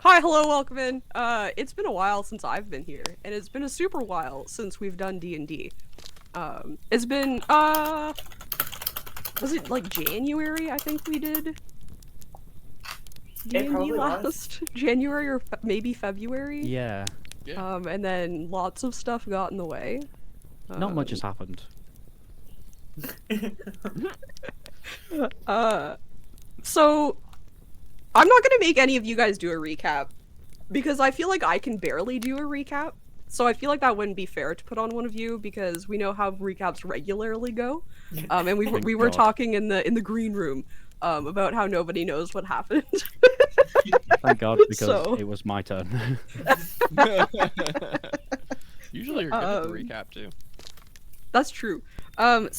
Hi, hello, welcome in. It's been a while since I've been here, and it's been a super while since we've done D&D. It's been, was it like January, I think we did It D&D probably was. last? January or maybe February? Yeah, Yeah. And then lots of stuff got in the way. not much has happened. So, I'm not gonna make any of you guys do a recap, because I feel like I can barely do a recap. So I feel like that wouldn't be fair to put on one of you because we know how recaps regularly go. And we Thank were God. talking in the green room about how nobody knows what happened. Thank God, because So- it was my turn. Usually you're good at the recap too. That's true. Another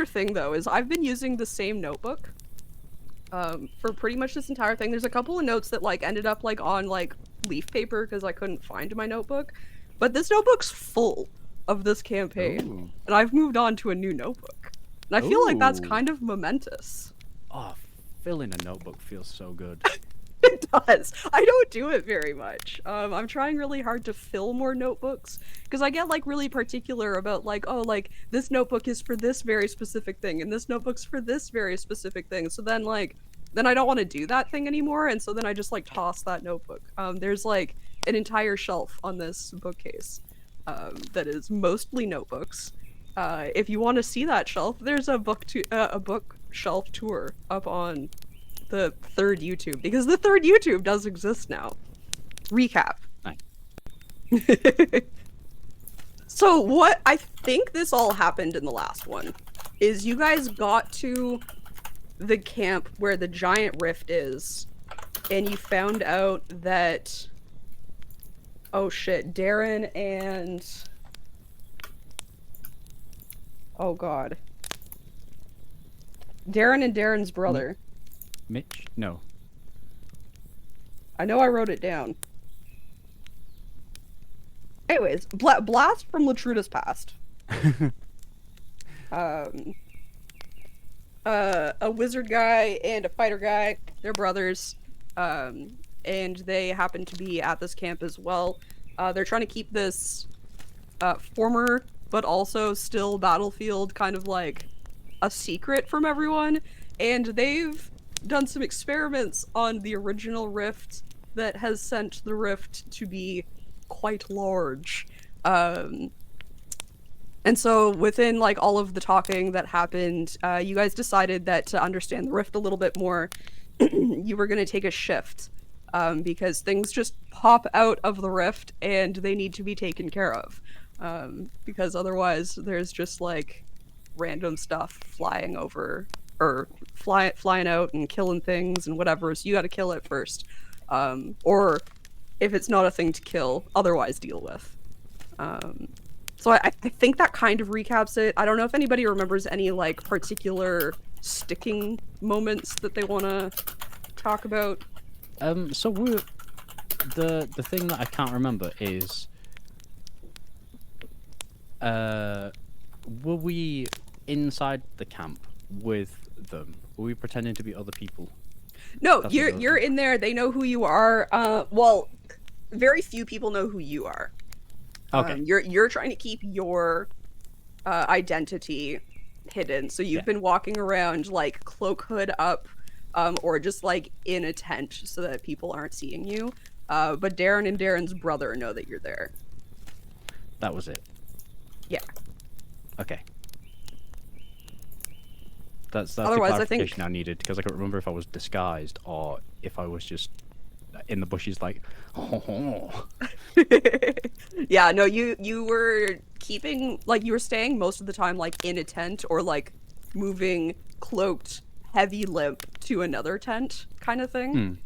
thing though is I've been using the same notebook for pretty much this entire thing. There's a couple of notes that like ended up like on like leaf paper because I couldn't find my notebook, but this notebook's full of this campaign, Ooh. and I've moved on to a new notebook, and I feel like that's Ooh. kind of momentous. Oh, filling a notebook feels so good. It does. I don't do it very much. I'm trying really hard to fill more notebooks because I get like really particular about like, oh, like this notebook is for this very specific thing and this notebook's for this very specific thing. So then like, then I don't want to do that thing anymore, and so then I just like toss that notebook. There's like an entire shelf on this bookcase that is mostly notebooks. If you want to see that shelf, there's a bookshelf tour up on the third YouTube, because the third YouTube does exist now. Recap. Nice. So what I think this all happened in the last one is you guys got to the camp where the giant rift is, and you found out that, oh shit, Darren and, oh god, Darren and Darren's brother. Mitch? No. I know I wrote it down. Anyways, Blast from Latruda's past. A wizard guy and a fighter guy, they're brothers, and they happen to be at this camp as well. They're trying to keep this former but also still battlefield kind of like a secret from everyone, and they've done some experiments on the original rift that has sent the rift to be quite large. And so within like all of the talking that happened, you guys decided that to understand the rift a little bit more, you were going to take a shift, because things just pop out of the rift and they need to be taken care of. Because otherwise there's just like random stuff flying over or flying out and killing things and whatever, so you got to kill it first. Or if it's not a thing to kill, otherwise deal with. So I think that kind of recaps it. I don't know if anybody remembers any like particular sticking moments that they want to talk about. So we're the thing that I can't remember is were we inside the camp with them? Were we pretending to be other people? No, That's you're in there. They know who you are. Well, very few people know who you are. Okay. You're trying to keep your identity hidden, so you've been walking around like cloak hood up, or just like in a tent so that people aren't seeing you. But Darren and Darren's brother know that you're there. That was it. Yeah. Okay. That's Otherwise, the I think- clarification I needed, because I couldn't remember if I was disguised or if I was just in the bushes like, oh. Yeah, no, you were keeping like you were staying most of the time like in a tent or like moving cloaked, heavy limp to another tent kind of thing.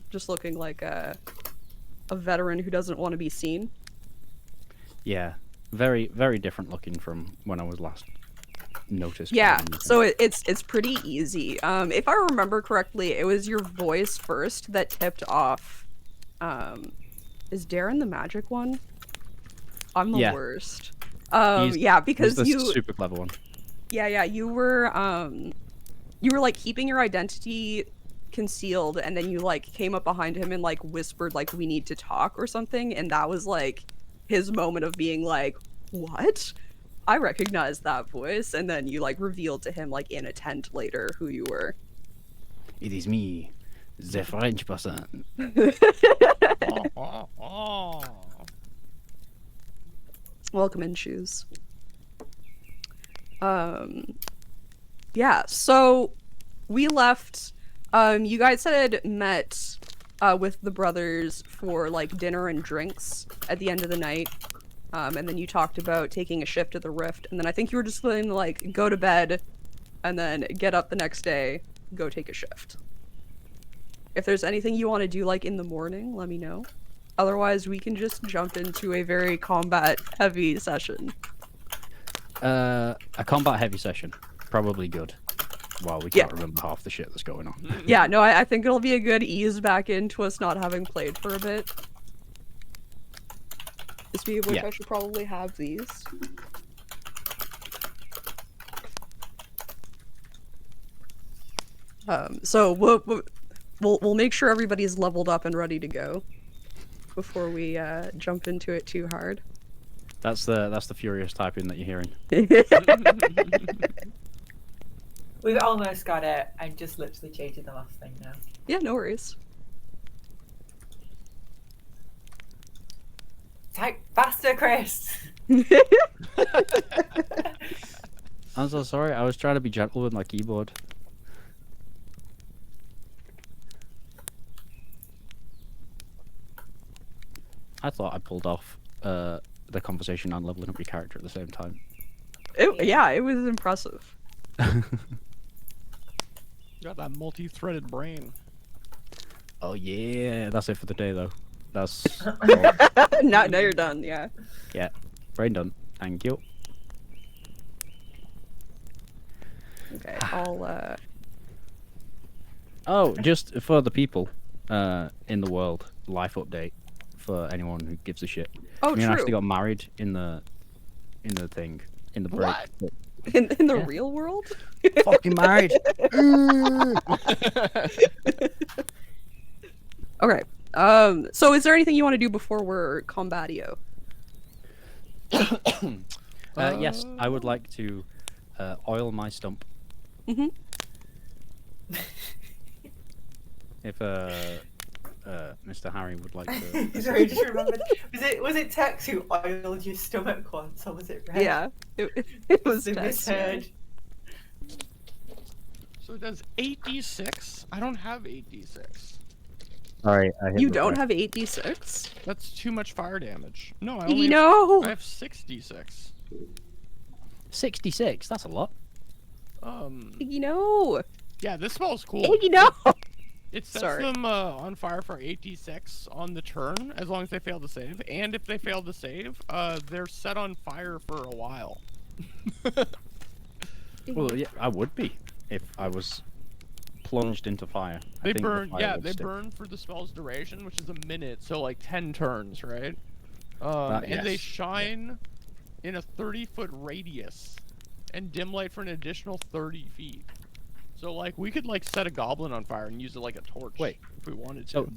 Just looking like a veteran who doesn't want to be seen. Yeah, very, very different looking from when I was last noticed. Yeah, so it's pretty easy. If I remember correctly, it was your voice first that tipped off. Is Darren the magic one? I'm the worst. Yeah, because he's the you super clever one. Yeah, you were like keeping your identity concealed, and then you like came up behind him and like whispered like we need to talk or something, and that was like his moment of being like, what? I recognize that voice, and then you like revealed to him like in a tent later who you were. It is me, the French person. Oh. Welcome in, shoes. Yeah, so we left. You guys had met with the brothers for like dinner and drinks at the end of the night. And then you talked about taking a shift at the Rift, and then I think you were just going to like go to bed and then get up the next day, go take a shift. If there's anything you want to do like in the morning, let me know. Otherwise, we can just jump into a very combat heavy session. A combat heavy session, probably good. Well, we can't remember half the shit that's going on. Yeah, no, I think it'll be a good ease back into us not having played for a bit. Speaking of which, I should probably have these. So we'll make sure everybody's leveled up and ready to go before we jump into it too hard. That's the furious typing that you're hearing. We've almost got it. I'm just literally changing the last thing now. Yeah, no worries. Type faster, Chris! I'm so sorry. I was trying to be gentle with my keyboard. I thought I pulled off the conversation and leveling up your character at the same time. Yeah, it was impressive. Got that multi-threaded brain. Oh yeah, that's it for the day though. That's now you're done. Yeah. Yeah, brain done. Thank you. Okay, I'll Oh, just for the people in the world, life update for anyone who gives a shit. Oh, Me and true. Ashley got married in the thing in the break. What? In the real world. Fucking married. Okay. So is there anything you want to do before we're combatio? Yes, I would like to oil my stump. Mhm. If Mr. Harry would like to. Sorry, I just remembered. Was it Tex who oiled your stomach once, or was it Red? Yeah, it was The Tex, yeah. misheard. So it does 8d6? I don't have 8d6. Sorry, I hit You refresh. don't have 8d6? That's too much fire damage. No, I Iggy, only no! I have 6d6. 66. That's a lot. Iggy, no! Yeah, this spell's cool. Iggy, no! It sets Sorry. them on fire for 8d6 on the turn, as long as they fail to save. And if they fail to save, they're set on fire for a while. Well, yeah, I would be if I was plunged into fire. I They think the burn, fire yeah, would they stick. burn for the spell's duration, which is a minute, so like 10 turns, right? And they yes. shine in a 30-foot radius, and dim light for an additional 30 feet. So like we could like set a goblin on fire and use it like a torch. Wait. If we wanted to. So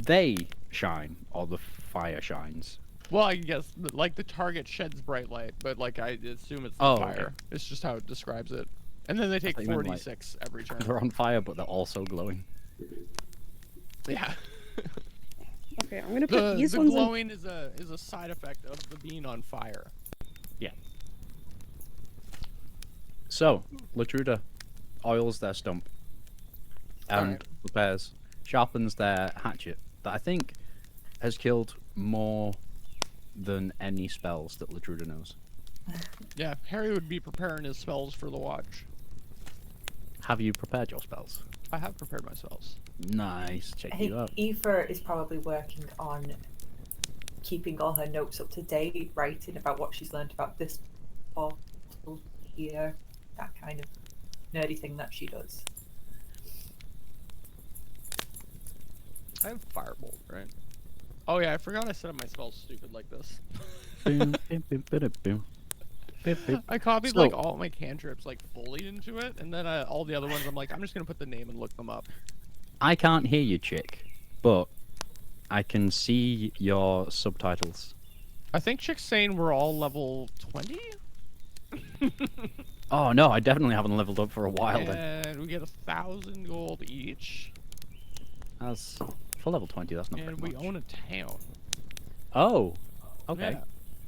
they shine, or the fire shines. Well, I guess like the target sheds bright light, but like I assume it's the Oh, fire. okay. It's just how it describes it. And then they take thought you meant, like, 4d6 every turn. They're on fire, but they're also glowing. Yeah. Okay, I'm gonna put The these ones in. glowing is a side effect of the being on fire. Yeah. So, Latruda oils their stump and Alright. prepares, sharpens their hatchet that I think has killed more than any spells that Latruda knows. Yeah, Harry would be preparing his spells for the watch. Have you prepared your spells? I have prepared my spells. Nice, check I you think out. Aoife is probably working on keeping all her notes up to date, writing about what she's learned about this portal here, that kind of nerdy thing that she does. I have Firebolt, right? Oh yeah, I forgot I set up my spells stupid like this. Boom, boom, boom, boom, boom. Boop, boop. I copied So- like all my cantrips like fully into it, and then all the other ones I'm like, I'm just gonna put the name and look them up. I can't hear you, chick, but I can see your subtitles. I think Chick's saying we're all level 20? Oh no, I definitely haven't leveled up for a while then. And we get 1,000 gold each. That's for level 20. That's not And very we much. own a town. Oh, okay.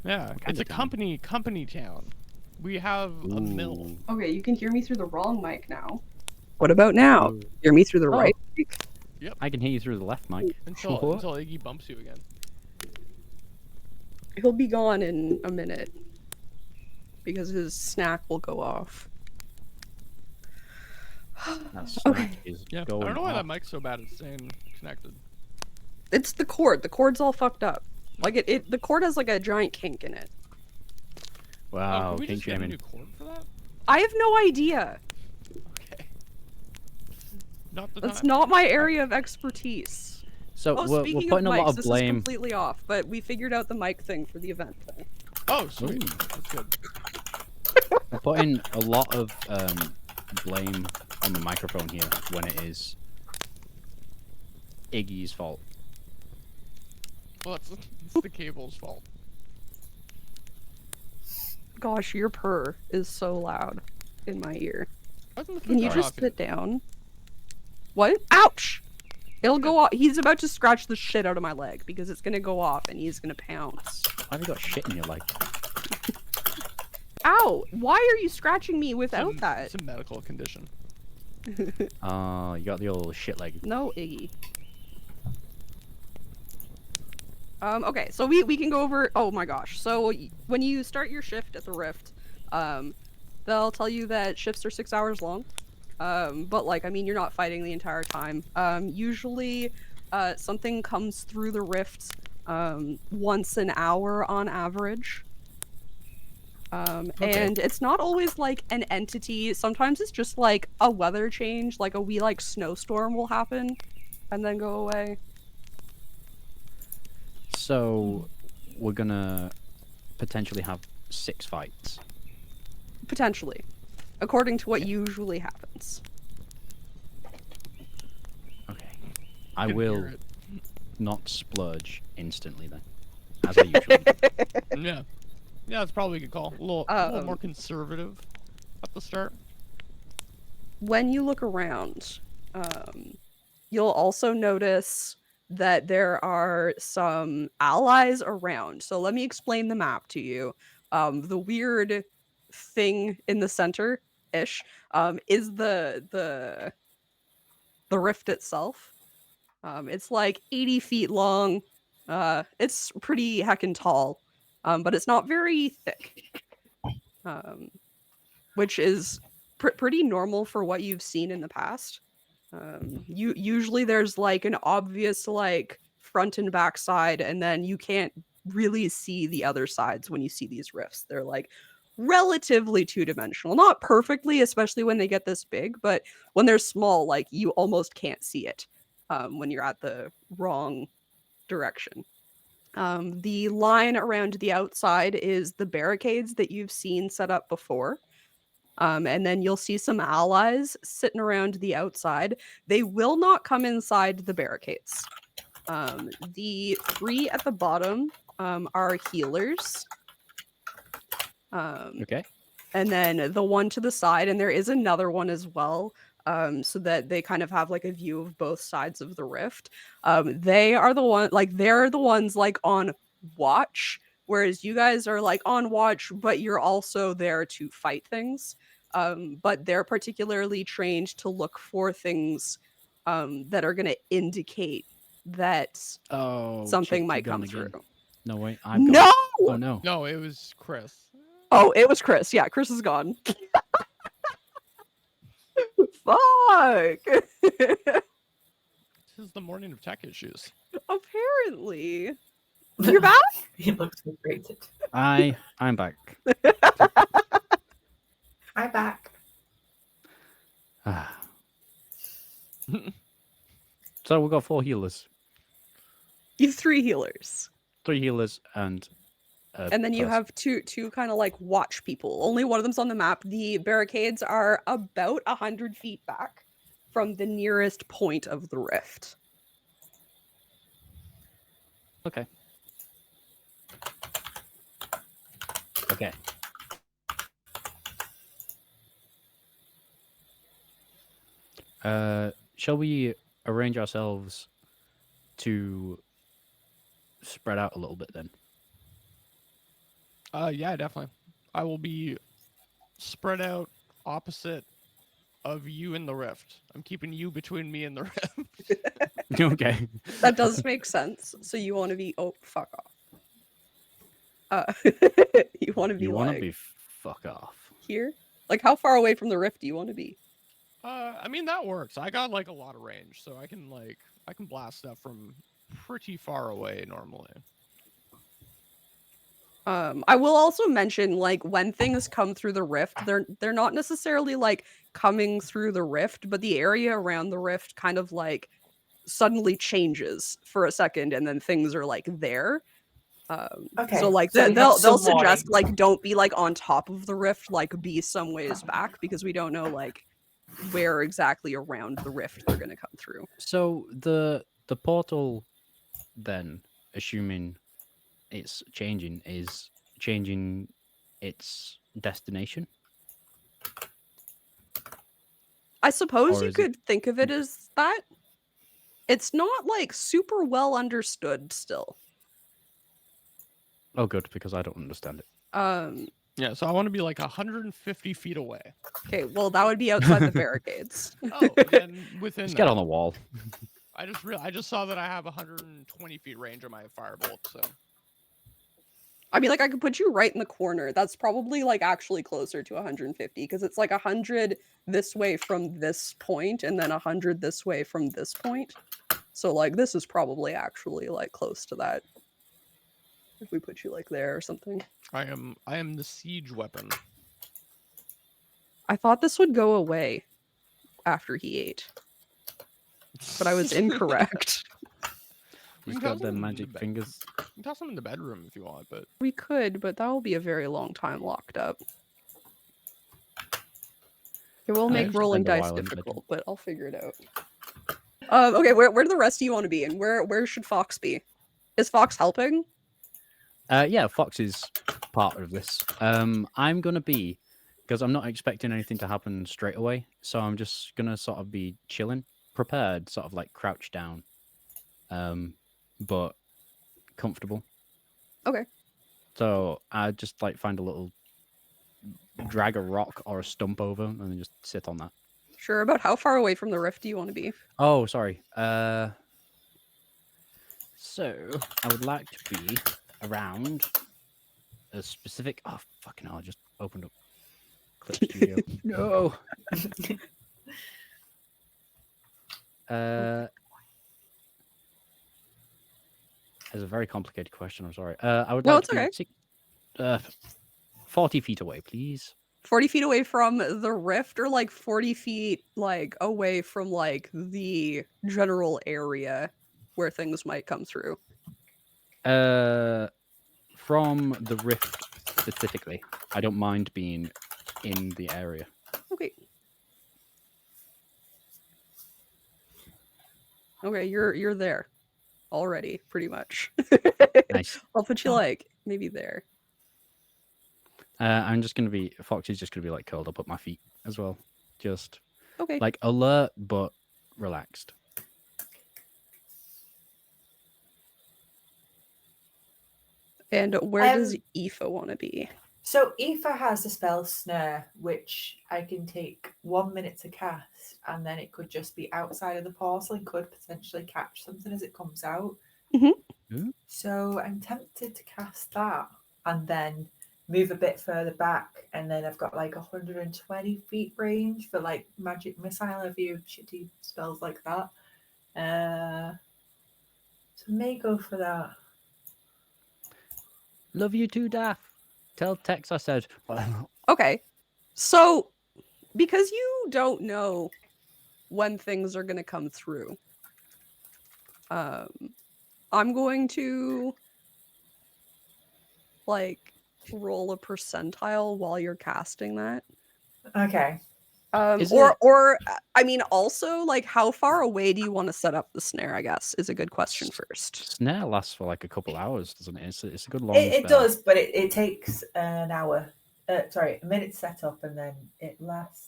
Yeah. What It's kind a of town? company town. We have a mill. Ooh. Okay, you can hear me through the wrong mic now. What about now? Ooh. Hear me through the Oh. right mic? I can hear you through the left mic. Until What? Iggy bumps you again. He'll be gone in a minute because his snack will go off. That Okay. snack is Yeah. going I don't know why off. that mic's so bad at staying connected. It's the cord. The cord's all fucked up. Like the cord has like a giant kink in it. Wow, Can we kink just get a shaming. new cord for that? I have no idea. Okay. Not the That's time. not my area of expertise. So Oh, we're speaking putting of a mics, lot of this is blame. completely off, but we figured out the mic thing for the event thing. Oh, sweet. Ooh. That's good. We're putting a lot of blame on the microphone here when it is Iggy's fault. Well, it's the cable's fault. Gosh, your purr is so loud in my ear. Why isn't the Can food you gone just off sit yet? down? What? Ouch! It'll go off. He's about to scratch the shit out of my leg because it's gonna go off and he's gonna pounce. Why have you got shit in your leg? Ow! Why are you scratching me without It's that? a medical condition. Oh, you got the old shit leg. No, Iggy. Okay, so we can go over. Oh my gosh! So when you start your shift at the Rift, they'll tell you that shifts are 6 hours long. But like, I mean, you're not fighting the entire time. Usually, something comes through the Rift once an hour on average. Okay. And it's not always like an entity. Sometimes it's just like a weather change, like a wee like snowstorm will happen, and then go away. So we're gonna potentially have 6 fights. Potentially, according to what usually happens. Okay. I Can will hear it. not splurge instantly then, as I usually do. Yeah. Yeah, that's probably a good call. A little more conservative at the start. When you look around, you'll also notice that there are some allies around. So let me explain the map to you. The weird thing in the center-ish is the rift itself. It's like 80 feet long. It's pretty heckin' tall, but it's not very thick, which is pretty normal for what you've seen in the past. Usually there's like an obvious like front and back side, and then you can't really see the other sides when you see these rifts. They're like relatively two-dimensional, not perfectly, especially when they get this big, but when they're small, like you almost can't see it when you're at the wrong direction. The line around the outside is the barricades that you've seen set up before. And then you'll see some allies sitting around the outside. They will not come inside the barricades. The 3 at the bottom are healers. Okay. And then the one to the side, and there is another one as well, so that they kind of have like a view of both sides of the rift. They are the one, like they're the ones like on watch, whereas you guys are like on watch, but you're also there to fight things. But they're particularly trained to look for things that are going to indicate that Oh, something chick, might you've gone come again. through. No, wait. I'm No! gone. Oh, no. No, it was Chris. Oh, it was Chris. Yeah, Chris is gone. Fuck! This is the morning of tech issues. Apparently. You're back? He looks frustrated. I'm back. I'm back. Ah. So we've got 4 healers. You have 3 healers. 3 healers and And then you person. have two kind of like watch people. Only one of them's on the map. The barricades are about 100 feet back. from the nearest point of the rift. Okay. Okay. Shall we arrange ourselves to spread out a little bit then? Yeah, definitely. I will be spread out opposite of you in the rift. I'm keeping you between me and the rift. Okay. That does make sense. So you want to be fuck off. You want to be You want to like be fuck off. here? Like how far away from the rift do you want to be? I mean that works. I got like a lot of range, so I can blast stuff from pretty far away normally. I will also mention, like, when things come through the rift, they're not necessarily like coming through the rift, but the area around the rift kind of like suddenly changes for a second, and then things are like there. Okay, So like so we have they'll some suggest warning. like don't be like on top of the rift, like be some ways back because we don't know like where exactly around the rift they're gonna come through. So the portal then, assuming it's changing, is changing its destination? I suppose Or you is it- could think of it as that. It's not like super well understood still. Oh, good, because I don't understand it. Yeah, so I want to be like 150 feet away. Okay, well that would be outside the barricades. Oh, then within Just that. get on the wall. I just saw that I have 120 feet range on my firebolt, so I mean, like I could put you right in the corner. That's probably like actually closer to 150 because it's like 100 this way from this point and then 100 this way from this point. So like this is probably actually like close to that. If we put you like there or something. I am the siege weapon. I thought this would go away after he ate, but I was incorrect. He's can got toss them him in magic the bed. fingers. You can toss them in the bedroom if you want, but We could, but that will be a very long time locked up. It will make just rolling spend a dice while in the bedroom. difficult, but I'll figure it out. Okay, where do the rest of you want to be, and where should Fox be? Is Fox helping? Yeah, Fox is part of this. I'm gonna be, because I'm not expecting anything to happen straight away, so I'm just gonna sort of be chilling, prepared, sort of like crouched down, but comfortable. Okay. So I just like find a little, drag a rock or a stump over, and then just sit on that. Sure. About how far away from the rift do you want to be? Oh, sorry. So I would like to be around a specific. Oh, fucking hell! I just opened up Clip Studio. No. It's a very complicated question. I'm sorry. I would No, like it's to be 40 feet away, please. 40 feet away from the rift, or like 40 feet like away from like the general area where things might come through? From the rift specifically. I don't mind being in the area. Okay. Okay, you're there already, pretty much. Nice. I'll put you like maybe there. I'm just gonna be. Foxy's just gonna be like curled up at my feet as well, just Okay. like alert but relaxed. And where does Aoife want to be? So Aoife has the spell Snare, which I can take 1 minute to cast, and then it could just be outside of the portal and could potentially catch something as it comes out. Mm-hmm. So I'm tempted to cast that and then move a bit further back, and then I've got like 120 feet range for like magic missile, a few shitty spells like that. So may go for that. Love you too, Daff. Tell Tex I said. Okay. So, because you don't know when things are going to come through, I'm going to like roll a percentile while you're casting that. Okay. Is Or I mean, also like, how far away do you want to set up the snare? I guess is a good question first. Snare lasts for like a couple hours, doesn't it? It's a good long It spell. does, but it takes an hour. Sorry, a minute to set up, and then it lasts.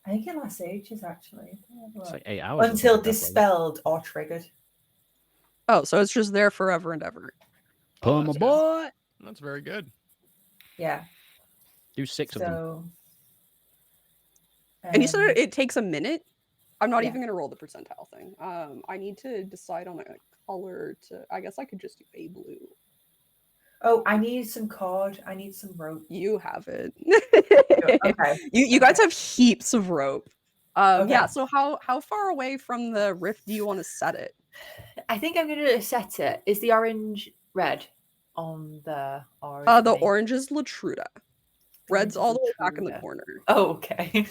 I think it lasts ages actually. It's like 8 hours. Until definitely. dispelled or triggered. Oh, so it's just there forever and ever. Oh, Pull my that's good. boy. That's very good. Yeah. Do 6 of them. So. And you said it takes a minute. I'm not Yeah. even gonna roll the percentile thing. I need to decide on a color to. I guess I could just do a blue. Oh, I need some cord. I need some rope. You have it. Okay. You guys have heaps of rope. Okay. Yeah. So how far away from the rift do you want to set it? I think I'm gonna set it. Is the orange red on the orange? The orange is Latruda. Red's all the way back in the Latruda. corner. Oh, okay.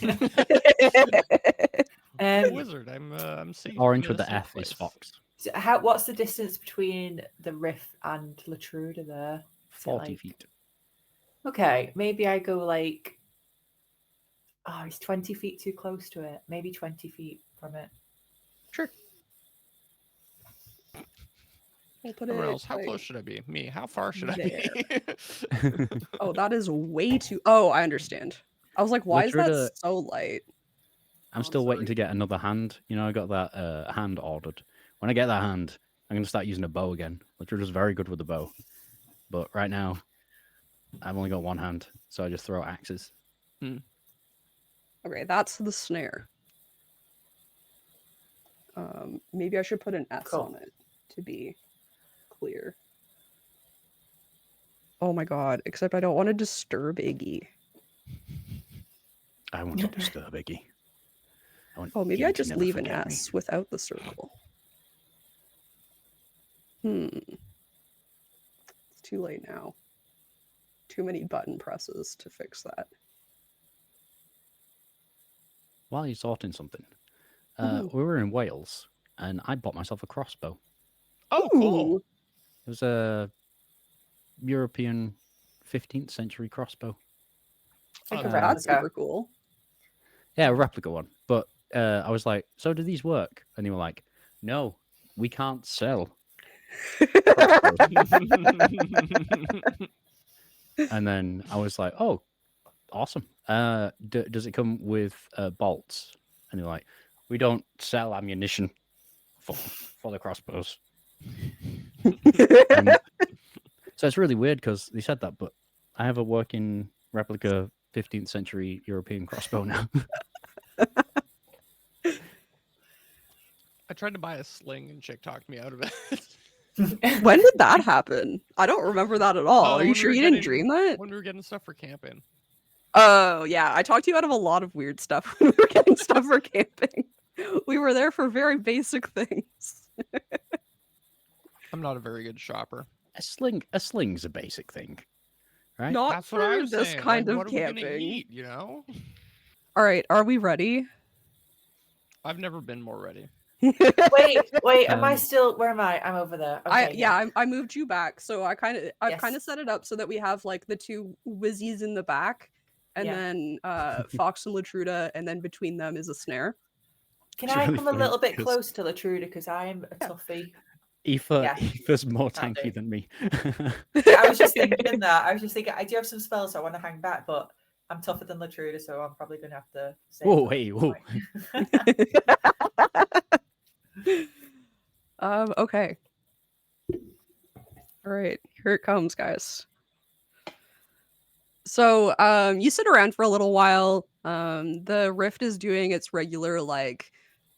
Wizard, I'm seeing Orange with the F is Fox. So what's the distance between the rift and Latruda there? 40 feet. Okay, maybe I go like. Oh, it's 20 feet too close to it. Maybe 20 feet from it. Sure. We'll put Everyone it, else, how like, close should I be? Me, how far should I there. be? Oh, that is way too. Oh, I understand. I was like, why is Latruda- that so light? I'm still waiting to get another hand. You know, I got that hand ordered. When I get that hand, I'm going to start using a bow again. Latruda's very good with the bow. But right now, I've only got one hand, so I just throw axes. Okay, that's the snare. Maybe I should put an S Cool. on it to be clear. Oh my god, except I don't want to disturb Iggy. I want to disturb Iggy. Oh, maybe I just leave an S without the circle. It's too late now. Too many button presses to fix that. While you're sorting something, Ooh. we were in Wales, and I bought myself a crossbow. Oh, cool. Ooh. It was a European 15th century crossbow. Like a Oh, That's replica. super cool. Yeah, a replica one. But I was like, so do these work? And they were like, no, we can't sell. And then I was like, oh, awesome. Does it come with bolts? And they're like, we don't sell ammunition for the crossbows. And so it's really weird because they said that, but I have a working replica 15th century European crossbow now. I tried to buy a sling and chick talked me out of it. When did that happen? I don't remember that at all. Are you when we sure were you didn't getting- dream that? When we were getting stuff for camping. Oh, yeah. I talked you out of a lot of weird stuff when we were getting stuff for camping. We were there for very basic things. I'm not a very good shopper. A sling's a basic thing, right? Not That's what I for was this saying. kind like, of what are we gonna camping. eat, you know? All right, are we ready? I've never been more ready. Wait. Am I Um, still? Where am I? I'm over there. Okay, I moved you back, so I've kind of Yes. set it up so that we have like the two whizzies in the back, and Yeah. then Fox and Latruda, and then between them is a snare. Can It's I really come a funny little bit 'cause- close to Latruda because I'm a Yeah. toughie? Aoife's more That'll tanky do. than me. Yeah, I was just thinking that. I was just thinking I do have some spells, so I want to hang back, but I'm tougher than Latruda, so I'm probably going to have to. Save Whoa, them hey, at whoa. some point. Okay. All right, here it comes, guys. So, you sit around for a little while. The rift is doing its regular, like,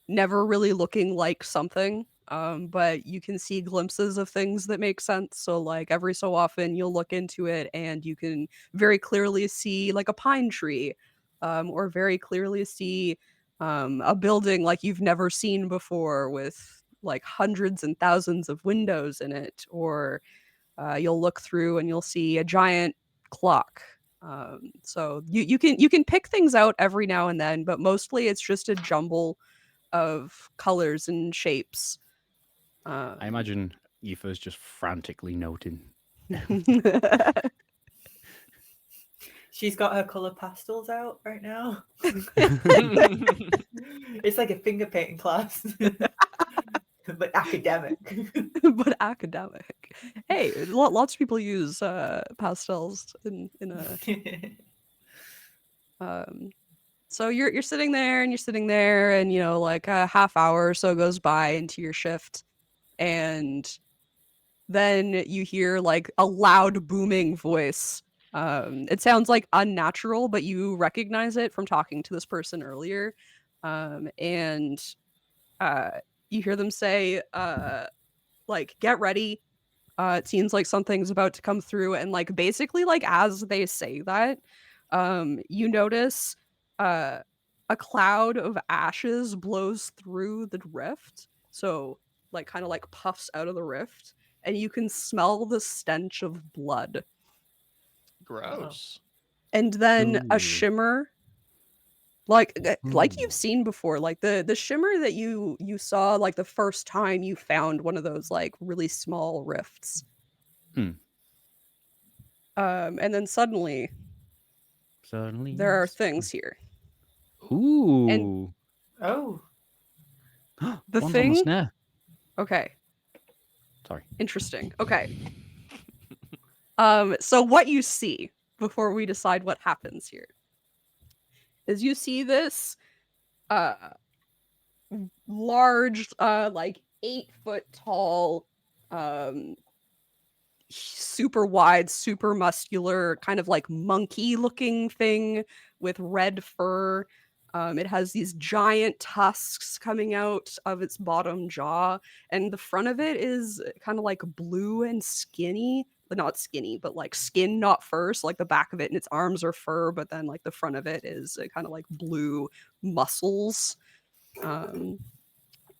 never really looking like something. But you can see glimpses of things that make sense. So, like, every so often you'll look into it and you can very clearly see, like, a pine tree, or very clearly see a building like you've never seen before with like hundreds and thousands of windows in it. Or you'll look through and you'll see a giant clock. So you can pick things out every now and then, but mostly it's just a jumble of colors and shapes. I imagine Aoife's just frantically noting. She's got her color pastels out right now. It's like a finger painting class, but academic. But academic. Hey, lots of people use pastels in a so you're sitting there and you're sitting there and you know like a half hour or so goes by into your shift and then you hear like a loud booming voice. It sounds like unnatural, but you recognize it from talking to this person earlier. And you hear them say, like, get ready. It seems like something's about to come through. And like basically, like as they say that, you notice a cloud of ashes blows through the rift. So like kind of like puffs out of the rift and you can smell the stench of blood. Gross. And then a Ooh. shimmer like Ooh. you've seen before, like the shimmer that you saw like the first time you found one of those like really small rifts. Hmm. And then suddenly Suddenly. there are things here. Ooh. Oh, The One's on the thing snare. okay, Sorry. interesting. Okay. So what you see before we decide what happens here is you see this large like 8-foot tall super wide, super muscular, kind of like monkey looking thing with red fur. It has these giant tusks coming out of its bottom jaw, and the front of it is kind of like blue and skinny, but not skinny, but like skin, not fur. So like the back of it and its arms are fur, but then like the front of it is kind of like blue muscles. In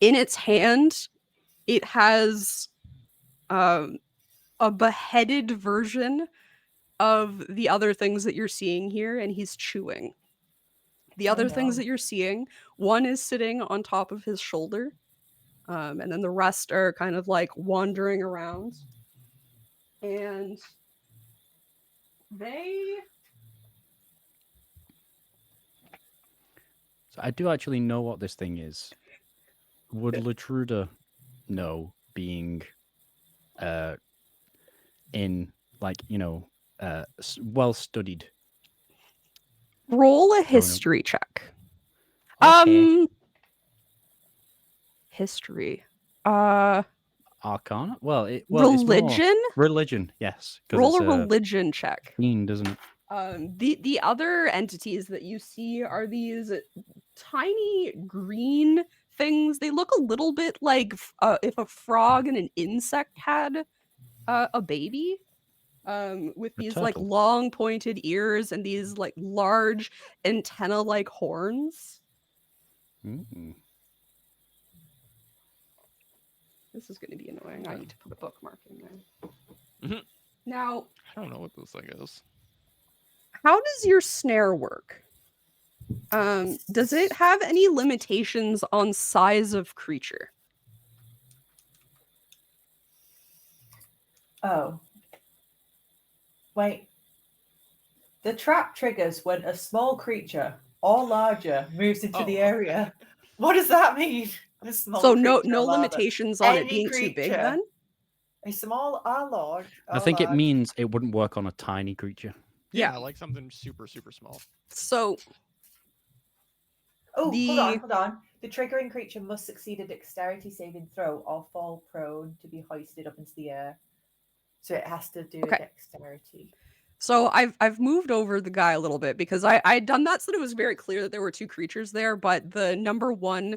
its hand, it has um, a beheaded version of the other things that you're seeing here, and he's chewing. The other things that you're seeing, one is sitting on top of his shoulder, and then the rest are kind of like wandering around. And they. So I do actually know what this thing is. Would Latruda know, being in like, you know, well studied? Roll a Growing up. history check. Okay. History. Arcana? Well, it's more Religion? religion, yes. Because Roll it's a religion check. fiend, isn't it? The other entities that you see are these tiny green things. They look a little bit like if a frog and an insect had a baby. With A these like turtle. long pointed ears and these like large antenna like horns. Mm. This is going to be annoying. I need to put a bookmark in there. Mhm. Now, I don't know what this thing is. how does your snare work? Does it have any limitations on size of creature? oh. Wait. The trap triggers when a small creature or larger moves into the Oh, area. What does that mean? A small So no creature or larger? limitations on it Any being too big creature. then? A small or large. I think it means it wouldn't work on a tiny creature. Yeah. yeah, like something super, super small. So Oh, the- hold on. The triggering creature must succeed a dexterity saving throw or fall prone to be hoisted up into the air. So it has to do Okay. a dexterity. So I've moved over the guy a little bit because I'd done that so that it was very clear that there were two creatures there, but the number one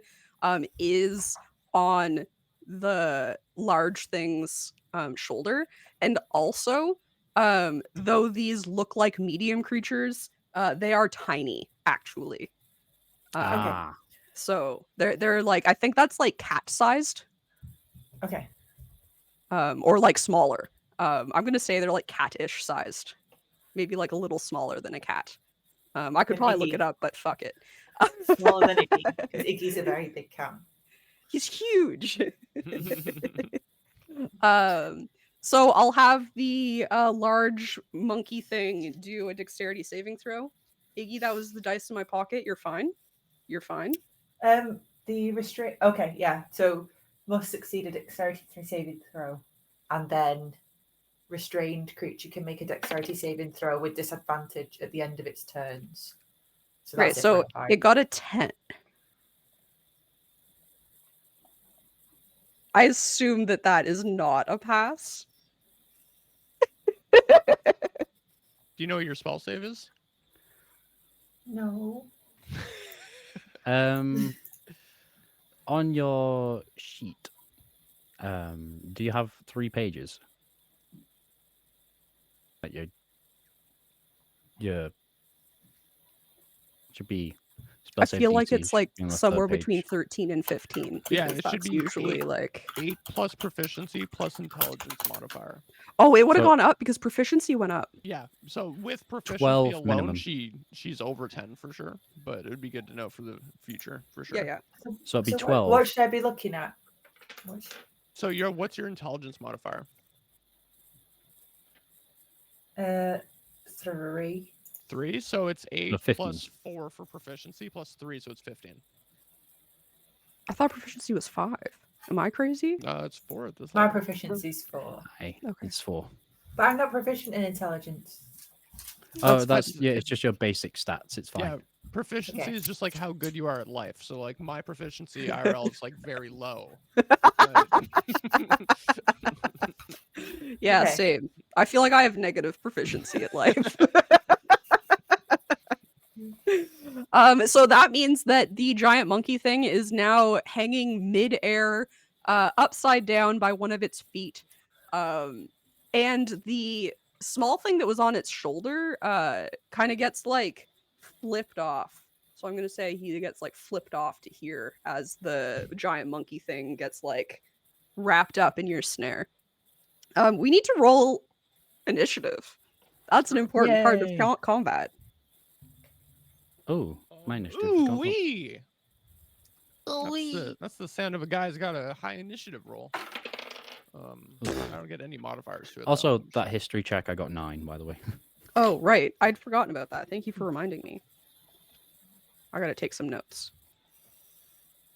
is on the large thing's shoulder. And also, though these look like medium creatures, they are tiny, actually. Ah. So they're like, I think that's like cat sized. Okay. Or like smaller. I'm gonna say they're like cat-ish sized. Maybe like a little smaller than a cat. I could Than probably look Iggy. it up, but fuck it. Smaller than Iggy. 'Cause Iggy's a very big cat. He's huge. So I'll have the large monkey thing do a dexterity saving throw. Iggy, that was the dice in my pocket. You're fine. You're fine. The restraint. Okay, yeah. So must succeed a dexterity saving throw, and then restrained creature can make a dexterity saving throw with disadvantage at the end of its turns. So Right. that's if So we're fine. it got a 10. I assume that that is not a pass. Do you know what your spell save is? No. On your sheet, do you have 3 pages? Like your should be spell I save feel like DC it's should like be on the somewhere third between page. 13 and 15. Yeah, Because it should that's be usually 8. like 8 plus proficiency plus intelligence modifier. Oh, it would have So- gone up because proficiency went up. Yeah. So with proficiency 12 alone, minimum. she's over 10 for sure. But it would be good to know for the future for sure. Yeah, yeah. So it'd be what- 12. What should I be looking at? So what's your intelligence modifier? 3. 3. So it's 8 15. plus 4 for proficiency plus 3, so it's 15. I thought proficiency was 5. Am I crazy? It's 4 at this My level. proficiency's 4, Aye, Okay. it's 4. but I'm not proficient in intelligence. Oh, That's yeah. It's just your basic stats. It's fine. Yeah, proficiency Okay. is just like how good you are at life. So like my proficiency IRL is like very low. But- Yeah, Okay. same. I feel like I have negative proficiency at life. So that means that the giant monkey thing is now hanging mid-air, upside down by one of its feet. And the small thing that was on its shoulder kind of gets like flipped off. So I'm gonna say he gets like flipped off to here as the giant monkey thing gets like wrapped up in your snare. We need to roll initiative. That's an important part of Yay. combat. Oh, my initiative. has gone up. Ooh-wee. That's the sound of a guy's got a high initiative roll. I don't get any modifiers to it. though, Also, I'm that sure. history check, I got 9, by the way. Oh, right. I'd forgotten about that. Thank you for reminding me. I gotta take some notes.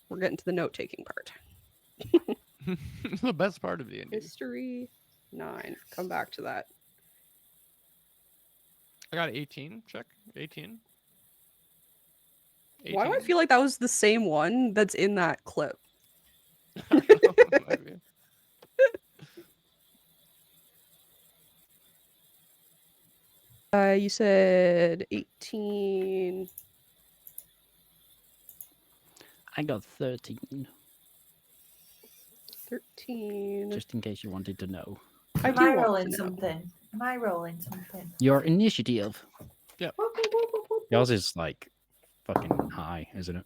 We're getting to the note-taking part. the best part of the indie. History 9. Come back to that. I got 18. Check 18. Why do I 18? feel like that was the same one that's in that clip? I don't know, might be. You said 18. I got 13, 13. just in case you wanted to know. I Am do I want to rolling know. something? Am I rolling something? Your initiative. Whoop, whoop, whoop, whoop, whoop. Yours is like fucking high, isn't it?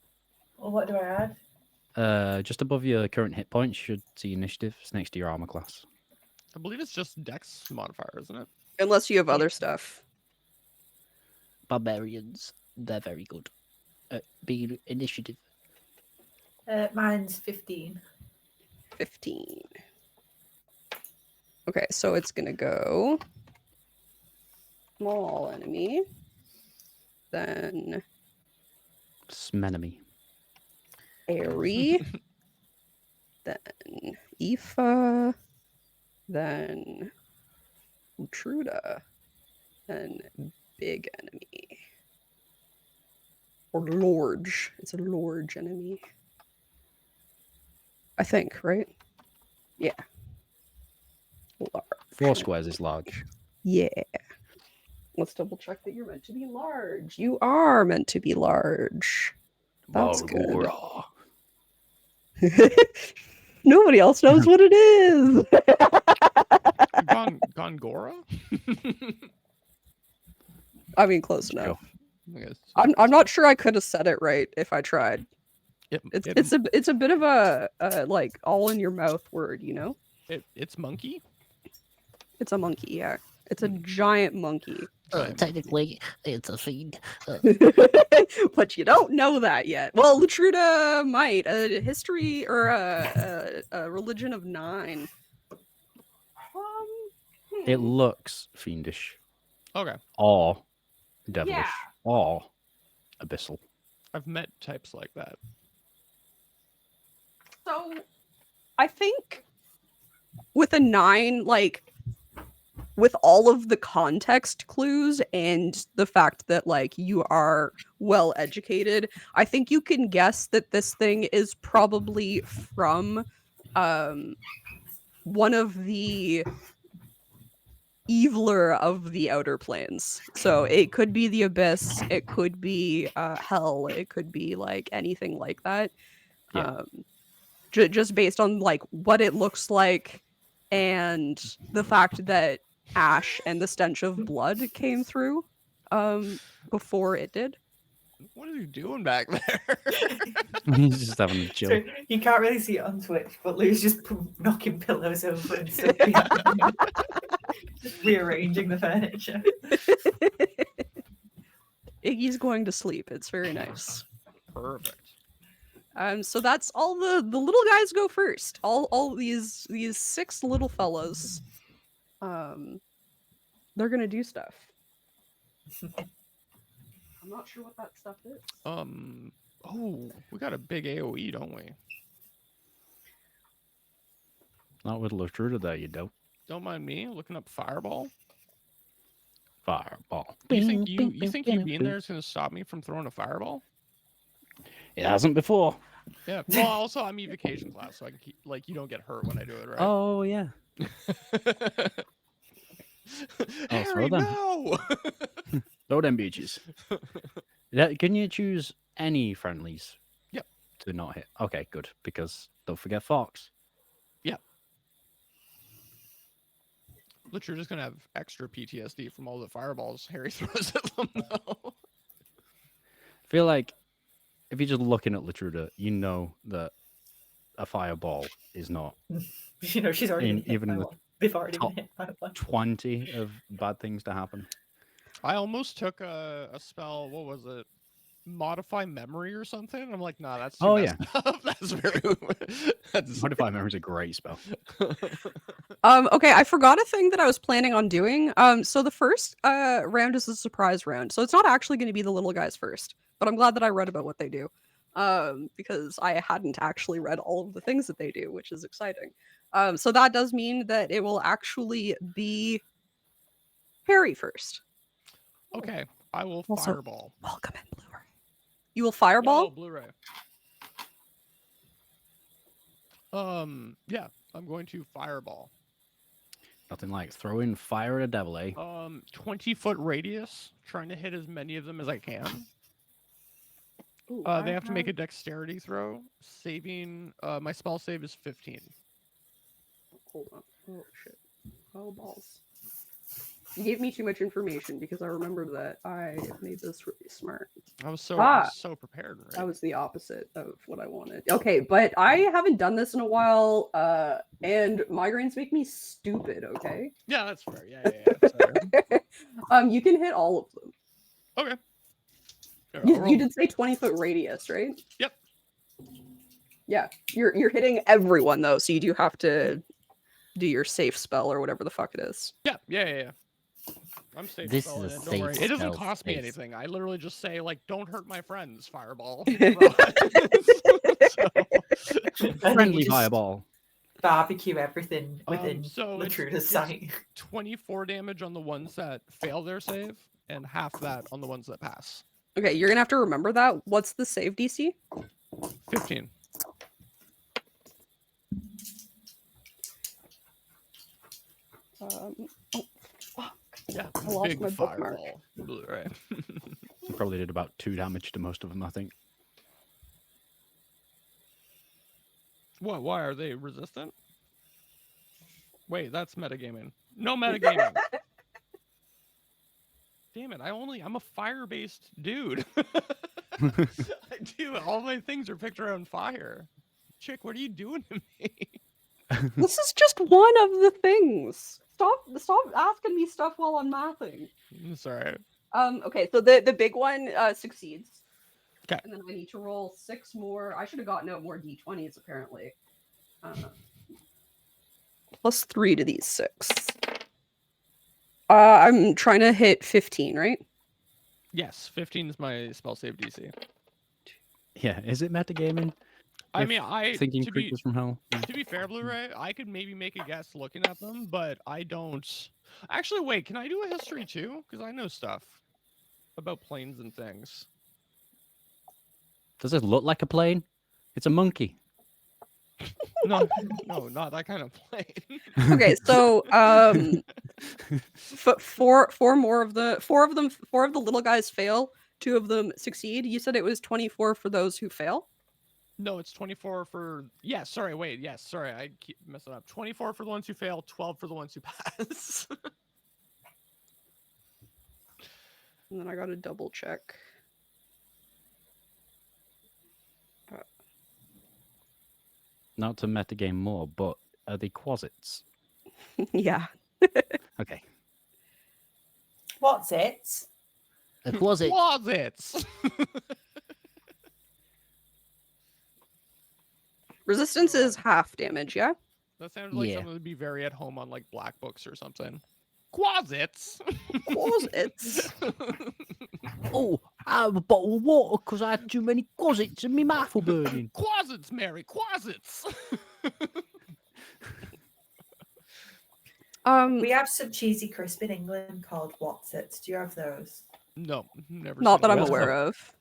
Well, what do I add? Just above your current hit points, you should see initiative. It's next to your armor class. I believe it's just Dex modifier, isn't it? Unless you have other stuff. Barbarians, they're very good at being initiative. Mine's 15. 15. Okay, so it's gonna go small enemy, then Smenemy. airy, then Aoife, then Utruda, then big enemy. Or large. It's a large enemy. I think, right? Yeah. Large. 4 squares is large. Yeah. Let's double check that you're meant to be large. You are meant to be large. That's good. Bargora. Nobody else knows what it is. Gongora? I mean, close Go. enough. I guess. I'm not sure I could have said it right if I tried. It's a bit of a like all in your mouth word, you know? It's monkey. It's a monkey, yeah. It's a giant monkey. Technically, it's a fiend. But you don't know that yet. Well, Latruda might. A history or a religion of 9. It looks fiendish, Okay. or devilish, Yeah. or abyssal. I've met types like that. So, I think with a 9, like, with all of the context clues and the fact that, like, you are well educated, I think you can guess that this thing is probably from one of the eviler of the outer planes. So it could be the abyss, it could be hell, it could be like anything like that. Yeah. Just based on like what it looks like and the fact that ash and the stench of blood came through before it did. What is he doing back there? He's just having a chill. So you can't really see it on Twitch, but Lou's just knocking pillows over and stuff behind him. Just rearranging the furniture. Iggy's going to sleep. It's very nice. Perfect. So that's all the little guys go first. All these 6 little fellas. They're gonna do stuff. I'm not sure what that stuff is. Oh, we got a big AoE, don't we? Not with Latruda there, you don't. Don't mind me looking up fireball. Fireball. You think you being there is gonna stop me from throwing a fireball? It hasn't before. Yeah. Well, also I'm evocation class, so I can keep like you don't get hurt when I do it, right? Oh yeah. Harry, throw them. no! Throw them beaches. Can you choose any friendlies? Yep. To not hit. Okay, good. Because don't forget Fox. Look, you're just gonna have extra PTSD from all the fireballs Harry throws at them, though. I feel like if you're just looking at Latruda, you know that a fireball is not You know, she's already been hit even by the one. They've already top been hit by one. 20 of bad things to happen. I almost took a spell. What was it? Modify memory or something. And I'm like, nah, that's too Oh, messed up. That's very. That's Modify Memory is a great spell. Okay, I forgot a thing that I was planning on doing. So the first round is a surprise round. So it's not actually going to be the little guys first, but I'm glad that I read about what they do. Because I hadn't actually read all of the things that they do, which is exciting. So that does mean that it will actually be Harry first. Okay, I will Also- fireball. Welcome in, Blu-ray. You will fireball? Oh, Blu-ray. Yeah, I'm going to fireball. Nothing like throwing fire at a devil, eh? 20-foot radius, trying to hit as many of them as I can. Ooh, They have to make a dexterity throw. Saving, my spell save is 15. Hold on. Oh shit. Oh balls. You gave me too much information because I remembered that I made this really smart. I was so prepared. Right? That was the opposite of what I wanted. Okay, but I haven't done this in a while, and migraines make me stupid, okay? Yeah, that's fair. Yeah. That's fair. You can hit all of them. Okay. Here, I'll roll. You did say 20-foot radius, right? Yep. Yeah, you're hitting everyone though, so you do have to do your safe spell or whatever the fuck it is. Yeah. I'm safe. This spelling is a it, don't worry. safe It doesn't spell cost me space. anything. I literally just say like, "Don't hurt my friends." Fireball. Friendly just fireball. barbecue everything within so Latruda's it's sight. 24 damage on the ones that fail their save, and half that on the ones that pass. Okay, you're gonna have to remember that. What's the save DC? 15. Oh, fuck. Yeah. I lost Big my bookmark. fireball. Blu-ray. You probably did about 2 damage to most of them, I think. What? Why are they resistant? Wait, that's metagaming. No metagaming. Damn it! I'm a fire-based dude. I do. All my things are picked around fire. Chick, what are you doing to me? This is just one of the things. Stop asking me stuff while I'm mathing. It's alright. Okay, so the big one succeeds. 'Kay. And then I need to roll 6 more. I should have gotten out more d20s apparently. Plus 3 to these 6. I'm trying to hit 15, right? Yes, 15 is my spell save DC. Yeah, is it metagaming? I If mean, thinking to be creatures from hell. Yeah. to be fair, Blu-ray, I could maybe make a guess looking at them, but I don't. Actually, wait, can I do a history too? Because I know stuff about planes and things. Does it look like a plane? It's a monkey. No, no, not that kind of plane. Okay, so four of the little guys fail. 2 of them succeed. You said it was 24 for those who fail. No, it's 24 for. Yeah, sorry, wait. Yes, sorry, I keep messing up. 24 for the ones who fail, 12 for the ones who pass. And then I gotta double check. Not to metagame more, but are they quasits? Yeah. Okay. What's it? A closet. Closets. Resistance is half damage, yeah? That sounds like Yeah. something that would be very at home on like black books or something. Closets. Closets. Oh, I have a bottle of water because I had too many closets and my mouth were burning. Closets, Mary. Closets. We have some cheesy crisp in England called What's It. Do you have those? No, never. Not seen that it. I'm Well, aware of.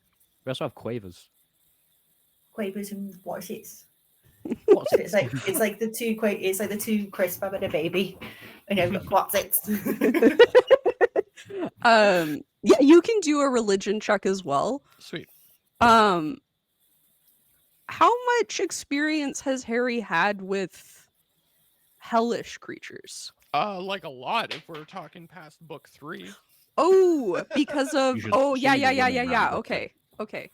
We also have quavers. Quavers and What's It? What's it? It's like the two crisp I'm and a baby. I know What's It? Yeah, you can do a religion check as well. Sweet. How much experience has Harry had with hellish creatures? Like a lot if we're talking past book 3. Oh, because of You should yeah. see the women around the book. Okay.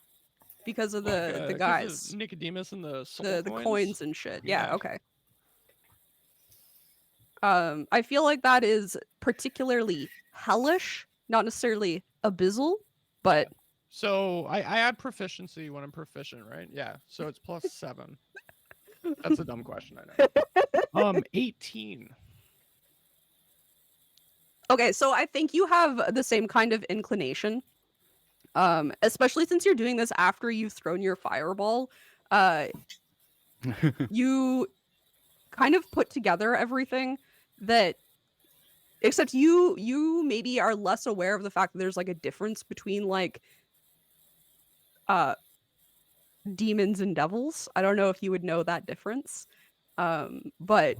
Because of Like, the 'cause of guys, Nicodemus and the soul the coins and shit. Yeah, Yeah. okay. I feel like that is particularly hellish, not necessarily abyssal, but So I add proficiency when I'm proficient, right? Yeah. So it's plus 7. That's a dumb question, I know. 18. okay, so I think you have the same kind of inclination. Especially since you're doing this after you've thrown your fireball. You kind of put together everything that except you maybe are less aware of the fact that there's like a difference between like demons and devils. I don't know if you would know that difference. But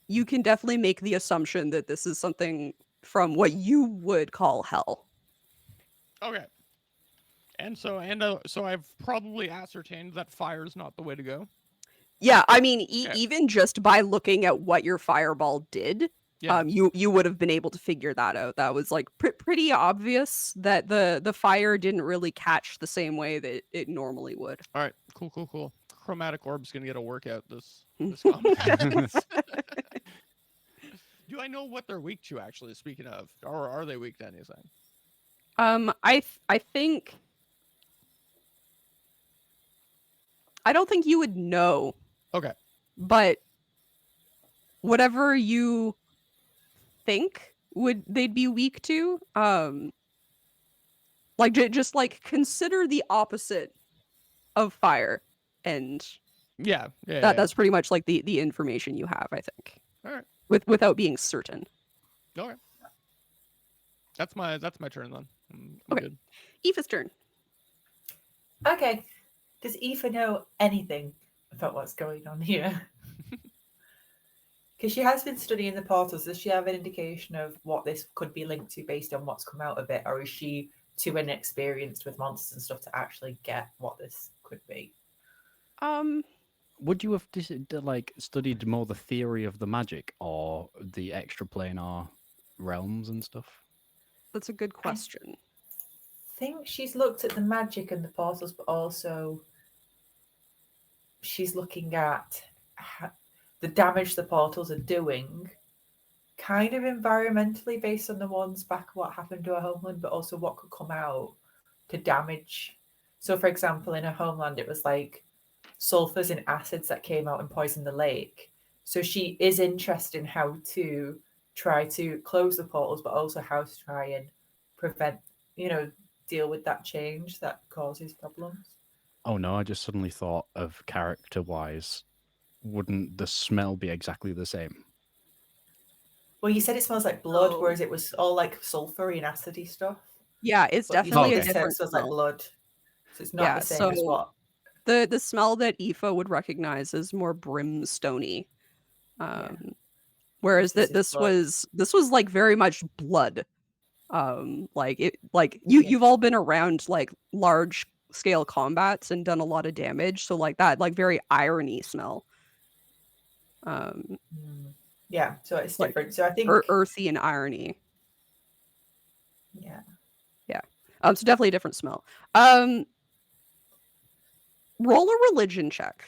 you can definitely make the assumption that this is something from what you would call hell. Okay. And so I've probably ascertained that fire is not the way to go. Yeah, I mean, Okay. even just by looking at what your fireball did, Yeah. you would have been able to figure that out. That was like pretty obvious that the fire didn't really catch the same way that it normally would. All right. Cool. Chromatic orb's gonna get a workout this combat. Do I know what they're weak to actually? Speaking of, or are they weak to anything? I think I don't think you would know. Okay. But whatever you think they'd be weak to, like just like consider the opposite of fire, and Yeah. that's pretty much like the information you have, I think. All right. Without being certain. Okay. That's my turn then. I'm Okay. good. Aoife's turn. Okay. Does Aoife know anything about what's going on here? Because she has been studying the portals. Does she have an indication of what this could be linked to based on what's come out of it? Or is she too inexperienced with monsters and stuff to actually get what this could be? Would you have like studied more the theory of the magic or the extraplanar realms and stuff? That's a good question. I think she's looked at the magic and the portals, but also she's looking at the damage the portals are doing, kind of environmentally based on the ones back what happened to her homeland, but also what could come out to damage. So, for example, in her homeland, it was like sulfurs and acids that came out and poisoned the lake. So she is interested in how to try to close the portals, but also how to try and prevent, deal with that change that causes problems. Oh no, I just suddenly thought of character-wise. Wouldn't the smell be exactly the same? Well, you said it smells like blood, Oh. whereas it was all like sulfury and acidy stuff. Yeah, it's But you definitely said a this time it different smells like smell. blood, so it's not Yeah, the same as so what. the smell that Aoife would recognize is more brimstony. Whereas This is this blood. was like very much blood. You've all been around like large scale combats and done a lot of damage, so like that like very irony smell. Yeah, so it's Like different. So I think earthy and irony. yeah. So definitely a different smell. Roll a religion check.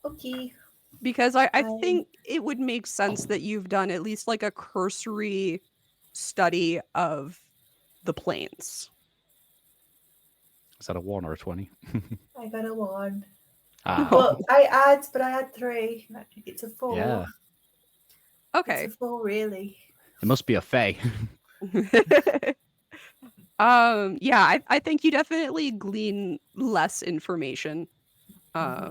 Okay. Because I think it would make sense that you've done at least like a cursory study of the planes. Is that a 1 or a 20? I got a 1. Ah, But I had 3. It's a 4. yeah. Okay. It's a 4, really. It must be a fae. Yeah, I think you definitely glean less information. I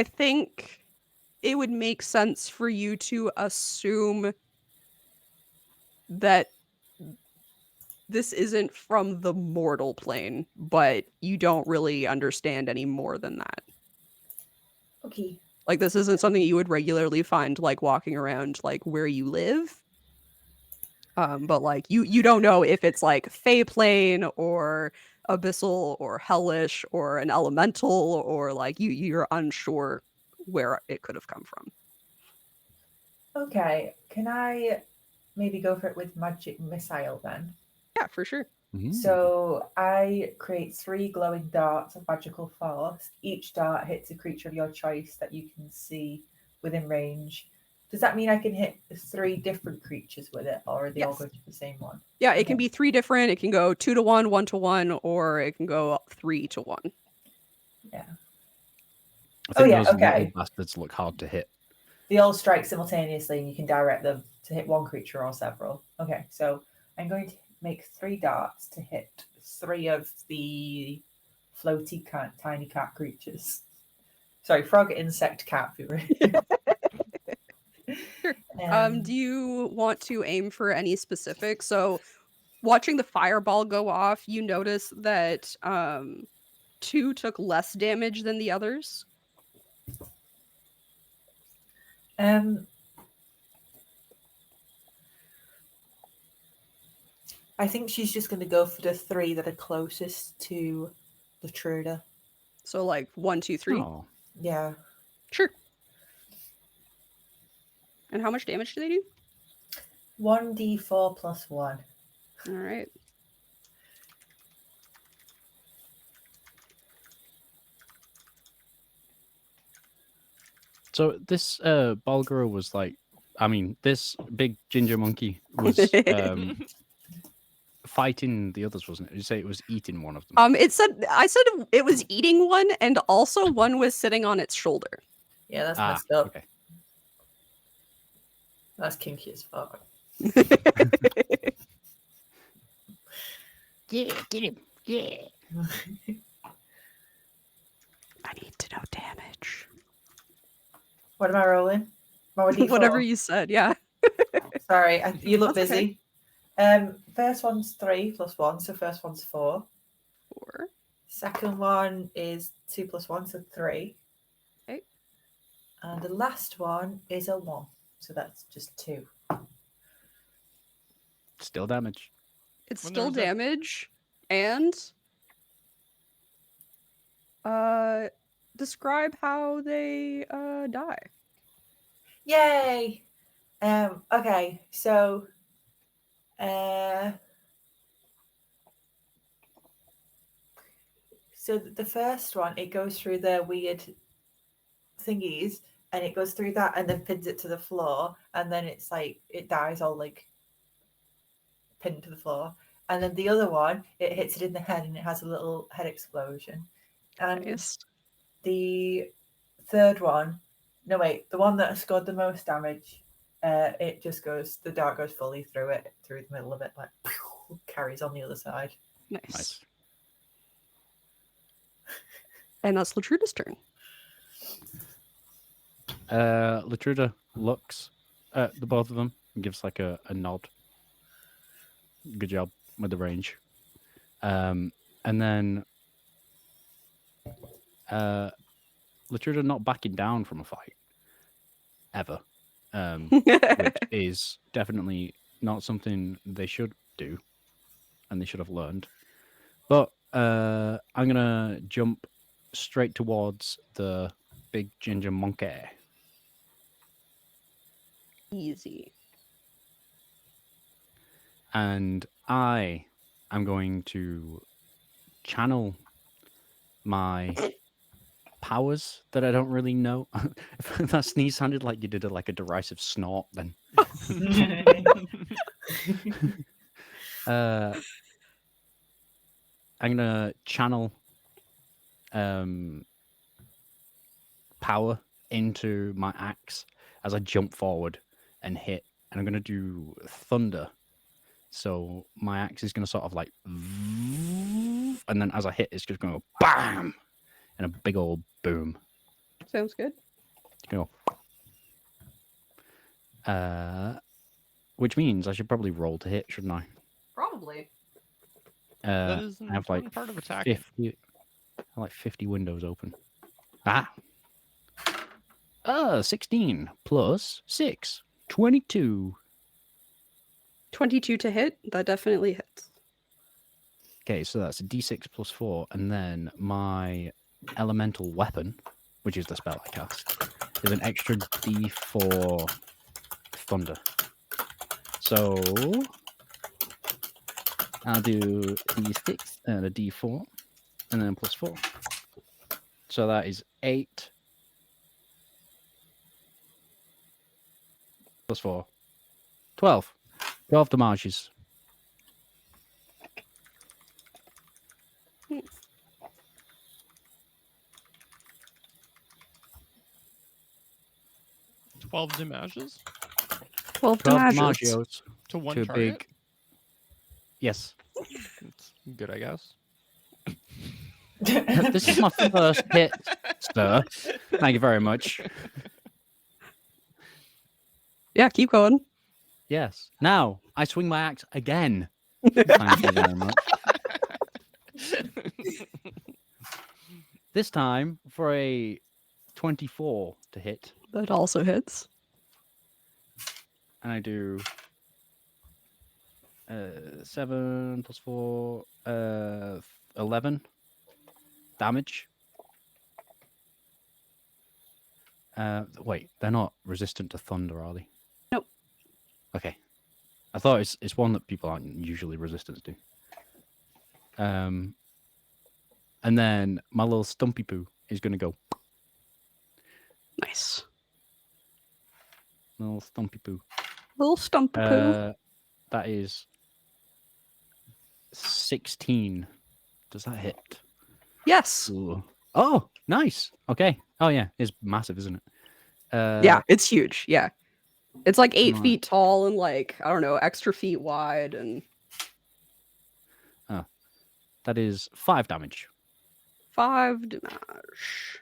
think it would make sense for you to assume that this isn't from the mortal plane, but you don't really understand any more than that. Okay. Like, this isn't something you would regularly find, like, walking around, like, where you live. But, like, you don't know if it's, like, Fey plane or abyssal or hellish or an elemental or, like, you're unsure where it could have come from. Okay. Can I maybe go for it with magic missile then? Yeah, for sure. So I create 3 glowing darts of magical force. Each dart hits a creature of your choice that you can see within range. Does that mean I can hit 3 different creatures with it, or are they all Yes. going to the same one? Yeah, it can be 3 different. It can go 2 to 1, 1 to 1, or it can go 3 to 1. Yeah. I think those okay. little bastards look hard to hit. They all strike simultaneously, and you can direct them to hit one creature or several. Okay, so I'm going to make 3 darts to hit 3 of the floaty tiny cat creatures. Sorry, frog, insect, cat. Sure. Do you want to aim for any specific? So, watching the fireball go off, you notice that 2 took less damage than the others. I think she's just going to go for the 3 that are closest to the Truda. So, like 1, 2, 3. Oh. Yeah. Sure. And how much damage do they do? 1d4 plus 1. All right. So this Bulgara was like, I mean, this big ginger monkey was fighting the others, wasn't it? Did you say it was eating one of them? I said it was eating one, and also one was sitting on its shoulder. Yeah, that's messed up. Okay. That's kinky as fuck. Yeah, get him. Yeah. I need to know damage. What am I rolling? Whatever you said, yeah. Sorry, you look That's busy. First one's 3 plus 1, so first one's 4. 4. Second one is 2 plus 1, so 3. Okay. And the last one is a 1, so that's just 2. Still damage. It's When still there was damage, and describe how they die. Yay! Okay, so the first one, it goes through the weird thingies, and it goes through that and then pins it to the floor, and then it's like it dies all like pinned to the floor. And then the other one, it hits it in the head and it has a little head explosion. And Nice. the third one No, wait. The one that has scored the most damage, it just goes. The dart goes fully through it, through the middle of it, like carries on the other side. Nice. Nice. And that's Latruda's turn. Latruda looks at the both of them and gives like a nod. Good job with the range. And then Latruda not backing down from a fight ever, which is definitely not something they should do and they should have learned. But I'm gonna jump straight towards the big ginger monkey. Easy. And I am going to channel my powers that I don't really know. If that sneeze sounded like you did like a derisive snort, then I'm gonna channel power into my axe as I jump forward and hit, and I'm gonna do thunder. So my axe is gonna sort of like, and then as I hit, it's just gonna go bam, and a big old boom. Sounds good. Go. Which means I should probably roll to hit, shouldn't I? Probably. That is an I have like important part of attacking. 50, I have like 50 windows open. 16 plus 6, 22. 22 to hit. That definitely hits. Okay, so that's a d6 plus 4, and then my elemental weapon, which is the spell I cast, is an extra d4 thunder. So I'll do d6 and a d4, and then plus 4. So that is 8 plus 4. 12. 12 damages. Hmm. Twelve damages 12 12 damages. damages to one to a target. big. Yes. It's good, I guess. This is my first hit, sir. Thank you very much. Yeah, keep going. Yes. Now I swing my axe again. Thank you very much. This time for a 24 to hit, That also hits. and I do 7 plus 4, 11 damage. Wait, they're not resistant to thunder, are they? Nope. Okay. I thought it's one that people aren't usually resistant to. And then my little stumpy poo is going to go. Nice. Little stumpy poo. Little stump poo. That is 16. Does that hit? Yes. Ooh. Oh, nice. Okay. Oh, yeah. It's massive, isn't it? Yeah, it's huge. Yeah. It's like 8 Right. feet tall and like, I don't know, extra feet wide. And That is 5 damage. 5 damage.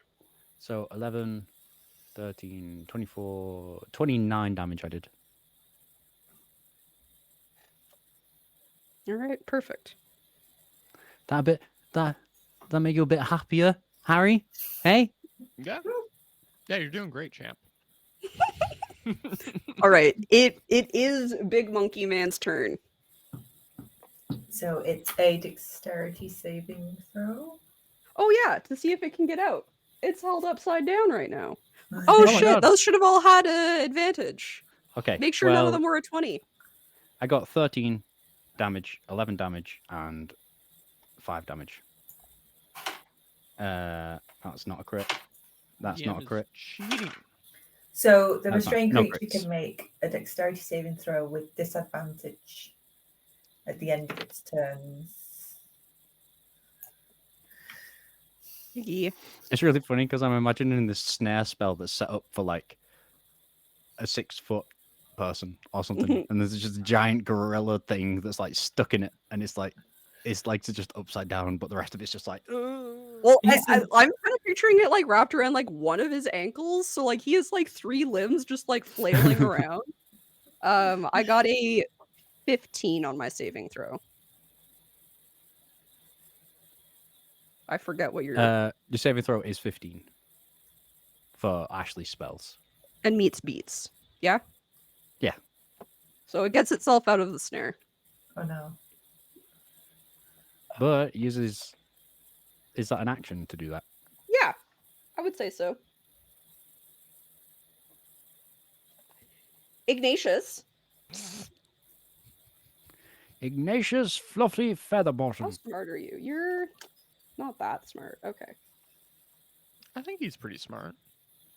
So 11, 13, 24, 29 damage I did. All right, perfect. That make you a bit happier, Harry? Hey? Yeah. Yeah, you're doing great, champ. All right, it is Big Monkey Man's turn. So it's a dexterity saving throw. Oh yeah, to see if it can get out. It's held upside down right now. Oh, Oh, my shit, God. those should have all had advantage. Okay. Make sure none well, of them were a 20. I got 13 damage, 11 damage, and 5 damage. That's not a crit. That's DM not a is crit. Cheating. So the That's not- restrained no creature crits. can make a dexterity saving throw with disadvantage at the end of its turns. Yeah. It's really funny because I'm imagining this snare spell that's set up for like a 6-foot person or something, and there's just a giant gorilla thing that's like stuck in it, and it's legs are just upside down, but the rest of it's just like. Well, I'm kind of picturing it like wrapped around like one of his ankles, so like he has like 3 limbs just like flailing around. I got a 15 on my saving throw. I forget what your Your saving throw is 15 for Ashley's spells. and meets beats. Yeah? Yeah. So it gets itself out of the snare. Oh no. But uses. Is that an action to do that? Yeah, I would say so. Ignatius. Ignatius Fluffy How Featherbottom. smart are you? You're not that smart. Okay. I think he's pretty smart.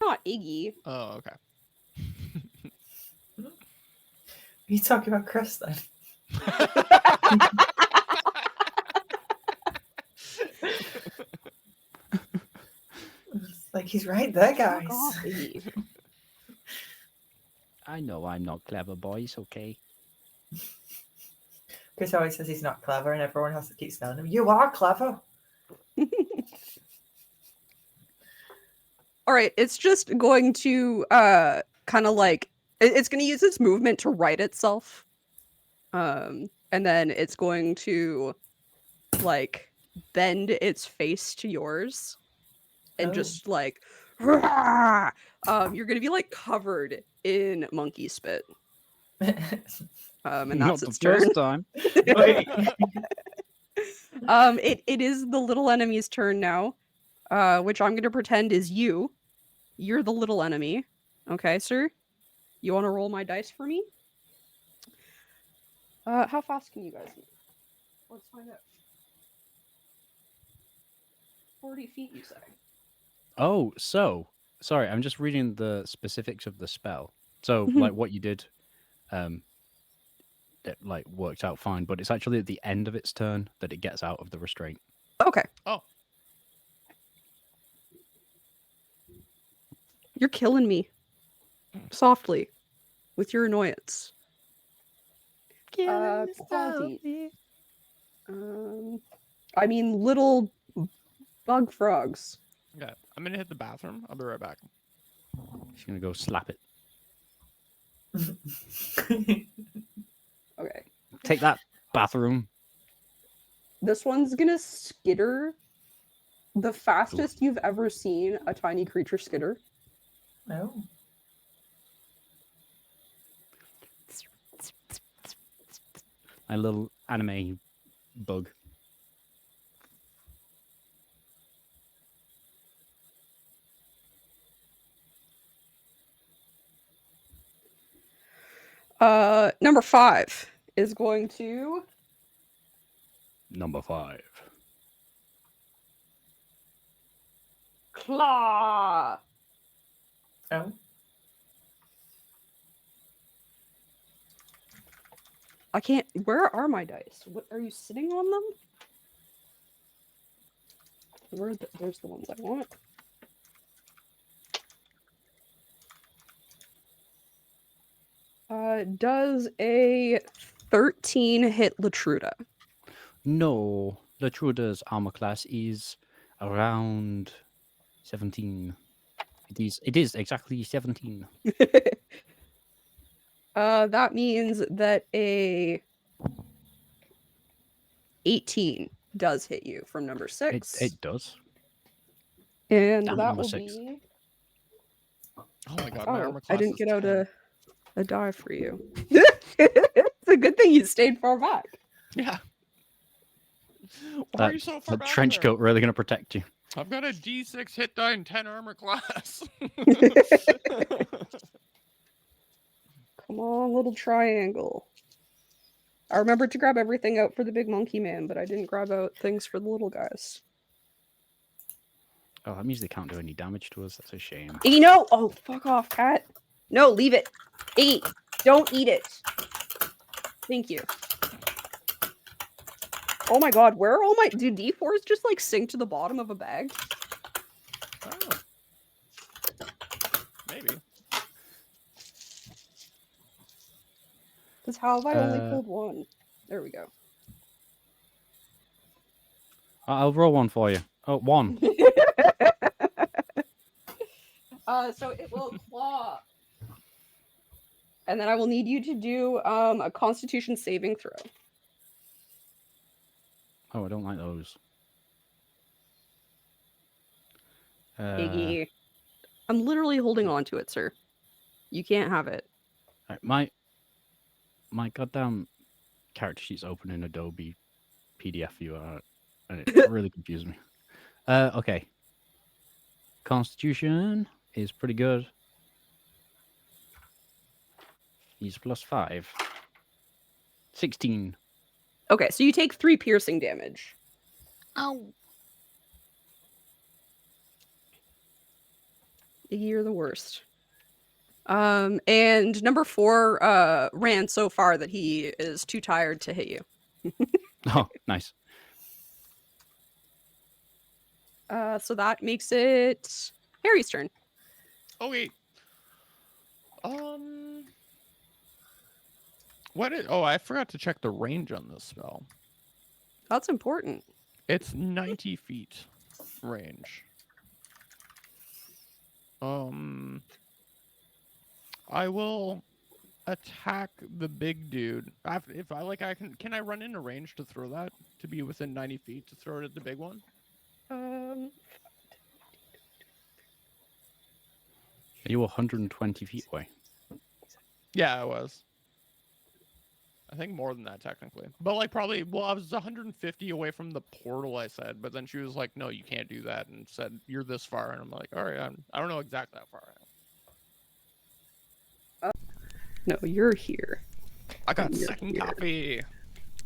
Not Iggy. Oh, okay. Are you talking about Chris then? It's like he's right there, guys. Fuck off, Iggy. I know I'm not clever, boys, okay? Chris always says he's not clever, and everyone has to keep telling him, "You are clever." All right, it's just going to kind of like it's going to use its movement to right itself. And then it's going to like bend its face to yours and Oh. just like "Rah!" You're going to be like covered in monkey spit. And Not that's the its turn. first time. Wait. It is the little enemy's turn now, which I'm going to pretend is you. You're the little enemy. Okay, sir? You want to roll my dice for me? How fast can you guys move? Let's find out. 40 feet, you say? Oh, so sorry, I'm just reading the specifics of the spell. So, Mhm. like what you did, it like worked out fine, but it's actually at the end of its turn that it gets out of the restraint. Okay. Oh. You're killing me. Softly. With your annoyance. Qualities. I mean, little bug frogs. Okay, I'm gonna hit the bathroom. I'll be right back. She's gonna go slap it. Okay. Take that, bathroom. This one's gonna skitter the fastest you've ever seen a tiny creature skitter. No. My little anime bug. Number 5 is going to Number 5. claw. Oh. I can't. Where are my dice? What are you sitting on them? There's the ones I want. Does a 13 hit Latruda? No, Latruda's armor class is around 17. It is exactly 17. That means that a 18 does hit you from number 6. It does. And Damn, that number will 6. be. Oh my god, my Oh, armor I class didn't is get out 10. a die for you. It's a good thing you stayed far back. Yeah. Why are you so far That back trench there? coat really gonna protect you. I've got a D6 hit die and 10 armor class. Come on, little triangle. I remembered to grab everything out for the big monkey man, but I didn't grab out things for the little guys. Oh, that means they can't do any damage to us. That's a shame. Iggy, no! Oh, fuck off, cat. No, leave it. Iggy, don't eat it. Thank you. Oh my god, where are all my... Do D4s just, like, sink to the bottom of a bag? maybe. Because how have I only Uh, pulled one? There we go. I'll roll one for you. Oh, one. So it will claw. And then I will need you to do a Constitution saving throw. Oh, I don't like those. Iggy. I'm literally holding on to it, sir. You can't have it. Right, my goddamn character sheet's open in Adobe PDF viewer, and it really confused me. Okay. Constitution is pretty good. He's +5. 16. Okay, so you take 3 piercing damage. Ow. Iggy, you're the worst. And number 4 ran so far that he is too tired to hit you. Oh, nice. So that makes it Harry's turn. Oh wait. What is? Oh, I forgot to check the range on this spell. That's important. It's 90 feet range. I will attack the big dude. If I like, can I run into range to throw that to be within 90 feet to throw it at the big one? Are you 120 feet away? Yeah, I was. I think more than that technically, but like probably. Well, I was 150 away from the portal. I said, but then she was like, "No, you can't do that," and said, "You're this far," and I'm like, "All right, I don't know exactly how far I am." No, you're here. I got You're second here. copy.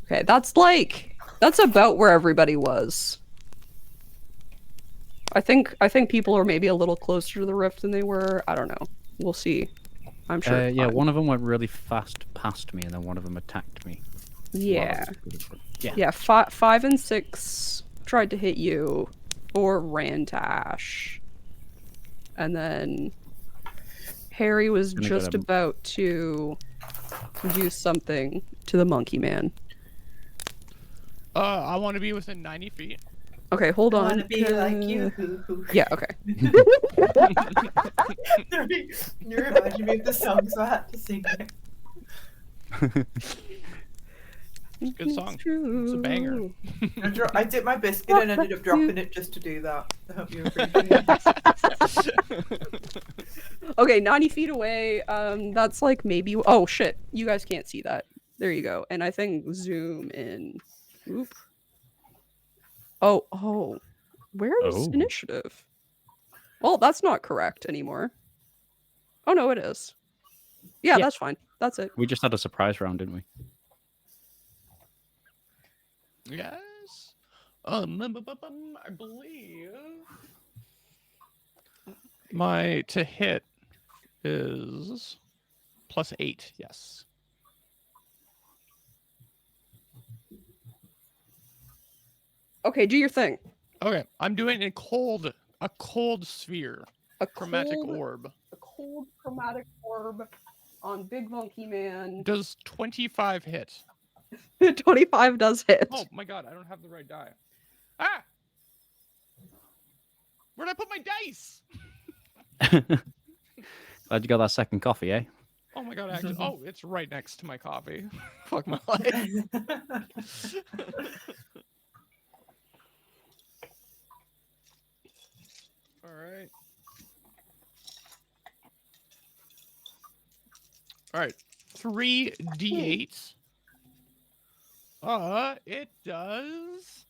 Okay, that's about where everybody was. I think people are maybe a little closer to the rift than they were. I don't know. We'll see. I'm sure. it's Yeah, fine. one of them went really fast past me, and then one of them attacked me. Yeah. Yeah. Yeah, 5 and 6 tried to hit you, 4 ran to Ash. And then Harry was Gonna just get him. about to do something to the monkey man. I want to be within 90 feet. Okay, hold I on. want to be like you. Yeah, okay. You reminded me of the song, so I had to sing it. It's a good song. It's a banger. I dipped my biscuit and ended up dropping it just to do that. I hope you appreciate it. Okay, 90 feet away. That's like maybe. Oh shit! You guys can't see that. There you go. And I think zoom in. Oop. Oh. Where is Oh. initiative? Well, that's not correct anymore. Oh no, it is. Yeah, Yeah. that's fine. That's it. We just had a surprise round, didn't we? Yes. I believe my to hit is +8. Yes. Okay, do your thing. Okay, I'm doing a cold sphere, A chromatic cold, orb. a cold chromatic orb on Big Monkey Man. Does 25 hit? 25 does hit. Oh my god, I don't have the right die. Ah! Where'd I put my dice? Glad you got that second coffee, eh? Oh my god, actually, oh, it's right next to my coffee. Fuck my life. Alright. Alright. 3d8. It does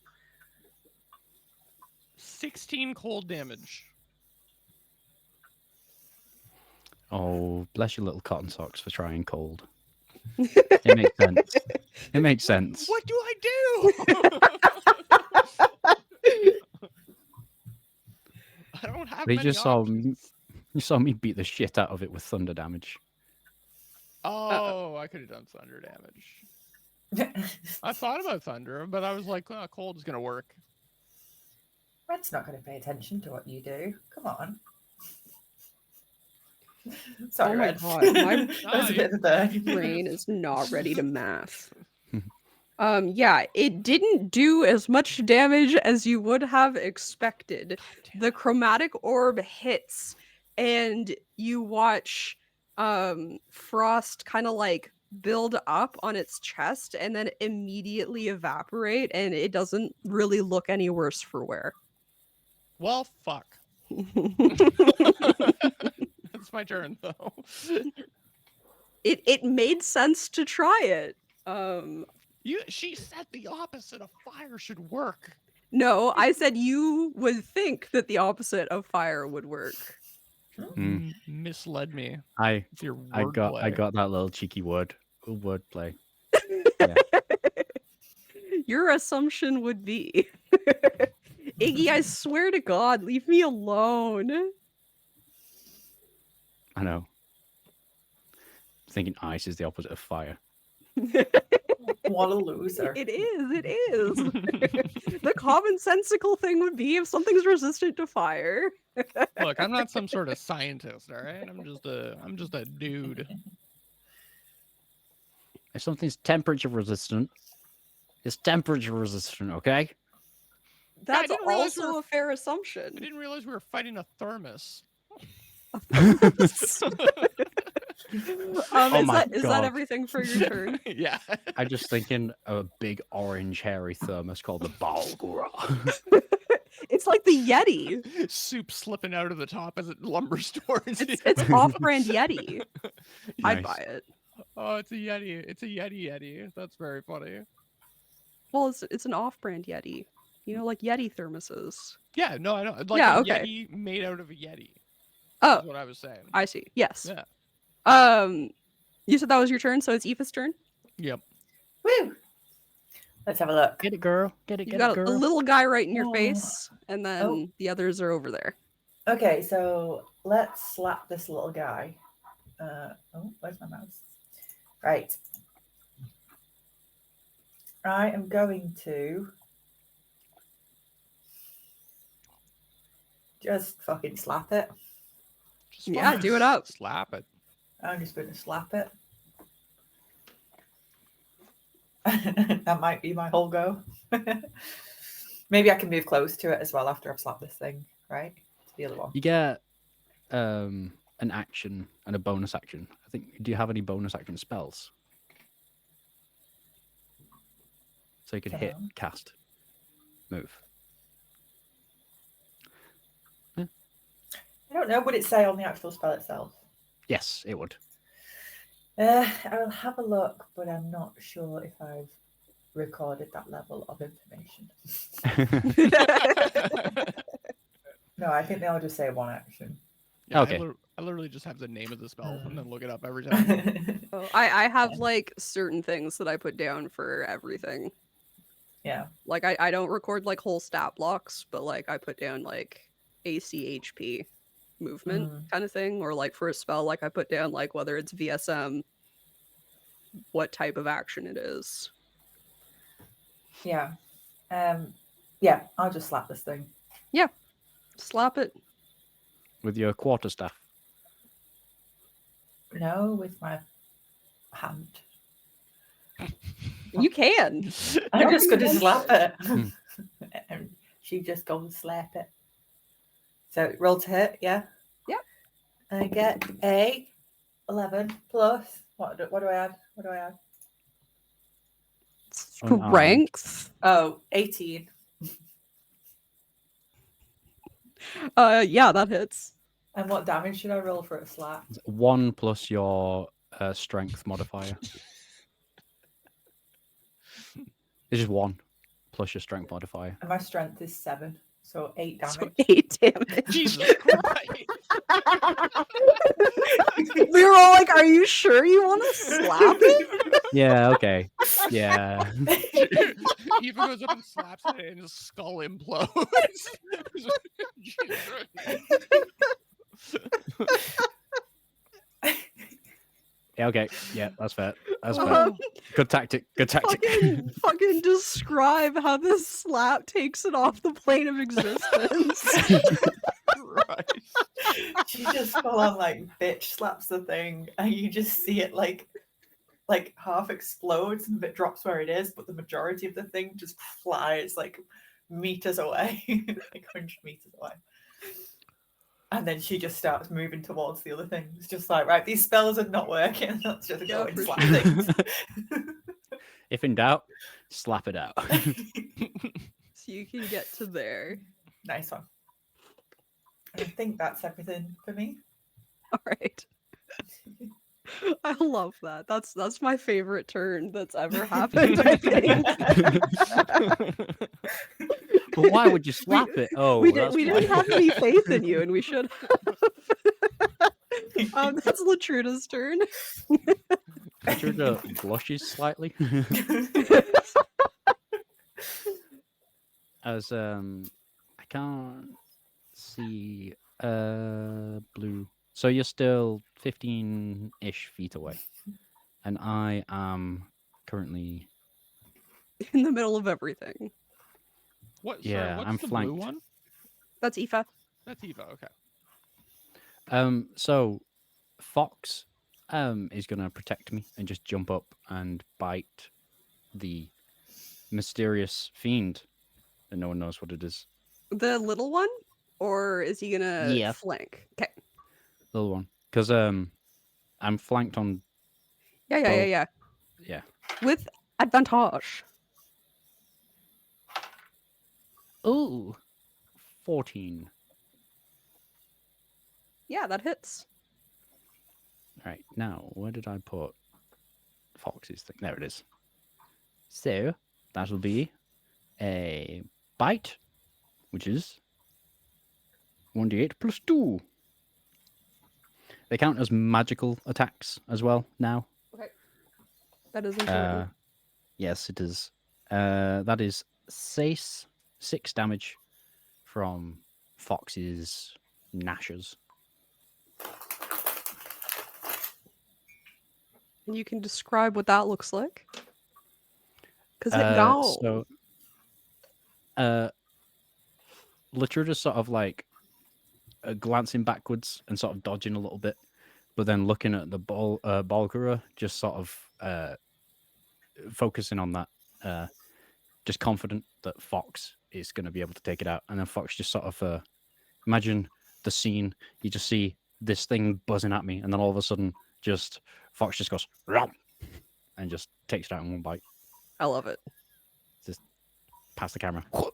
16 cold damage. Oh, bless your little cotton socks for trying cold. It makes sense. It makes sense. What do I do? I don't have But you many just saw options. you saw me beat the shit out of it with thunder damage. Oh, I could have done thunder damage. I thought about thunder, but I was like, oh, cold is gonna work. Red's not going to pay attention to what you do. Come on. Sorry, Oh my Red. God, my That was a bit of a burn. brain is not ready to math. Yeah, it didn't do as much damage as you would have expected. The chromatic orb hits, and you watch frost kind of like build up on its chest and then immediately evaporate, and it doesn't really look any worse for wear. Well, fuck. It's my turn though. It made sense to try it. She said the opposite of fire should work. No, I said you would think that the opposite of fire would work. Misled me. I It's your I wordplay. got that little cheeky wordplay. Your assumption would be. Iggy, I swear to God, leave me alone. I know. Thinking ice is the opposite of fire. What a loser. It is. The commonsensical thing would be if something's resistant to fire. Look, I'm not some sort of scientist, all right? I'm just a dude. If something's temperature resistant, it's temperature resistant, okay? That's didn't realize we also were- a fair I assumption. didn't realize we were fighting a thermos. Oh my is that God. everything for your turn? Yeah. I'm just thinking of a big orange hairy thermos called the Balgura. It's like the Yeti. Soup slipping out of the top as it lumbers towards you. It's off-brand Yeti. I'd Nice. buy it. Oh, it's a Yeti. It's a Yeti. That's very funny. Well, it's an off-brand Yeti. You know, like Yeti thermoses. Yeah, no, I know. Like Yeah, a okay. Yeti made out of a Yeti. Oh, Is what I was saying. I see. Yes. Yeah. You said that was your turn, so it's Aoife's turn. Yep. Woo! Let's have a look. Get it, girl. Get it, You get got it, a girl. little guy right in your Oh. face, and then Oh. the others are over there. Okay, so let's slap this little guy. Where's my mouse? Right. I am going to just fucking slap it. Just Yeah, fucking do it up. Slap it. I'm just going to slap it. That might be my whole go. Maybe I can move close to it as well after I've slapped this thing, right? To the other one. You get an action and a bonus action. I think. Do you have any bonus action spells? So you could hit, No. cast, move. I don't know. Would it say on the actual spell itself? Yes, it would. I'll have a look, but I'm not sure if I've recorded that level of information. No, I think they'll just say one action. Yeah, Okay. I literally just have the name of the spell and then look it up every time. Oh, I have like certain things that I put down for everything. Yeah. Like I don't record like whole stat blocks, but like I put down like AC HP movement kind of thing, or like for a spell, like I put down like whether it's VSM, what type of action it is. Yeah. Yeah, I'll just slap this thing. Slap it. With your quarterstaff. No, with my hand. You can. I'm just going to Nothing slap it. Hmm. And she just goes and slap it. So roll to hit, yeah? Yeah. I get a 11 plus. What do I add? What do I add? Strength. Oh, 18. Yeah, that hits. And what damage should I roll for a slap? 1 plus your strength modifier. It's just 1 plus your strength modifier. And my strength is 7. So 8 damage. So 8 damage. Jesus Christ. We were all like, "Are you sure you want to slap it?" Yeah, okay. Yeah. Eva goes up and slaps it and his skull implodes. Jesus Christ. Yeah, okay. Yeah, that's fair. That's fair. Um, Good tactic. Good tactic. fucking describe how this slap takes it off the plane of existence. Christ. She just full on like bitch slaps the thing, and you just see it like half explodes and it drops where it is, but the majority of the thing just flies like meters away, like 100 meters away. And then she just starts moving towards the other things, just like, right, these spells are not working. Let's just go and for slap sure. things. If in doubt, slap it out. So you can get to there. Nice one. I think that's everything for me. All right. I love that. That's my favorite turn that's ever happened, I think. But why would you slap it? Oh, we that's didn't why. have any faith in you, and we should have. That's Latruda's turn. Gertrude blushes slightly as I can't see blue. So you're still 15-ish feet away, and I am currently In the middle of everything. What? Yeah, Sorry, what's I'm the flanked. blue one? That's Aoife. That's Eva. Okay. So Fox is gonna protect me and just jump up and bite the mysterious fiend that no one knows what it is. The little one? Or is he gonna Yeah. flank? Okay. Little one. Because I'm flanked on Yeah. yeah. With advantage. Ooh. 14. Yeah, that hits. Right, now where did I put Fox's thing? There it is. So that'll be a bite, which is 1d8 plus 2. They count as magical attacks as well now. Okay. That is important. Yes, it is. That is 6 damage from Fox's gnashes. And you can describe what that looks like. Because it gone. So, Latruda's sort of like glancing backwards and sort of dodging a little bit, but then looking at the Balgura, just sort of focusing on that, just confident that Fox is going to be able to take it out. And then Fox just sort of imagine the scene. You just see this thing buzzing at me, and then all of a sudden, just Fox just goes "Rum," and just takes it out in one bite. I love it. Just past the camera, and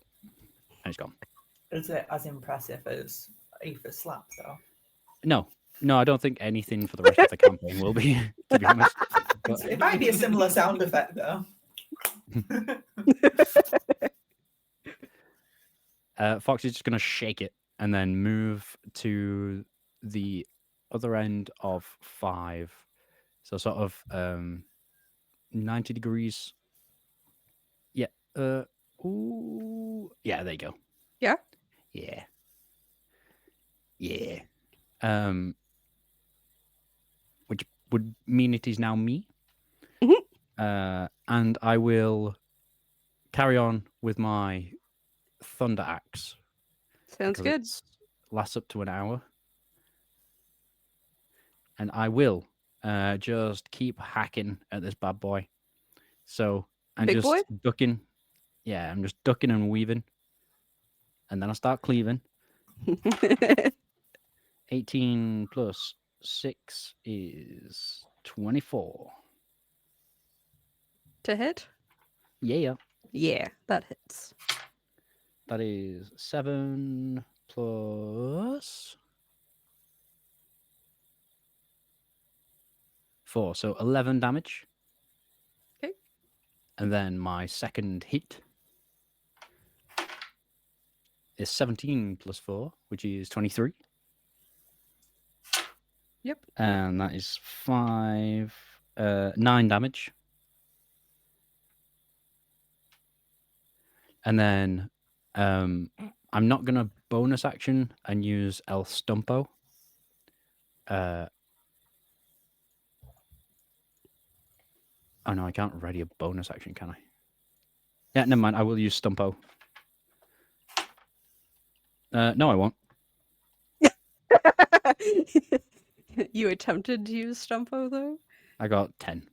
it's gone. Is it as impressive as Aoife's slap, though? No, I don't think anything for the rest of the campaign will be, to be honest. But It might be a similar sound effect, though. Fox is just going to shake it and then move to the other end of 5. So sort of 90 degrees. Yeah. Ooh. Yeah, there you go. Yeah? Yeah. Yeah. Which would mean it is now me. Mhm. And I will carry on with my thunder axe. Sounds because good. it lasts up to an hour. And I will just keep hacking at this bad boy. So I'm Big just boy? ducking. Yeah, I'm just ducking and weaving. And then I start cleaving. 18 plus 6 is 24. To hit? Yeah. Yeah, that hits. That is 7 plus 4. So 11 damage. Okay. And then my second hit is 17 plus 4, which is 23. Yep. And that is 9 damage. And then I'm not going to bonus action and use El Stumpo. Oh no, I can't ready a bonus action, can I? Yeah, never mind. I will use Stumpo. No, I won't. You attempted to use Stumpo though? I got 10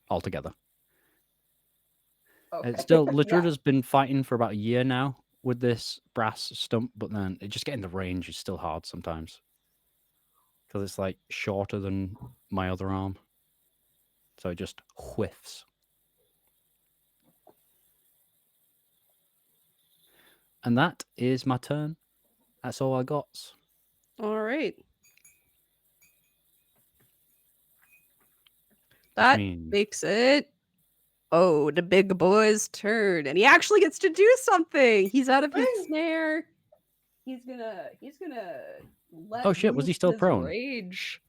altogether. Okay. It's still, Yeah. Ladruda's been fighting for about a year now with this brass stump, but then it just getting the range is still hard sometimes. Because it's like shorter than my other arm. So it just whiffs. And that is my turn. That's all I got. All right. Which That means makes it the big boy's turn, and he actually gets to do something. He's out of his Woo! snare. He's gonna let Oh shit, was he loose still his prone? rage.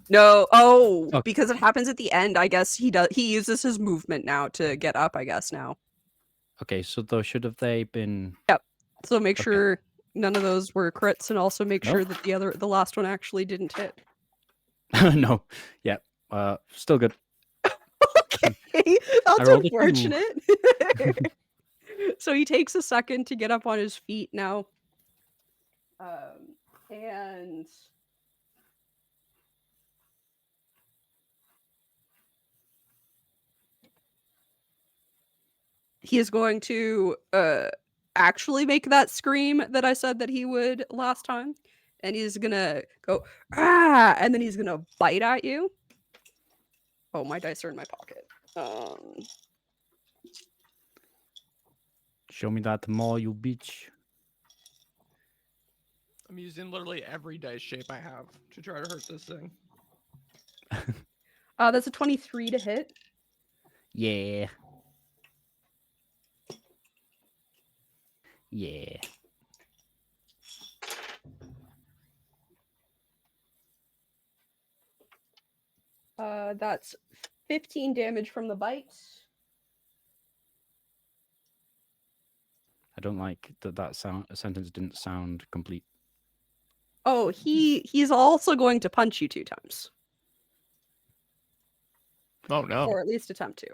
No, Okay. because it happens at the end. I guess he uses his movement now to get up. I guess now. Okay, so those should have they been So make Okay. sure none of those were crits, and also make sure Nope. that the last one actually didn't hit. no. Yeah. Still good. Okay, that's rolled a 2. unfortunate. So he takes a second to get up on his feet now. And he is going to actually make that scream that I said that he would last time. And he's gonna go, ah, and then he's gonna bite at you. Oh, my dice are in my pocket. Show me that more, you bitch. I'm using literally every dice shape I have to try to hurt this thing. That's a 23 to hit. Yeah. Yeah. That's 15 damage from the bite. I don't like that sentence didn't sound complete. Oh, he's also going to punch you 2 times. Oh no. Or at least attempt to.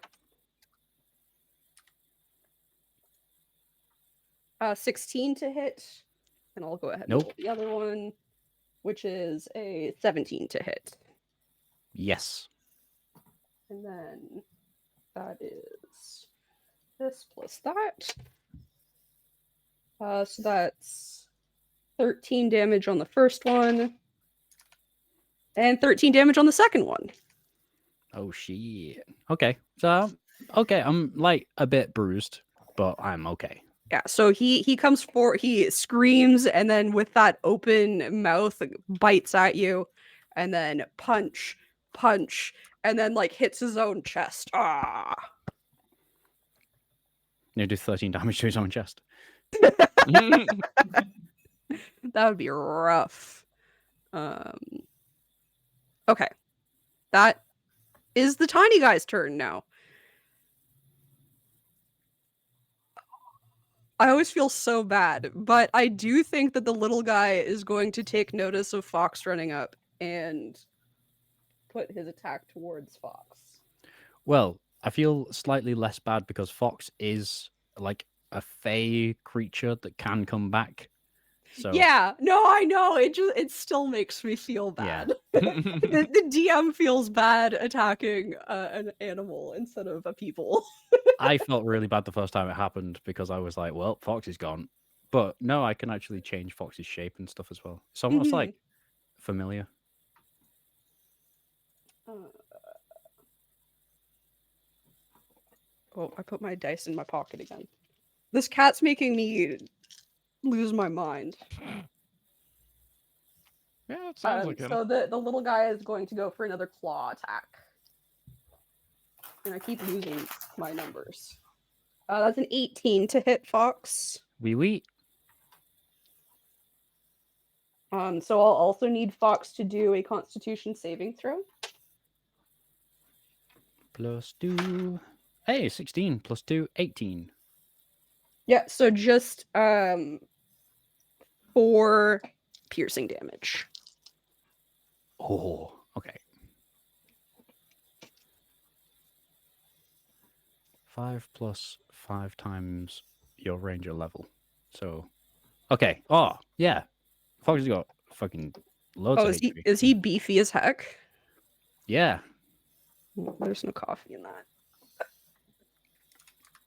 16 to hit. And I'll go ahead and roll Nope. the other one, which is a 17 to hit. Yes. And then that is this plus that. So that's 13 damage on the first one. And 13 damage on the second one. Oh shit. Okay. So okay, I'm like a bit bruised, but I'm okay. Yeah, so he comes for he screams and then with that open mouth bites at you and then punch, and then like hits his own chest. Ah. You do 13 damage to his own chest. That would be rough. Okay. That is the tiny guy's turn now. I always feel so bad, but I do think that the little guy is going to take notice of Fox running up and put his attack towards Fox. Well, I feel slightly less bad because Fox is like a fey creature that can come back. So Yeah, no, I know. It still makes me feel Yeah. bad. The DM feels bad attacking an animal instead of a people. I felt really bad the first time it happened because I was like, well, Fox is gone. But no, I can actually change Fox's shape and stuff as well. It's almost like familiar. Oh, I put my dice in my pocket again. This cat's making me lose my mind. Yeah, it sounds like him. So the little guy is going to go for another claw attack. And I keep losing my numbers. That's an 18 to hit Fox. Wee. So I'll also need Fox to do a Constitution saving throw. +2. Hey, 16 +2, 18. Yeah, so just 4 piercing damage. Oh, okay. 5 + 5 times your ranger level. So, okay. Oh, yeah. Fox has got fucking loads Oh, of is he HP. is he beefy as heck? Yeah. There's no coffee in that.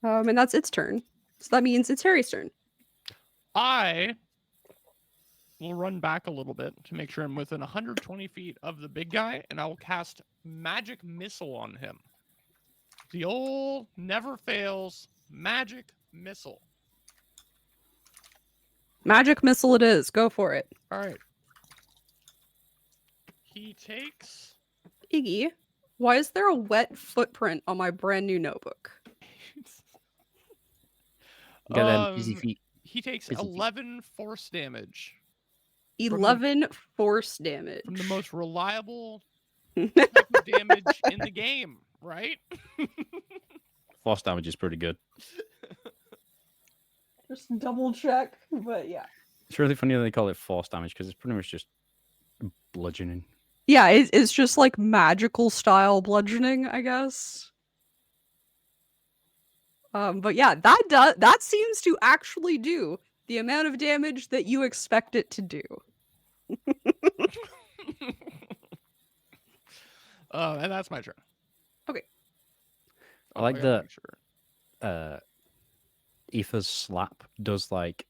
And that's its turn. So that means it's Harry's turn. I will run back a little bit to make sure I'm within 120 feet of the big guy, and I will cast Magic Missile on him. The old never fails Magic Missile. Magic missile it is. Go for it. All right. He takes. Iggy, why is there a wet footprint on my brand new notebook? Get them easy feet. He takes Busy feet. 11 force damage 11 force damage. from the most reliable type of damage in the game, right? Force damage is pretty good. Just double check, but yeah. It's really funny that they call it force damage because it's pretty much just bludgeoning. Yeah, it's just like magical style bludgeoning, I guess. But yeah, that seems to actually do the amount of damage that you expect it to do. And that's my turn. Okay. I like gotta that make sure. Aoife's slap does like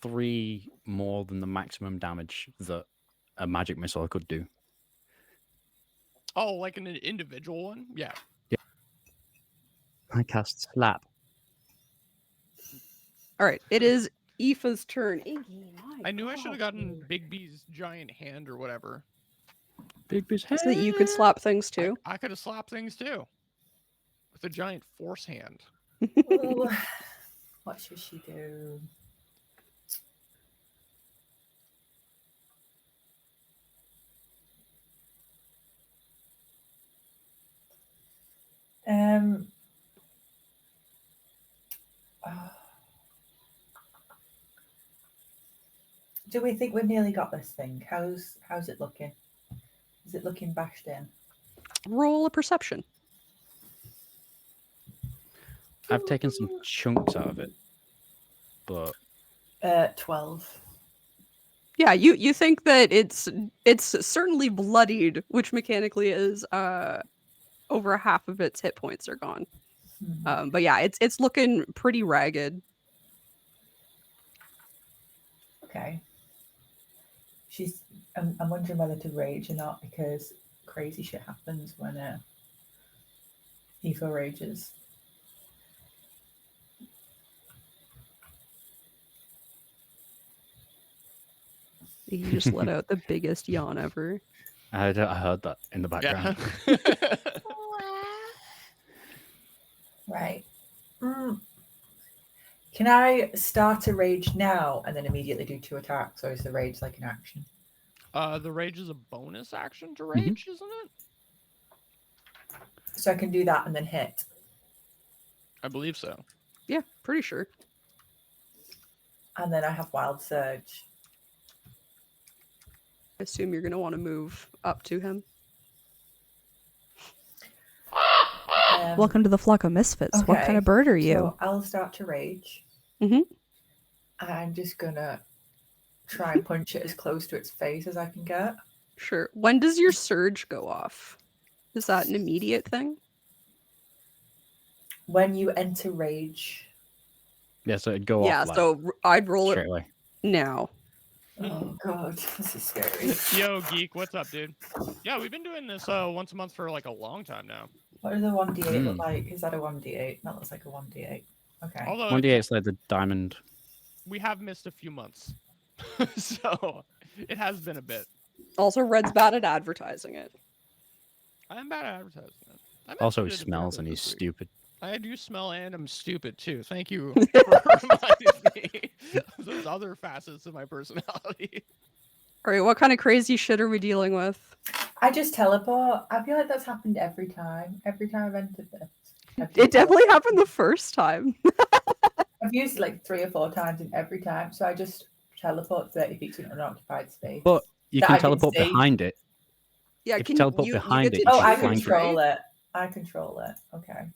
3 more than the maximum damage that a magic missile could do. Oh, like an individual one? Yeah. I cast slap. All right, it is Aoife's turn. Iggy, my I knew I should have God, gotten dude. Big B's giant hand or whatever. Big Biz So that you could slap things too. I could have slapped things too. With a giant force hand. Ooh, what should she do? Oh. Do we think we've nearly got this thing? How's it looking? Is it looking bashed in? Roll a perception. I've taken some chunks out of it, but 12. Yeah, you think that it's certainly bloodied, which mechanically is over half of its hit points are gone. But yeah, it's looking pretty ragged. Okay. I'm wondering whether to rage or not because crazy shit happens when Aoife rages. You just let out the biggest yawn ever. I heard that in the background. Yeah. Right. Can I start a rage now and then immediately do 2 attacks, or is the rage like an action? The rage is a bonus action to rage, isn't it? So I can do that and then hit. I believe so. Yeah, pretty sure. And then I have Wild Surge. I assume you're gonna want to move up to him. Welcome to the flock of misfits. What kind okay, of bird are you? So I'll start to rage. Mhm. I'm just gonna try and punch it as close to its face as I can get. Sure. When does your surge go off? Is that an immediate thing? When you enter rage. Yeah, so it'd go Yeah, off like, so I'd roll straight it away. now. Oh god, this is scary. Yo, Geek, what's up, dude? Yeah, we've been doing this once a month for like a long time now. What does a 1d8 look like? Is that a 1d8? That looks like a 1d8. Okay. Although 1d8 is like the diamond. we have missed a few months. So it has been a bit. Also, Red's bad at advertising it. I'm bad at advertising it. I Also, he mentioned it a fair smells bit and he's this week. stupid. I do smell and I'm stupid too. Thank you for reminding me of those other facets of my personality. All right, what kind of crazy shit are we dealing with? I just teleport. I feel like that's happened every time. Every time I've entered this. It definitely happened the first time. I've used it like 3 or 4 times, and every time, so I just teleport 30 feet to an unoccupied space. But you That can I can teleport see. behind it. Yeah, If you teleport behind get it, to Oh, you I should flank choose, it. control right? it. I control it. Okay.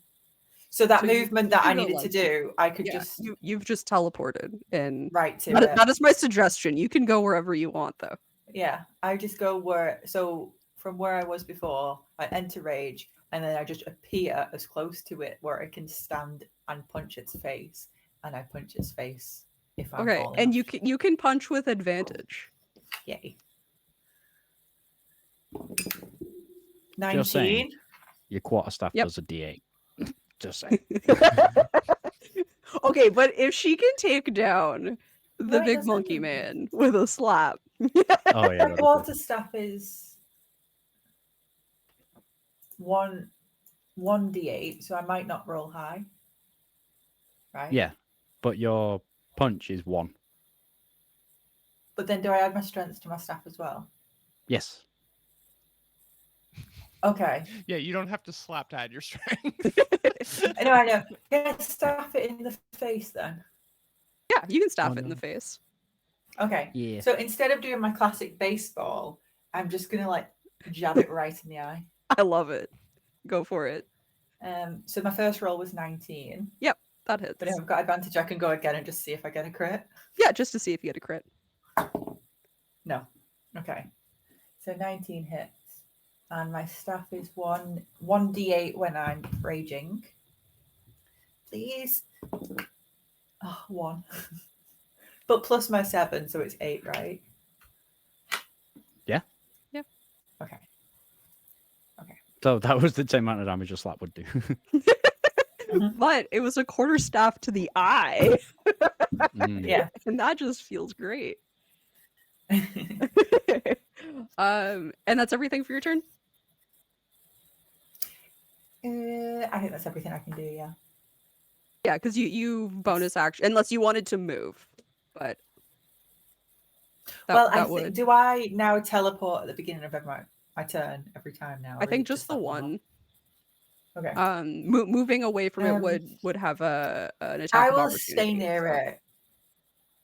So that So you- movement you that I can go needed to like- do, I could Yeah, just you've just teleported, and right to that, it. that is my suggestion. You can go wherever you want, though. Yeah, I just go where. So from where I was before, I enter rage, and then I just appear as close to it where I can stand and punch its face, and I punch its face if I'm Okay, falling. and you can punch with advantage. Yay. Just saying. 19. Your quarterstaff Yep. does a D8. Just saying. Okay, but if she can take down the No, it big doesn't. monkey man with a slap, Oh yeah. My that'd be water staff is 1d8, so I might not roll high. Right? cool. Yeah, but your punch is 1. But then do I add my strength to my staff as well? Yes. Okay. Yeah, you don't have to slap to add your strength. I know. Can I staff it in the face then? yeah, you can staff Oh, it in the no. face. Okay. Yeah. So instead of doing my classic baseball, I'm just gonna like jab it right in the eye. I love it. Go for it. So my first roll was 19. That hits. But if I've got advantage, I can go again and just see if I get a crit. Yeah, just to see if you get a crit. No. Okay. So 19 hits. And my staff is 1d8 when I'm raging. Please. Oh, 1. But plus my 7, so it's 8, right? Yeah. Yeah. Okay. So that was the same amount of damage a slap would do. But it was a quarter staff to the eye, Mm. Yeah. and that just feels great. And that's everything for your turn. I think that's everything I can do, yeah. Yeah, because you bonus action unless you wanted to move, but Well, that would. do I now teleport at the beginning of my turn every time now? I or think is it just the that one. Okay. Moving away from it Um, would have an attack I of will opportunity. stay near so- it.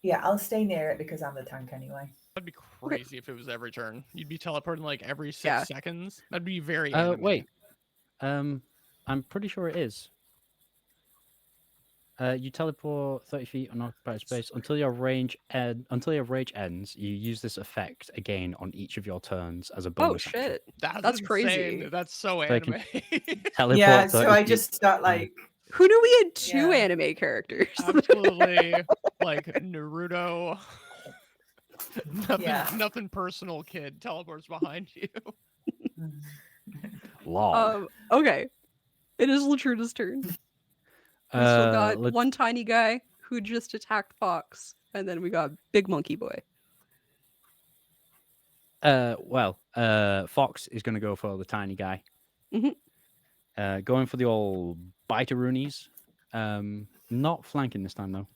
Yeah, I'll stay near it because I'm the tank anyway. That'd be crazy if it was every turn. You'd be teleporting like every 6 Yeah. seconds. That'd be very. Wait. I'm pretty sure it is. You teleport 30 feet on occupied space until your rage ends. You use this effect again on each of your turns as a Oh bonus action. shit! That's That's insane. crazy. That's so So I can- anime. Teleport Yeah, 30 so I feet. just start like Who knew we had two Yeah. anime characters? Absolutely, like Naruto. Nothing, Yeah. nothing personal. Kid teleports behind you. Lol. Okay, it is Latruna's turn. We still got one tiny guy who just attacked Fox, and then we got Big Monkey Boy. Fox is going to go for the tiny guy. Mhm. Going for the old bite-a-roonies. Not flanking this time, though.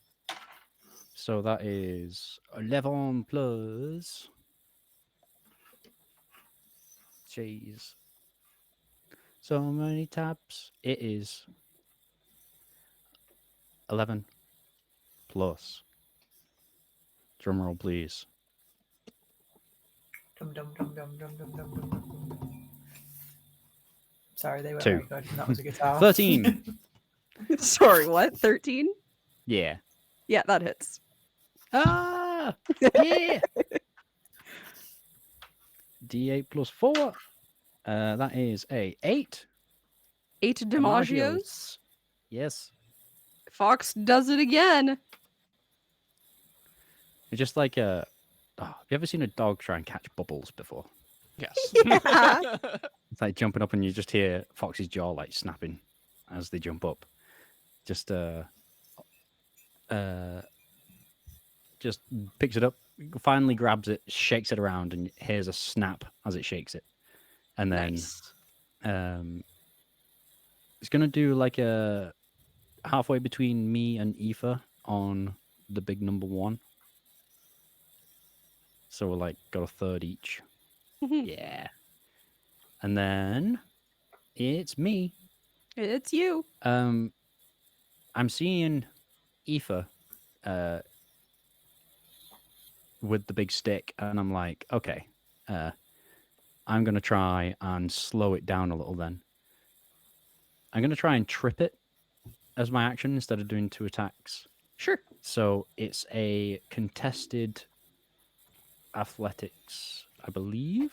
So that is 11 plus... Jeez. So many taps. It is 11 plus. Drumroll, please. dum dum dum dum dum dum dum dum dum. Sorry, they were 2. very good. And that was a guitar. 13. Sorry, what? 13? Yeah. Yeah, that hits. Ah! Yeah! D8 plus 4. That is a 8. 8 Dimagios. Yes. Fox does it again. It's just like a... Oh, have you ever seen a dog try and catch bubbles before? Yes. Yeah. It's like jumping up and you just hear Fox's jaw like snapping as they jump up. Just picks it up, finally grabs it, shakes it around, and hears a snap as it shakes it. And then Nice. it's gonna do like a halfway between me and Aoife on the big number 1. So we're like got a third each. Mhm. Yeah. And then it's me. It's you. I'm seeing Aoife with the big stick, and I'm like, okay, I'm gonna try and slow it down a little. Then I'm gonna try and trip it as my action instead of doing 2 attacks. Sure. So it's a contested athletics, I believe.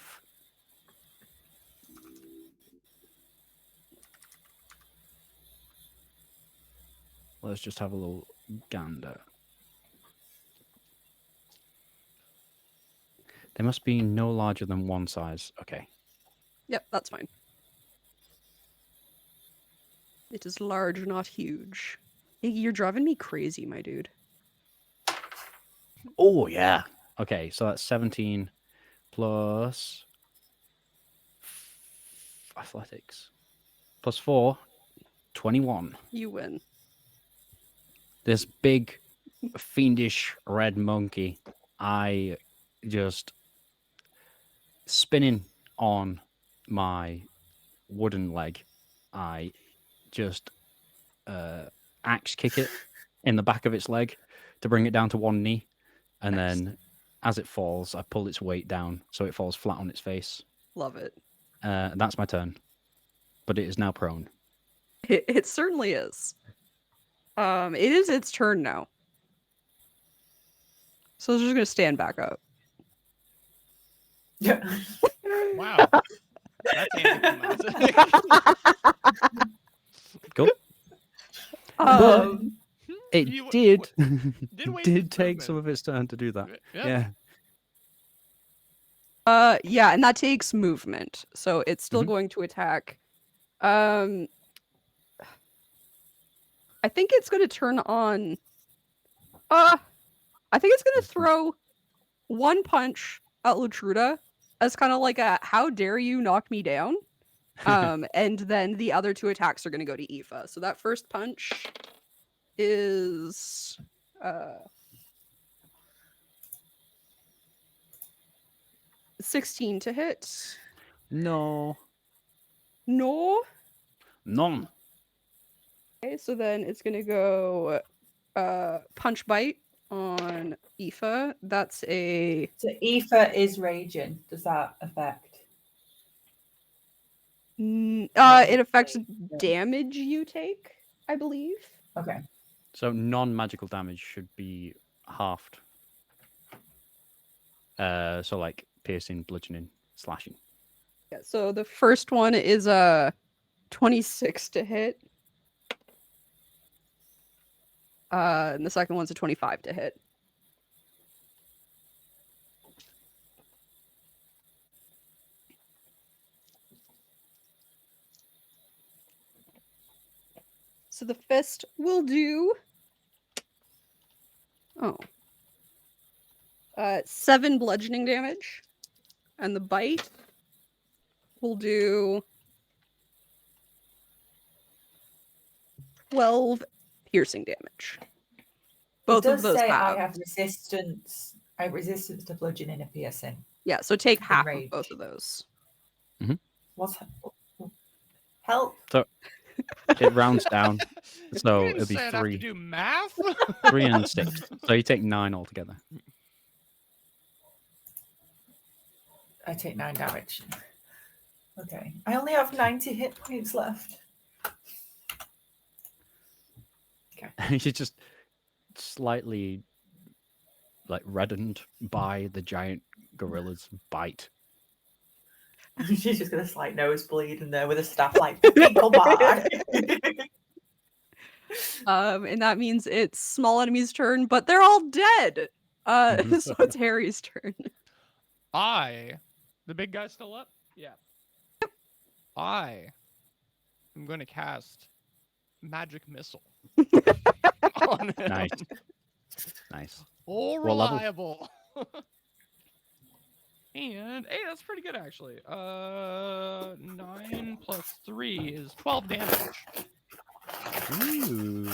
Let's just have a little gander. They must be no larger than 1 size. Okay. Yep, that's fine. It is large, not huge. Iggy, you're driving me crazy, my dude. Oh, yeah. Okay, so that's 17 plus athletics. Plus 4, 21. You win. This big, fiendish red monkey, I just spinning on my wooden leg. I just axe kick it in the back of its leg to bring it down to 1 knee. And Nice. then as it falls, I pull its weight down so it falls flat on its face. Love it. That's my turn. But it is now prone. It certainly is. It is its turn now. So it's just gonna stand back up. Yeah. Wow. That's anticlimactic. Cool. Um, It You- did. did waste did its take some movement. of its turn to do that. Yeah. Yeah. yeah, and that takes movement, so it's still Mhm. going to attack. I think it's going to turn on. I think it's going to throw one punch at Latruda as kind of like a "How dare you knock me down?" And then the other 2 attacks are going to go to Aoife. So that first punch is 16 to hit. No. No. None. Okay, so then it's gonna go punch bite on Aoife. That's a So Aoife is raging. Does that affect? it affects damage you take, I believe. Okay. So non-magical damage should be halved. So like piercing, bludgeoning, slashing. Yeah, so the first one is a 26 to hit. And the second one's a 25 to hit. So the fist will do 7 bludgeoning damage. And the bite will do 12 piercing damage. Both it does of those say have. I have resistance. I have resistance to bludgeoning and piercing. Yeah, so take half rage. of both of those. What's help? It rounds down. So You it'll didn't be say I'd have to 3. do math. 3 and 6. So you take 9 altogether. I take 9 damage. Okay. I only have 90 hit points left. You're just slightly like reddened by the giant gorilla's bite. She's just gonna slight nosebleed in there with a staff like come back. And that means it's small enemy's turn, but they're all dead. So it's Harry's turn. The big guy's still up? Yeah. I am going to cast Magic Missile. On him. Nice. Nice. All What level? reliable. And hey, that's pretty good actually. 9 plus 3 is 12 damage. Ooh.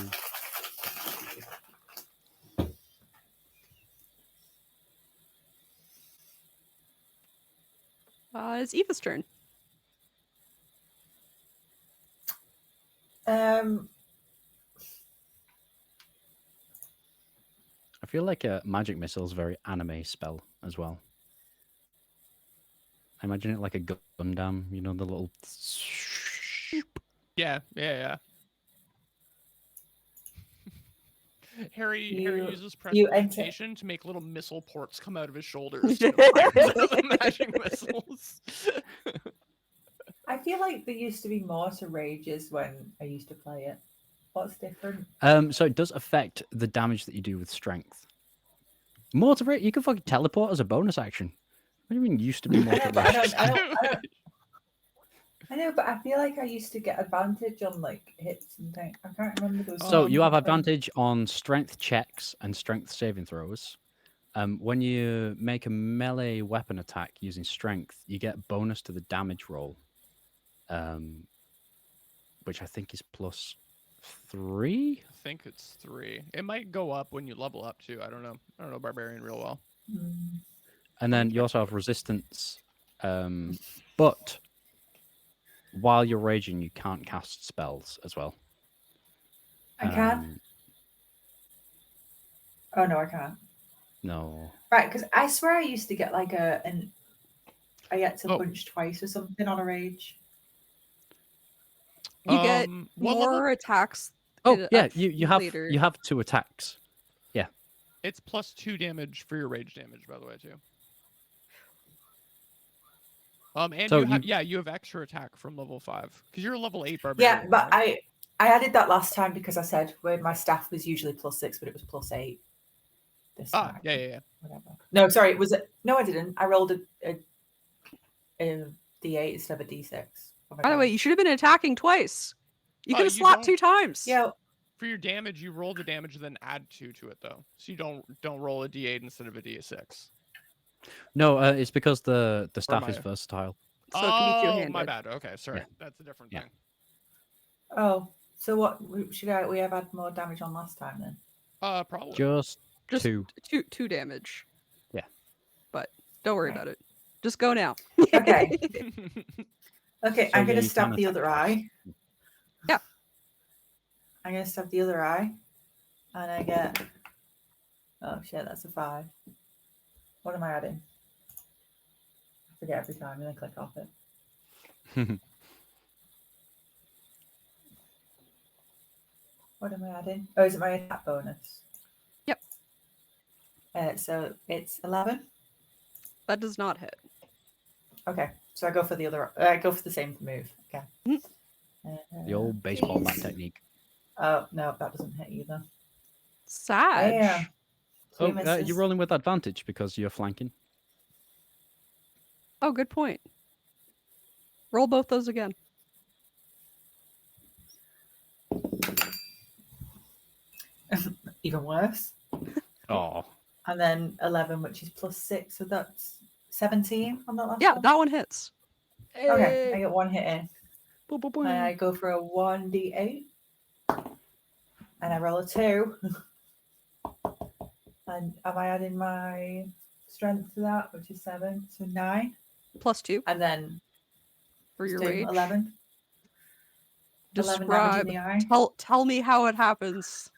It's Eva's turn. I feel like a magic missile is a very anime spell as well. I imagine it like a Gundam, you know, the little. Yeah. Harry You- uses you enter- prestidigitation to make little missile ports come out of his shoulders and fires the magic missiles. I feel like there used to be more to rages when I used to play it. What's different? So it does affect the damage that you do with strength. Mortar rate, you can fucking teleport as a bonus action. What do you mean used to be I know, mortar but rate? I know, but I feel like I used to get advantage on like hits and things. I can't remember those. So you have things. advantage on strength checks and strength saving throws. When you make a melee weapon attack using strength, you get bonus to the damage roll, which I think is +3. I think it's 3. It might go up when you level up too. I don't know. I don't know Barbarian real well. Mm. And then you also have resistance, but while you're raging, you can't cast spells as well. I can. Oh no, I can't. No. Right, because I swear I used to get like I get to Oh. punch twice or something on a rage. You get what more level? attacks. Oh yeah, up you have later. 2 attacks. It's +2 damage for your rage damage, by the way, too. And So you have extra attack from level 5 because you're a level 8 barbarian. Yeah, but right? I added that last time because I said where my staff was usually +6, but it was +8 this time. Yeah. Whatever. No, sorry, it was no, I didn't. I rolled a D8 instead of a D6. Oh my By the God. way, you should have been attacking twice. You Oh, could have you slapped don't- 2 times. Yeah, For your damage, you roll the damage and then add 2 to it though. So you don't roll a D8 instead of a D6. No, it's because the staff is I- versatile. So it can be two-handed. My bad. Okay, sorry. Yeah. That's a different Yeah. thing. Oh, so what should we have had more damage on last time then? Probably. Just Just 2. two damage. Yeah. But don't worry Right. about it. Just go now. Okay. Okay, So, I'm yeah, gonna you stab can the attack other twice. eye. Yeah. I'm gonna stab the other eye, and I get. Oh shit, that's a 5. What am I adding? I forget every time, and then click off it. What am I adding? Oh, is it my attack bonus? Yep. So it's 11. That does not hit. Okay, so I go for the other. I go for the same move. Okay. Mhm. The old baseball bat jeez. technique. Oh no, that doesn't hit either. Sad. Yeah. Oh, Two misses. you're rolling with advantage because you're flanking. Oh, good point. Roll both those again. Even worse. Oh, And then 11, which is +6, so that's 17 on that last Yeah, one. that one hits. Okay, I get 1 hit in. Boom, boom, boom. And I go for a 1d8. And I roll a 2. And am I adding my strength to that, which is 7? So 9. +2 And then for your still rage. 11. 11 damage in Describe. the eye. Tell me how it happens.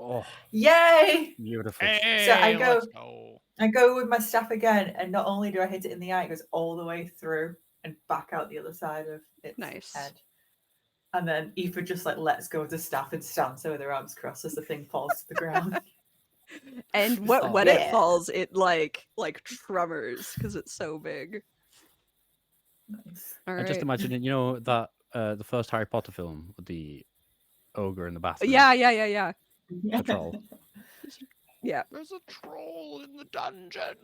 Oh, Yay! beautiful. Hey, go- let's go. I go with my staff again, and not only do I hit it in the eye, it goes all the way through and back out the other side of its Nice. head. And then Aoife just like lets go of the staff and stands there with her arms crossed as the thing falls to the ground. And Just when, like, when yeah. it falls, it like tremors because it's so big. Nice. All I right. just imagine it, that the first Harry Potter film with the ogre in the bathroom. Yeah. The troll. Yeah. There's a troll in the dungeon.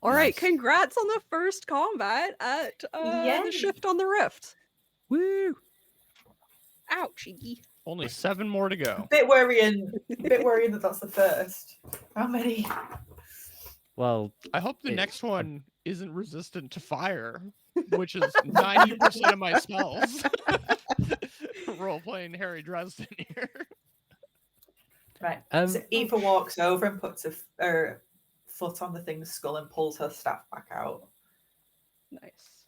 All right. Nice. Congrats on the first combat at Yay. the shift on the rift. Woo! Ouchie. Only 7 more to go. Bit worrying that that's the first. How many? Well, I hope the It- next one isn't resistant to fire, which is 90% of my spells. Role playing Harry Dresden here. Right. Um, So Aoife walks over and puts her foot on the thing's skull and pulls her staff back out. Nice.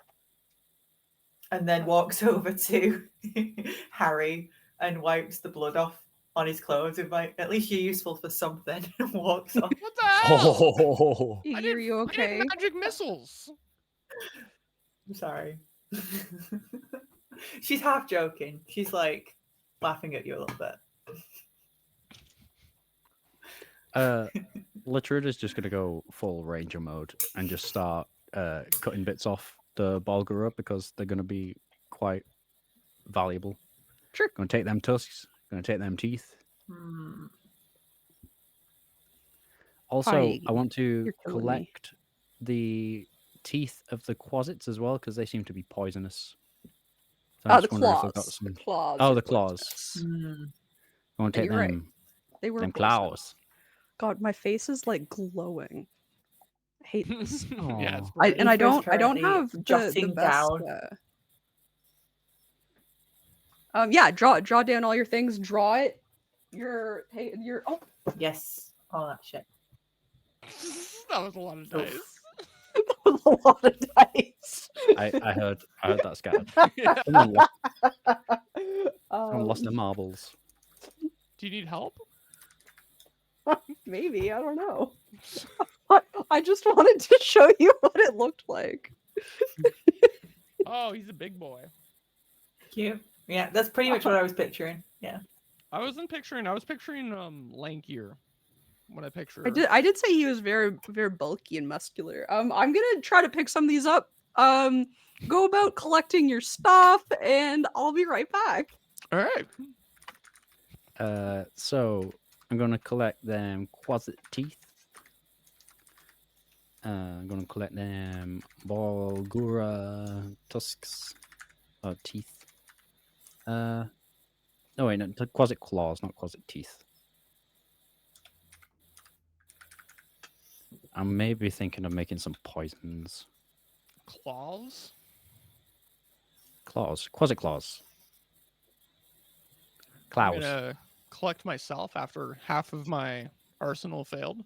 And then walks over to Harry and wipes the blood off on his clothes and like, at least you're useful for something, and walks off. What the hell? oh, I Are did- you I did okay? magic missiles. I'm sorry. She's half joking. She's like laughing at you a little bit. Latruda's just gonna go full ranger mode and just start cutting bits off the Balgura because they're gonna be quite valuable. Sure. Gonna take them tusks. Gonna take them teeth. Hmm. Also, Hi, I want to you're killing me. collect the teeth of the quasits as well because they seem to be poisonous. So I'm The just wondering if they've got claws. some. The claws. Oh, are the claws. poisonous. Hmm. I want to And take you're right. them. They were Them poisonous. claws. God, my face is like glowing. I hate this. Yeah, it's Aw. great. And I Aoife's don't currently have the jotting best. down. Yeah, draw down all your things. Draw it. Your oh, Yes. All that shit. That was a lot of dice. Oof. a lot of dice. I heard that scattered. Yeah. Someone lost their marbles. Do you need help? Maybe, I don't know. I just wanted to show you what it looked like. Oh, he's a big boy. Cute. Yeah, that's pretty much what I was picturing. Yeah. I was picturing lankier when I pictured. I did say he was very very bulky and muscular. I'm gonna try to pick some of these up. Go about collecting your stuff, and I'll be right back. All right. So I'm gonna collect them quasit teeth. I'm gonna collect them Balgura tusks or teeth. No wait, no, quasit claws, not quasit teeth. I'm maybe thinking of making some poisons. Claws. Claws, quasit claws. I'm Claws. gonna collect myself after half of my arsenal failed.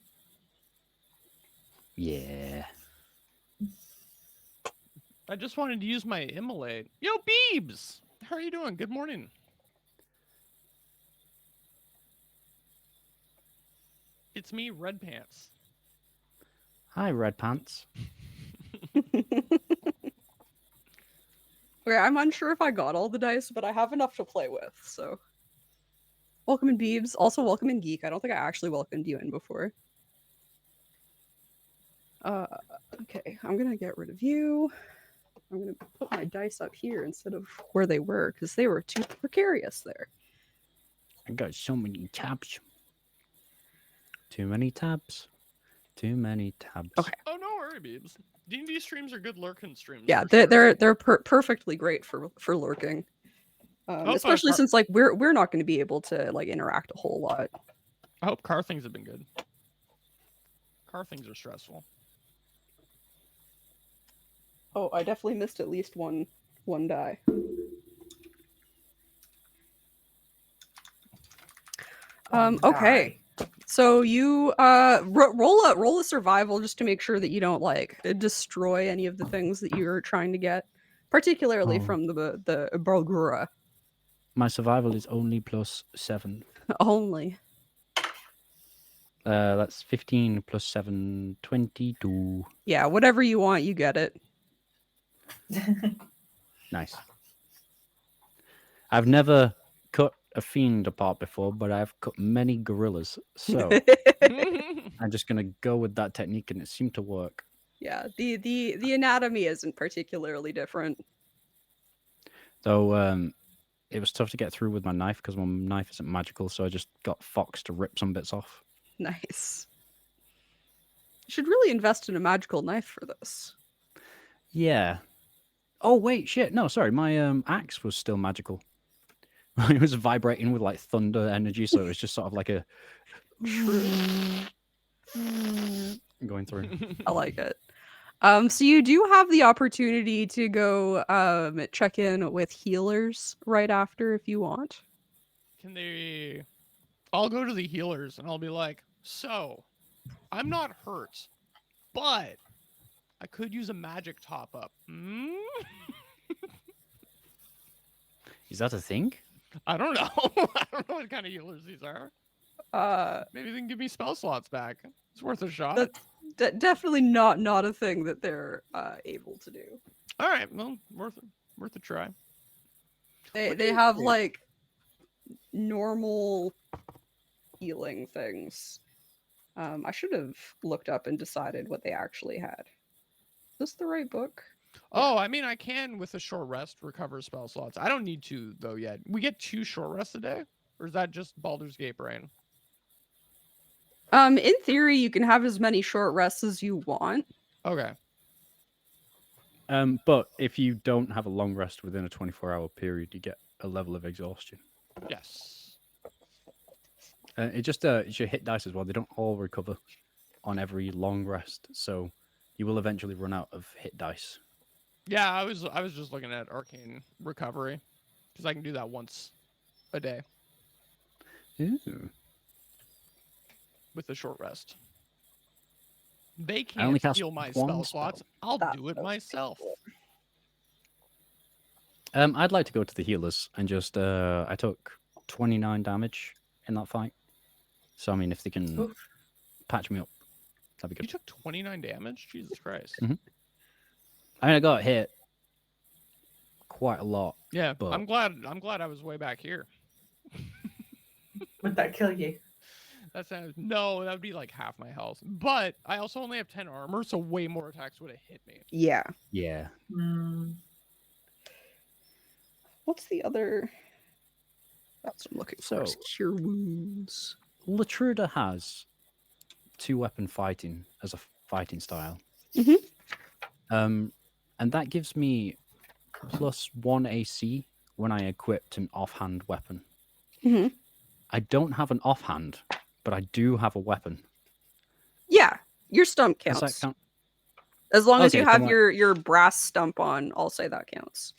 Yeah. I just wanted to use my immolate. Yo, Beebs! How are you doing? Good morning. It's me, Red Pants. Hi, Red Pants. Okay, I'm unsure if I got all the dice, but I have enough to play with, so. Welcome in Beebs. Also welcome in Geek. I don't think I actually welcomed you in before. Okay, I'm gonna get rid of you. I'm gonna put my dice up here instead of where they were, because they were too precarious there. I got so many tabs. Too many tabs. Too many tabs. Okay. Oh, no worry, Beebs. D&D streams are good lurking streams. Yeah, for sure. they're perfectly great for lurking. Especially Car- since like we're not going to be able to like interact a whole lot. I hope car things have been good. Car things are stressful. Oh, I definitely missed at least one die. Okay. So you roll a survival just to make sure that you don't like destroy any of the things that you're trying to get, particularly Oh. from the Balgura. My survival is only +7. Only. That's 15 plus 7, 22. Yeah, whatever you want, you get it. Nice. I've never cut a fiend apart before, but I've cut many gorillas. So I'm just gonna go with that technique, and it seemed to work. Yeah, the anatomy isn't particularly different. Though it was tough to get through with my knife because my knife isn't magical, so I just got Fox to rip some bits off. Nice. You should really invest in a magical knife for this. Yeah. Oh wait, shit. No, sorry. My axe was still magical. It was vibrating with like thunder energy, so it was just sort of like a going through. I like it. So you do have the opportunity to go check in with healers right after if you want. Can they... I'll go to the healers and I'll be like, so, I'm not hurt, but I could use a magic top-up. Is that a thing? I don't know. I don't know what kind of healers these are. Maybe they can give me spell slots back. It's worth a shot. That's definitely not a thing that they're able to do. All right, well, worth a try. They have like normal healing things. I should have looked up and decided what they actually had. Is this the right book? Oh, I mean, I can with a short rest recover spell slots. I don't need to though yet. We get 2 short rests a day, or is that just Baldur's Gate brain? In theory, you can have as many short rests as you want. Okay. But if you don't have a long rest within a 24-hour period, you get a level of exhaustion. Yes. It just it's your hit dice as well. They don't all recover on every long rest, so you will eventually run out of hit dice. Yeah, I was just looking at arcane recovery because I can do that once a day Ooh. with a short rest. They I only can't cast steal my one spell spell. slots. I'll That's do it so myself. cool. I'd like to go to the healers and just I took 29 damage in that fight. So I mean, if they can Oof. patch me up, that'd be You good. took 29 damage? Jesus Christ. Mhm. I mean, I got hit quite a lot. Yeah, But I'm glad I was way back here. Would that kill you? That sounds no, that would be like half my health. But I also only have 10 armor, so way more attacks would have hit me. Yeah. yeah, Mm. What's the other? That's what I'm looking for. So- Cure wounds. Latruda has 2-weapon fighting as a fighting style. Mhm. And that gives me +1 AC when I equipped an offhand weapon. Mhm. I don't have an offhand, but I do have a weapon. Yeah, your stump Does counts. that count? As long as Okay, you so have my- your brass stump on, I'll say that counts.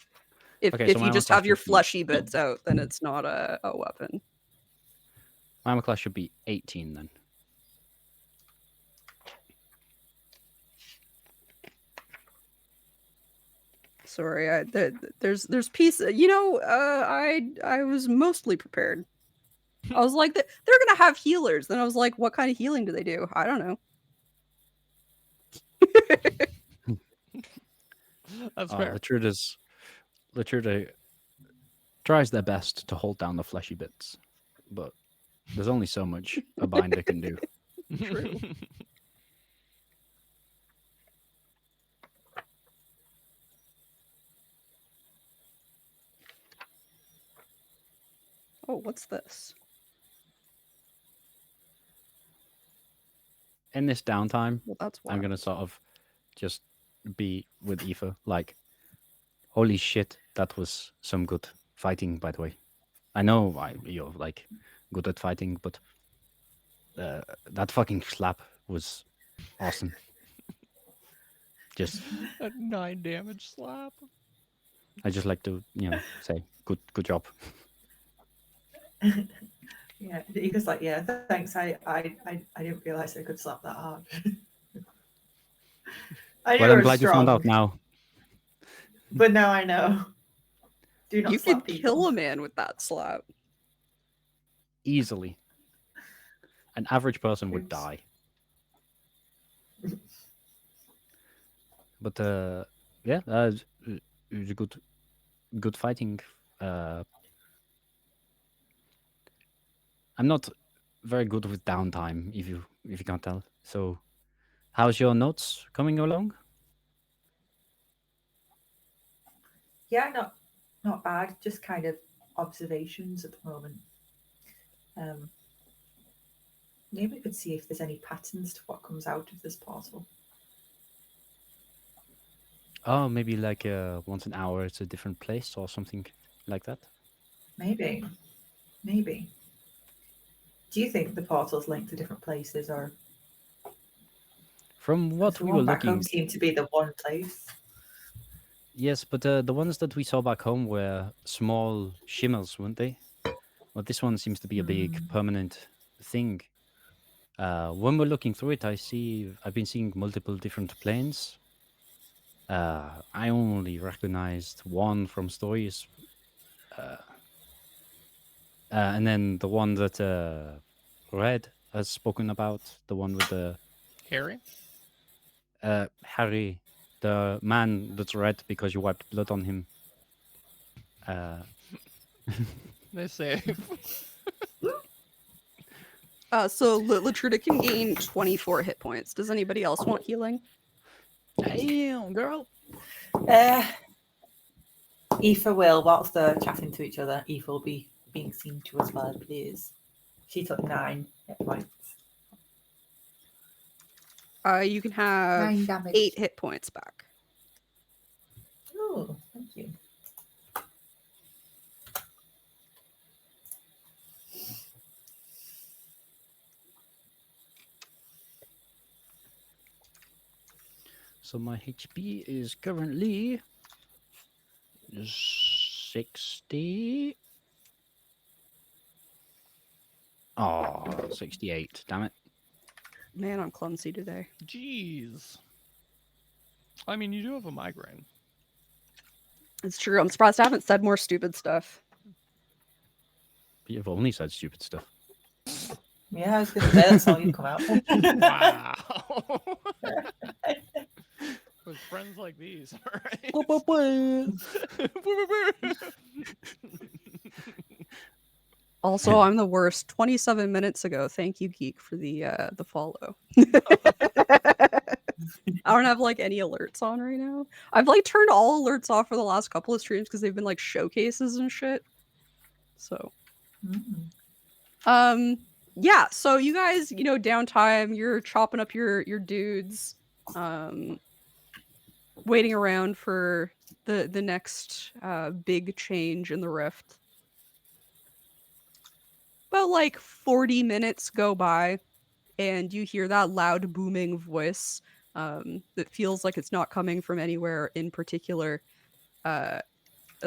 If Okay, if so you my just armor have your class should be- fleshy bits out, then it's not a weapon. My armor class should be 18 then. Sorry, there's piece. I was mostly prepared. I was like, they're gonna have healers. Then I was like, what kind of healing do they do? I don't know. That's fair. Latruda tries their best to hold down the fleshy bits, but there's only so much a binder can do. True. Oh, what's this? In this downtime, Well, that's I'm wild. gonna sort of just be with Aoife, like, holy shit, that was some good fighting, by the way. I know you're like good at fighting, but that fucking slap was awesome. Just A 9 damage slap. I just like to say good job. Yeah, Ego's like, yeah, thanks. I didn't realize I could slap that hard. I knew Well, I I'm was glad you found out strong, now. but now I know. Do not You slap could people. kill a man with that slap. Easily. An average person would Oops. die. But yeah, it was a good fighting. I'm not very good with downtime, if you can't tell. So, how's your notes coming along? Yeah, not bad. Just kind of observations at the moment. Maybe we could see if there's any patterns to what comes out of this portal. Oh, maybe like once an hour it's a different place or something like that. Maybe. Do you think the portal's linked to different places, or From 'cause what the we were one back home looking, seemed to be the one place? yes, but the ones that we saw back home were small shimmers, weren't they? Well, this one seems to be a big permanent thing. When we're looking through it, I've been seeing multiple different planes. I only recognized one from stories, and then the one that Red has spoken about, the one with the Harry? Harry, the man that's red because you wiped blood on him. They say So Latruda can gain 24 hit points. Does anybody else want healing? Damn, girl. Aoife will, whilst they're chatting to each other, Aoife will be being seen to as well, please. She took 9 hit points. You can have 9 damage. 8 hit points back. Oh, thank you. So my HP is currently 60. Oh, 68. Damn it. Man, I'm clumsy today. Jeez. I mean, you do have a migraine. It's true. I'm surprised I haven't said more stupid stuff. But you've only said stupid stuff. Yeah, I was going to say that's all you come out with. Wow. With friends like these, all right? Also, I'm the worst. 27 minutes ago. Thank you, Geek, for the follow. I don't have like any alerts on right now. I've like turned all alerts off for the last couple of streams because they've been like showcases and shit. So, yeah. So you guys, downtime. You're chopping up your dudes, waiting around for the next big change in the rift. About like 40 minutes go by, and you hear that loud booming voice that feels like it's not coming from anywhere in particular. It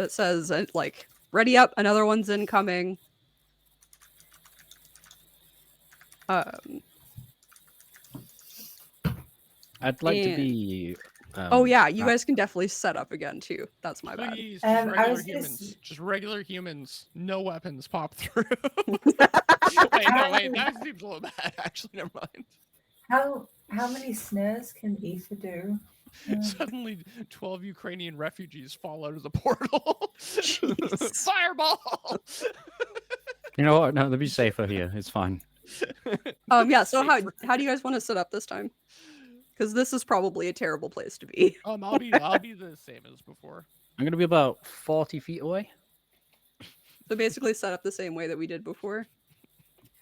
says, like, ready up, another one's incoming. I'd like to and- be. Oh yeah, you guys can definitely set up again too. That's my bad. Please, I just regular was gonna humans. s- Just regular humans. No weapons pop through. Wait, that seems a little bad. Actually, never mind. How many snares can Aoife do? Suddenly, 12 Ukrainian refugees fall out of the portal. Jeez. Fireball! You know what? No, they'll be safer here. It's fine. Yeah. So how Safer. do you guys want to set up this time? Because this is probably a terrible place to be. I'll be the same as before. I'm gonna be about 40 feet away. So basically, set up the same way that we did before.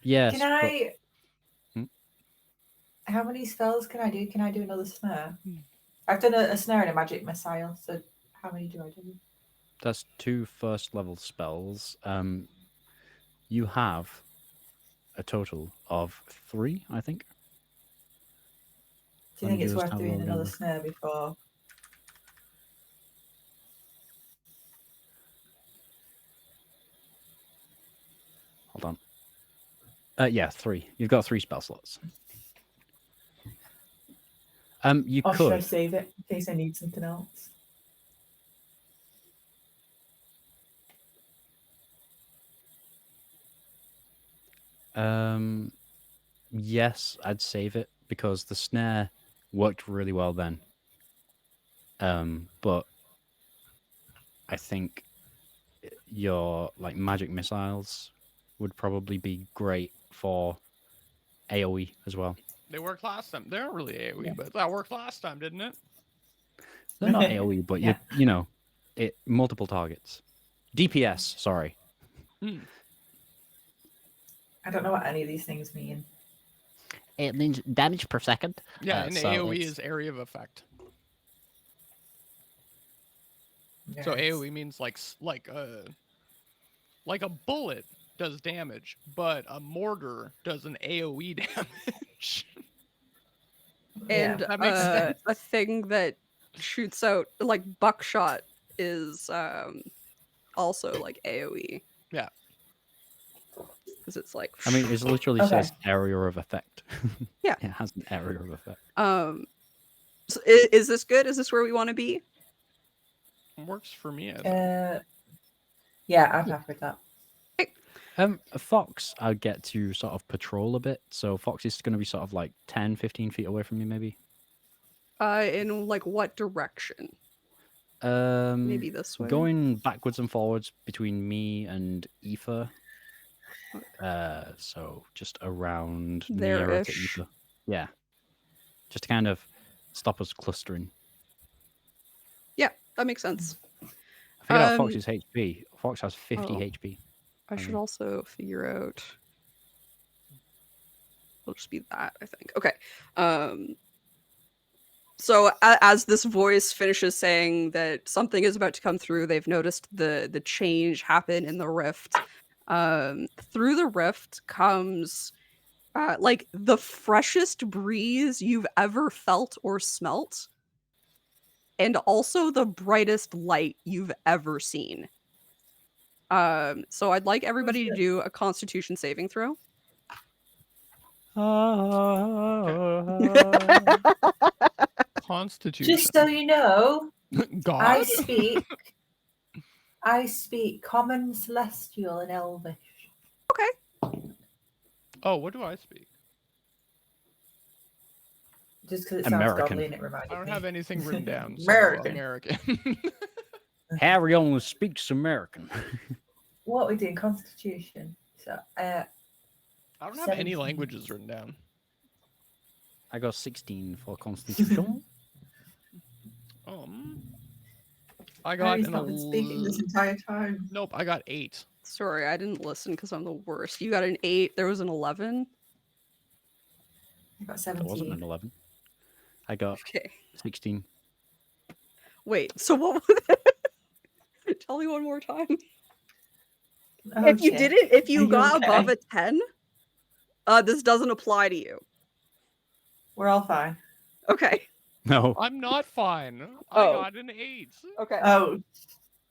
Yes. Can I? Hmm? How many spells can I do? Can I do another snare? I've done a snare and a magic missile. So how many do I do? That's 2 first level spells. You have a total of 3, I think. Do you Let think me it's just worth have a doing look another over. snare before? Hold on. Yeah, 3. You've got 3 spell slots. You Or should I could. save it in case I need something else? Yes, I'd save it because the snare worked really well then. But I think your like magic missiles would probably be great for AoE as well. They worked last time. They aren't really AoE, Yeah. but that worked last time, didn't it? They're not AoE, but Yeah. you know, it multiple targets. DPS, sorry. Hmm. I don't know what any of these things mean. It means damage per second. Yeah, and so AoE it's- is area of effect. So Nerds. AoE means like a bullet does damage, but a mortar does an AoE damage. And that makes sense. a thing that shoots out like buckshot is also like AoE. Yeah. Because it's like I mean, it literally Okay. says area of effect. Yeah. It has an area of effect. So is this good? Is this where we want to be? Works for me. I think. Yeah, I'm happy with that. Fox, I'd get to sort of patrol a bit. So Fox is going to be sort of like 10, 15 feet away from me, maybe. In like what direction? Maybe this way. Going backwards and forwards between me and Aoife. So just around There-ish. nearer to Ether. Yeah. Just to kind of stop us clustering. Yeah, that makes sense. I figured out Um, Fox's HP. Fox has 50 oh. HP. I should also figure out. It'll just be that, I think. Okay. So as this voice finishes saying that something is about to come through, they've noticed the change happen in the rift. Through the rift comes like the freshest breeze you've ever felt or smelt, and also the brightest light you've ever seen. So I'd like everybody to do a Constitution saving throw. Constitution. Just so you know, God? I speak Common, Celestial, and Elvish. Oh, what do I speak? Just because it sounds American. godly and it reminded I don't me. have anything written down. So American. American. Harry only speaks American. What are we doing? Constitution. So, I don't have any 17. languages written down. I got 16 for Constitution. I got Harry's an not been speaking this entire time. Nope, I got 8. Sorry, I didn't listen because I'm the worst. You got an 8. There was an 11. I got That wasn't 17. an 11. I got Okay. 16. Wait. So what? Was Tell me one more time. Oh, If you shit. didn't, if Are you you got okay? above a 10, this doesn't apply to you. We're all fine. Okay. No. I'm not fine. Oh. I got an 8. Okay. Oh,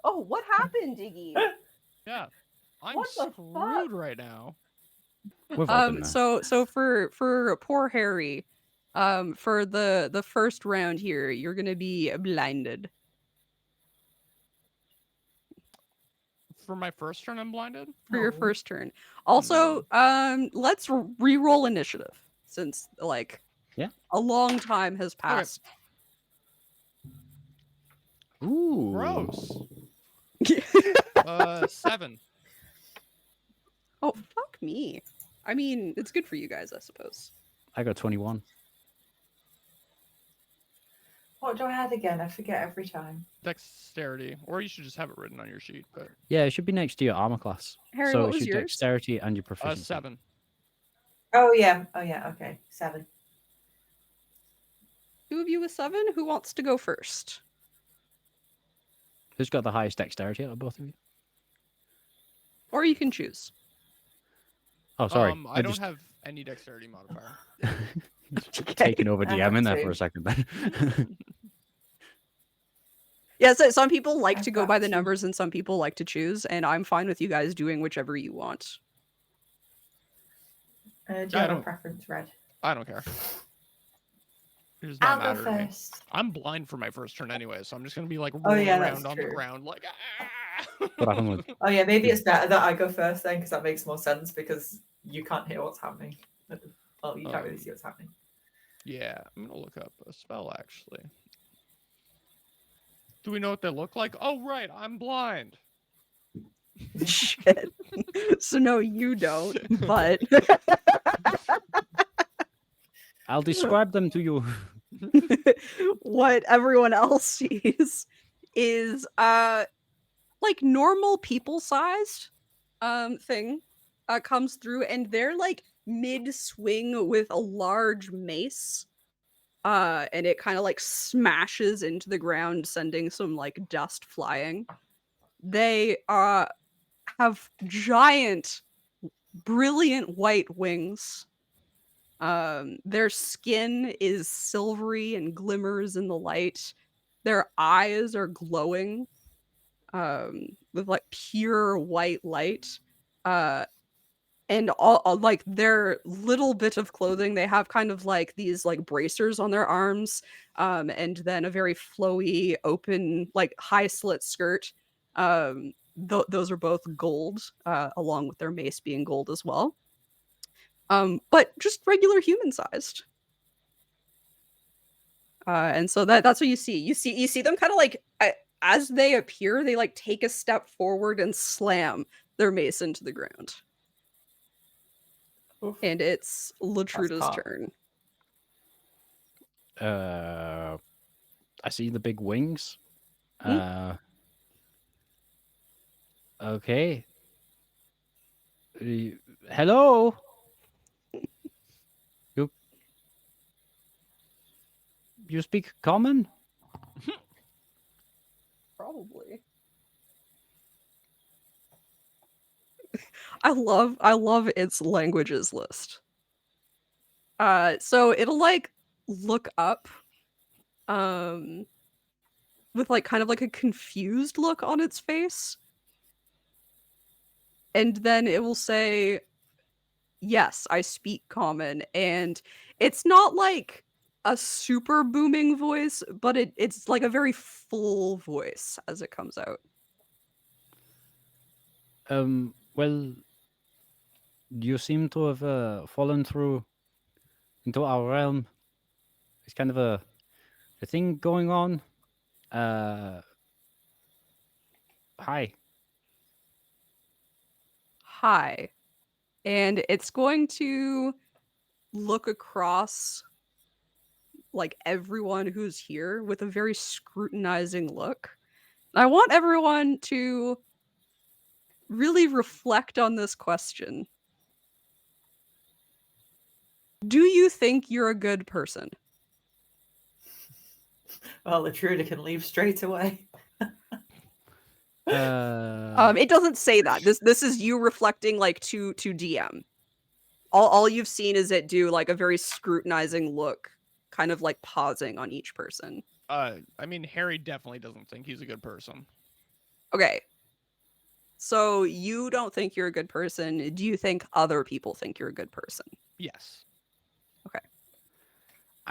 Oh, what happened, Diggy? Yeah. I'm What the fuck? screwed right now. We've all been there. So for poor Harry, for the first round here, you're gonna be blinded. For my first turn, I'm blinded? For your Oh. first turn. Also, let's re-roll initiative since like Yeah. a long time has passed. Ooh. Gross. 7. Oh, fuck me. I mean, it's good for you guys, I suppose. I got 21. what do I add again? I forget every time. Dexterity. Or you should just have it written on your sheet. But Yeah, it should be next to your armor class. Harry, so what it's was your yours? dexterity and your proficiency. 7. Oh, yeah. Okay. 7. Two of you with 7? Who wants to go first? Who's got the highest dexterity out of both of you? Or you can choose. Oh, sorry. I don't have any dexterity modifier. taking over I DM have in there two. for a second then. Yeah, so some people like I've to go got by the 2. numbers and some people like to choose, and I'm fine with you guys doing whichever you want. Do you I have a don't- preference, Red? I don't care. It does I'll not go matter to me. first. I'm blind for my first turn anyway, so I'm just gonna be like Oh, rolling yeah, that's around on the true. ground like. What happened with Oh, yeah, maybe it's better that I go first then, because that makes more sense, because you can't hear what's happening. Well, you can't really see what's happening. Yeah, I'm gonna look up a spell actually. Do we know what they look like? Oh right, I'm blind. Shit. So no, you don't, but I'll describe them to you. what everyone else sees is like normal people sized thing comes through, and they're like mid swing with a large mace, and it kind of like smashes into the ground, sending some like dust flying. They have giant brilliant white wings. Their skin is silvery and glimmers in the light. Their eyes are glowing with like pure white light. And all like their little bit of clothing, they have kind of like these like bracers on their arms, and then a very flowy, open, like high slit skirt. Those are both gold, along with their mace being gold as well. But just regular human sized. And so that's what you see. You see them kind of like as they appear, they like take a step forward and slam their mace into the ground. Oof. And it's Latruda's tough. turn. I see the big wings. Okay. Hello. You speak common? Probably. I love its languages list. So it'll like look up with like kind of like a confused look on its face. And then it will say, "Yes, I speak common." And it's not like a super booming voice, but it's like a very full voice as it comes out. Well, you seem to have fallen through into our realm. It's kind of a thing going on. Hi. Hi. And it's going to look across like everyone who's here with a very scrutinizing look. I want everyone to really reflect on this question. Do you think you're a good person? Well, Latruda can leave straight away. It doesn't say that. This is you reflecting like to DM. All you've seen is it do like a very scrutinizing look, kind of like pausing on each person. I mean, Harry definitely doesn't think he's a good person. Okay. So you don't think you're a good person. Do you think other people think you're a good person? Yes.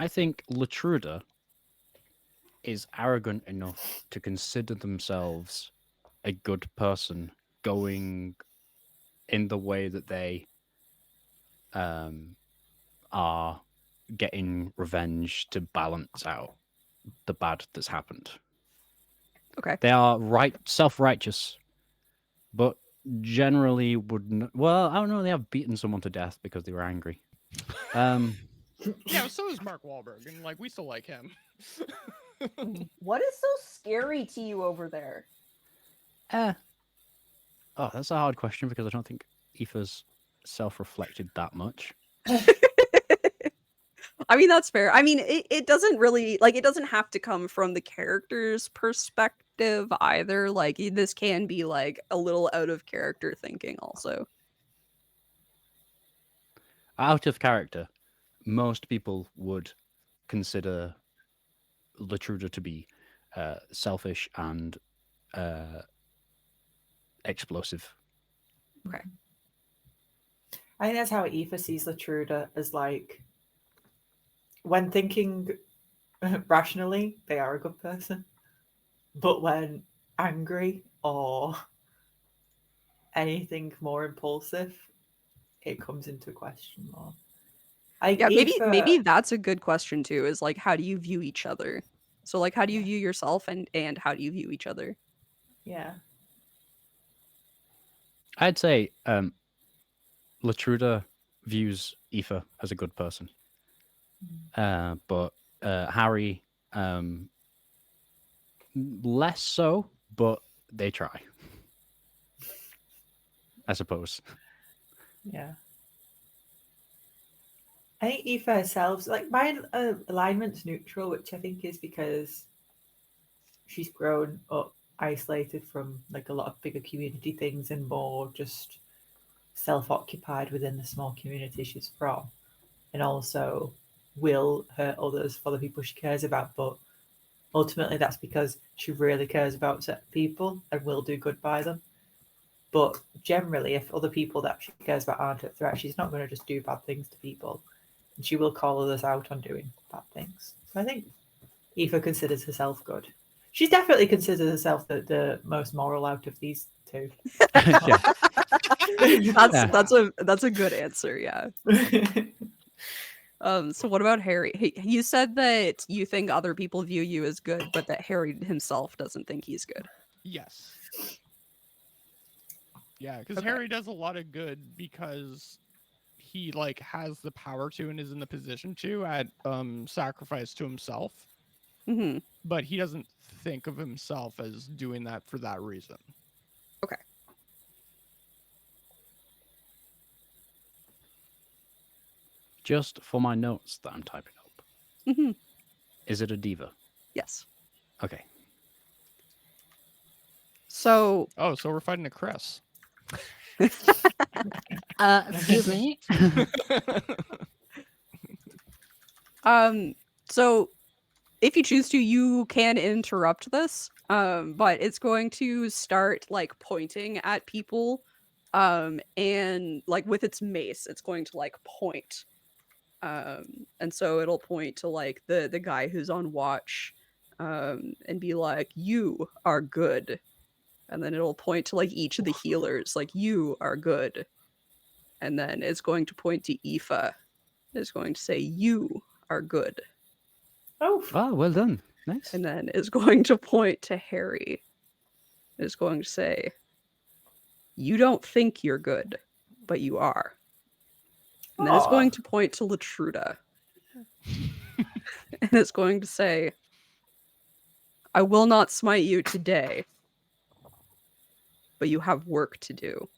I think Latruda is arrogant enough to consider themselves a good person going in the way that they are getting revenge to balance out the bad that's happened. Okay. They are self-righteous, but generally wouldn't. Well, I don't know. They have beaten someone to death because they were angry. Yeah, so is Mark Wahlberg, and like we still like him. What is so scary to you over there? Oh, that's a hard question because I don't think Aoife's self-reflected that much. I mean, that's fair. I mean, it doesn't really like it doesn't have to come from the character's perspective either. Like this can be like a little out of character thinking also. Out of character, most people would consider Latruda to be selfish and explosive. Okay. I think that's how Aoife sees Latruda, as like, when thinking rationally, they are a good person. But when angry or anything more impulsive, it comes into question more. Yeah, maybe that's a good question too, is like how do you view each other? So like how do you view yourself and how do you view each other? Yeah. I'd say Latruda views Aoife as a good person, but Harry less so. But they try, I suppose. Yeah. I think Aoife herself, like my alignment's neutral, which I think is because she's grown up isolated from like a lot of bigger community things and more just self-occupied within the small community she's from, and also will hurt others for the people she cares about, but ultimately that's because she really cares about certain people and will do good by them. But generally, if other people that she cares about aren't a threat, she's not going to just do bad things to people, and she will call others out on doing bad things. So I think Aoife considers herself good. She's definitely considers herself the most moral out of these two. Yeah. That's a good answer, yeah. So what about Harry? You said that you think other people view you as good, but that Harry himself doesn't think he's good. Yes. Yeah, because Okay. Harry does a lot of good because he like has the power to and is in the position to at sacrifice to himself, Hmm. but he doesn't think of himself as doing that for that reason. Okay. Just for my notes that I'm typing up. Hmm. Is it a diva? Yes. Okay. So Oh, so we're fighting a Chris. Excuse me. so if you choose to, you can interrupt this. But it's going to start like pointing at people. And like with its mace, it's going to like point. And so it'll point to like the guy who's on watch, and be like, "You are good." And then it'll point to like each of the healers, like, "You are good." And then it's going to point to Aoife. It's going to say, "You are good." Oh, Oh, well done. Nice. And then it's going to point to Harry. It's going to say, "You don't think you're good, but you are." And then it's Aw. going to point to Latruda. And it's going to say, "I will not smite you today, but you have work to do."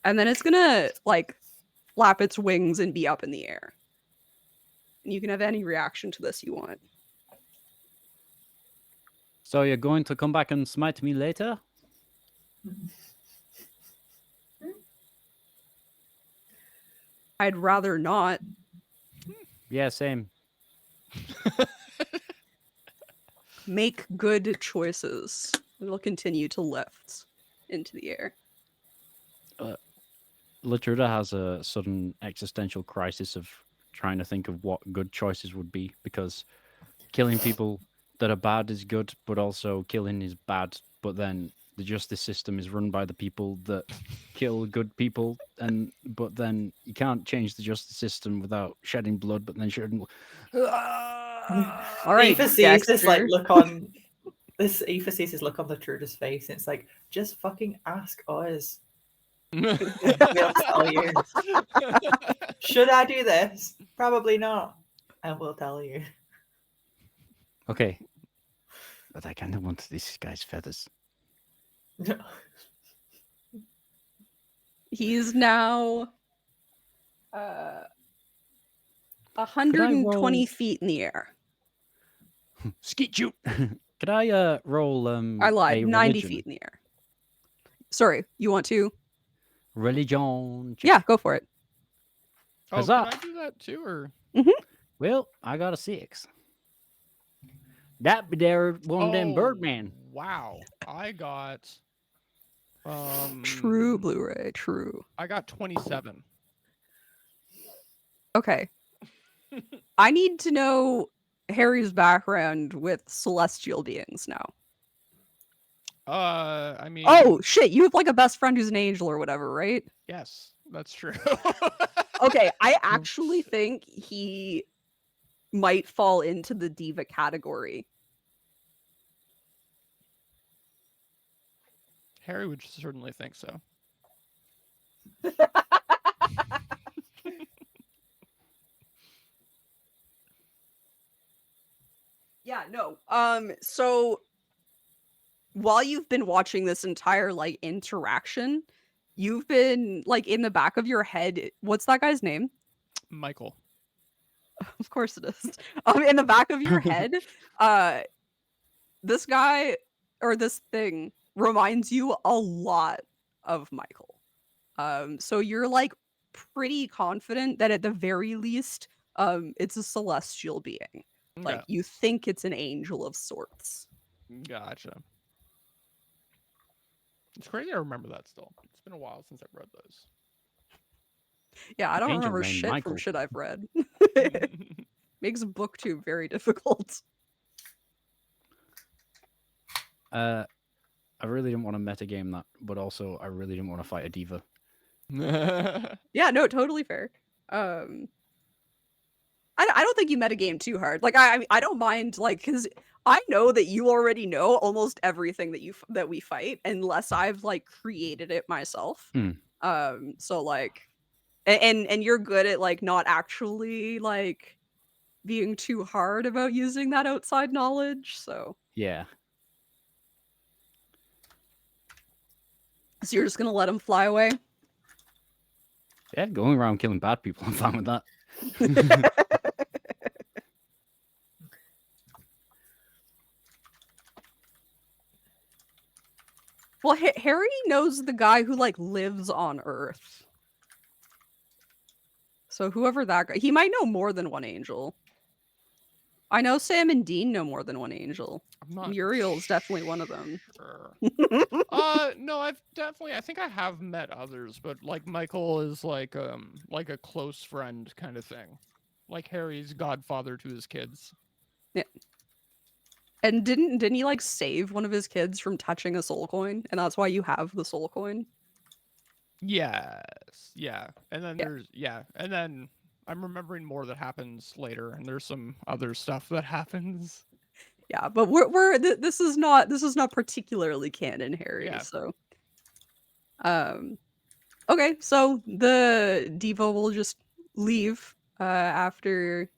And then it's gonna like flap its wings and be up in the air. And you can have any reaction to this you want. So you're going to come back and smite me later? I'd rather not. Yeah, same. Make good choices. It'll continue to lift into the air. Latruda has a sudden existential crisis of trying to think of what good choices would be, because killing people that are bad is good, but also killing is bad. But then the justice system is run by the people that kill good people, but then you can't change the justice system without shedding blood. But then shedding. All right, Aoife sees this like Dexter. look on this. Aoife sees this look on Latruda's face, and it's like, just fucking ask us. We'll tell you. Should I do this? Probably not. And we'll tell you. Okay, but I kind of want this guy's feathers. He's now 120 roll- feet in the air. Skeet shoot. Could I roll? I lied. a 90 religion? feet in the air. Sorry, you want to? Religion. check. Yeah, go for it. Oh, Huzzah. can I do that too, or? Well, I got a 6. That be there one of them Birdman. Wow, I got. True, Blu-ray. True. I got 27. Okay. I need to know Harry's background with celestial beings now. I mean. Oh shit! You have like a best friend who's an angel or whatever, right? Yes, that's true. Okay, I actually think he might fall into the diva category. Harry would certainly think so. Yeah, no. So while you've been watching this entire like interaction, you've been like in the back of your head. What's that guy's name? Michael. Of course it is. In the back of your head, this guy or this thing reminds you a lot of Michael. So you're like pretty confident that at the very least, it's a celestial being. Like you think it's an angel of sorts. Gotcha. It's crazy I remember that still. It's been a while since I've read those. Yeah, I don't Angel remember named shit Michael. from shit I've read. Makes booktube very difficult. I really didn't want to metagame that, but also I really didn't want to fight a diva. Yeah, no, totally fair. I don't think you metagame too hard. Like I don't mind, like, because I know that you already know almost everything that we fight, unless I've like created it myself. Hmm. So like, and you're good at like not actually like being too hard about using that outside knowledge, so Yeah. you're just gonna let him fly away. Yeah, going around killing bad people, I'm fine with that. Well, Harry knows the guy who like lives on Earth. So whoever that guy, he might know more than one angel. I know Sam and Dean know more than one angel. I'm not Muriel's definitely one of them. sure. No, I think I have met others, but like Michael is like a close friend kind of thing. Like Harry's godfather to his kids. Yeah. And didn't he like save one of his kids from touching a soul coin? And that's why you have the soul coin? Yes. Yeah. And then Yeah. and then I'm remembering more that happens later, and there's some other stuff that happens. Yeah, but this is not particularly canon, Harry. Yeah. So, okay, so the diva will just leave after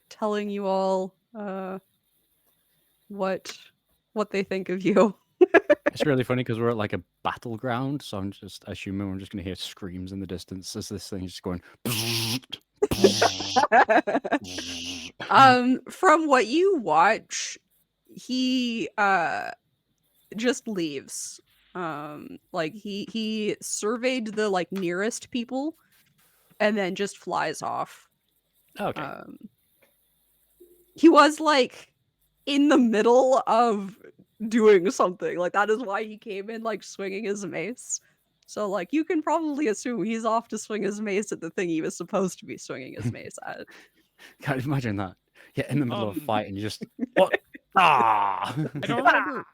telling you all what they think of you. It's really funny because we're at like a battleground, so I'm just assuming we're just gonna hear screams in the distance as this thing is just going. From what you watch, he just leaves. Like he surveyed the like nearest people and then just flies off. Okay. He was like in the middle of doing something. Like that is why he came in like swinging his mace. So like you can probably assume he's off to swing his mace at the thing he was supposed to be swinging his mace at. Can't imagine that. Yeah, in the middle of a fight and you just what? Ah! I don't remember.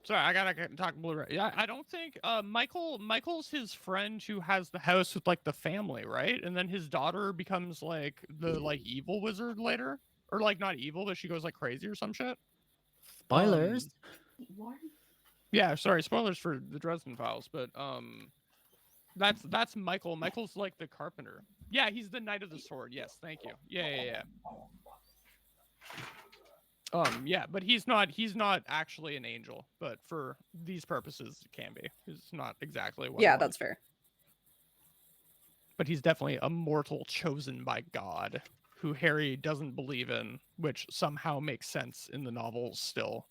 Sorry, I gotta talk blue. Yeah, I don't think Michael's his friend who has the house with like the family, right? And then his daughter becomes like the like evil wizard later, or like not evil, but she goes like crazy or some shit. Spoilers. Yeah, sorry, spoilers for the Dresden Files, but that's Michael. Michael's like the carpenter. Yeah, he's the Knight of the Sword. Yes, thank you. Yeah. Yeah, but he's not actually an angel, but for these purposes it can be. He's not exactly what Yeah, that's fair. But he's definitely a mortal chosen by God who Harry doesn't believe in, which somehow makes sense in the novels still.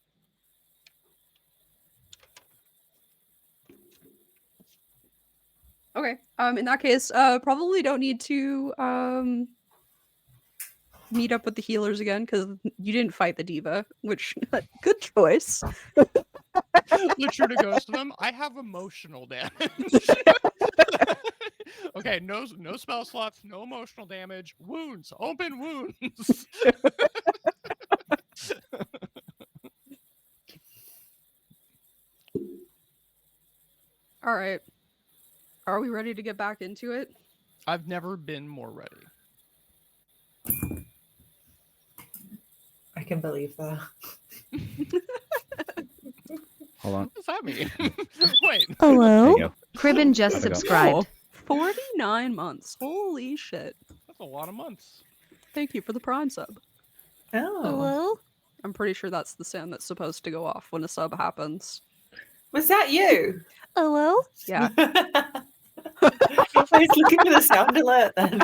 Okay. In that case, probably don't need to meet up with the healers again because you didn't fight the diva, which good choice. Luchuda goes to them. I have emotional damage. Okay, no spell slots, no emotional damage. Wounds, open wounds. All right. Are we ready to get back into it? I've never been more ready. I can believe that. Hold on. What does that mean? Wait. There Hello? you go. Cribben just There we go. subscribed. 49 months. Holy shit. That's a lot of months. Thank you for the Prime sub. Oh, Hello? I'm pretty sure that's the sound that's supposed to go off when a sub happens. was that you? Hello? Yeah. I was looking for the sound alert then.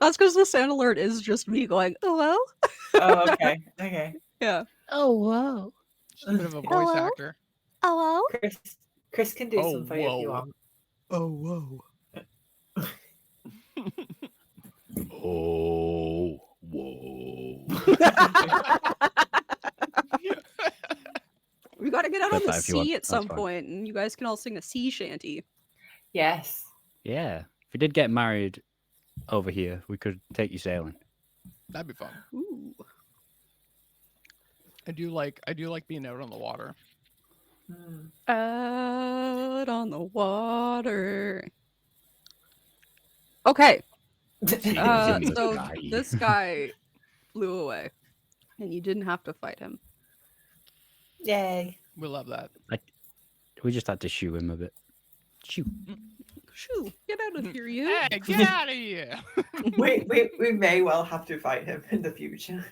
That's because the sound alert is just me going, hello? Oh, okay. Yeah. Oh, whoa. Just a bit of a voice Hello? actor. Hello? Chris can do Oh, some for you if you whoa. want. Oh, whoa. Oh, whoa. We got to get out Got on the that if you want. sea at That's some fine. point, and you guys can all sing a sea shanty. Yes. Yeah. If we did get married over here, we could take you sailing. That'd be fun. Ooh. I do like being out on the water. Hmm. Out on the water. Okay. Jimmy So guy. this guy flew away, and you didn't have to fight him. Yay. We love that. We just had to shoo him a bit. Shoo. shoo, get out of here, you. Hey, get out of here! we may well have to fight him in the future.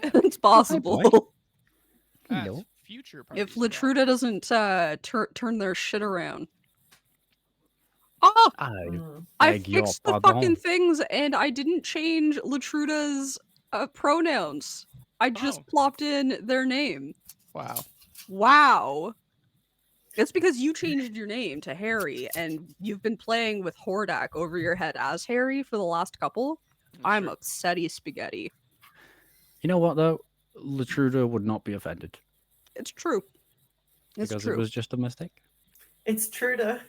It's possible. That's Hello. future party If stuff. Latruda doesn't turn their shit around. Oh, I Mm. I beg your fixed the pardon. fucking things and I didn't change Latruda's pronouns. I just Oh. plopped in their name. Wow. Wow. It's because you changed your name to Harry and you've been playing with Hordak over your head as Harry for the last couple. I'm Sure. upsetty spaghetti. You know what though? Latruda would not be offended It's true. It's because true. it was just a mistake. It's Truda.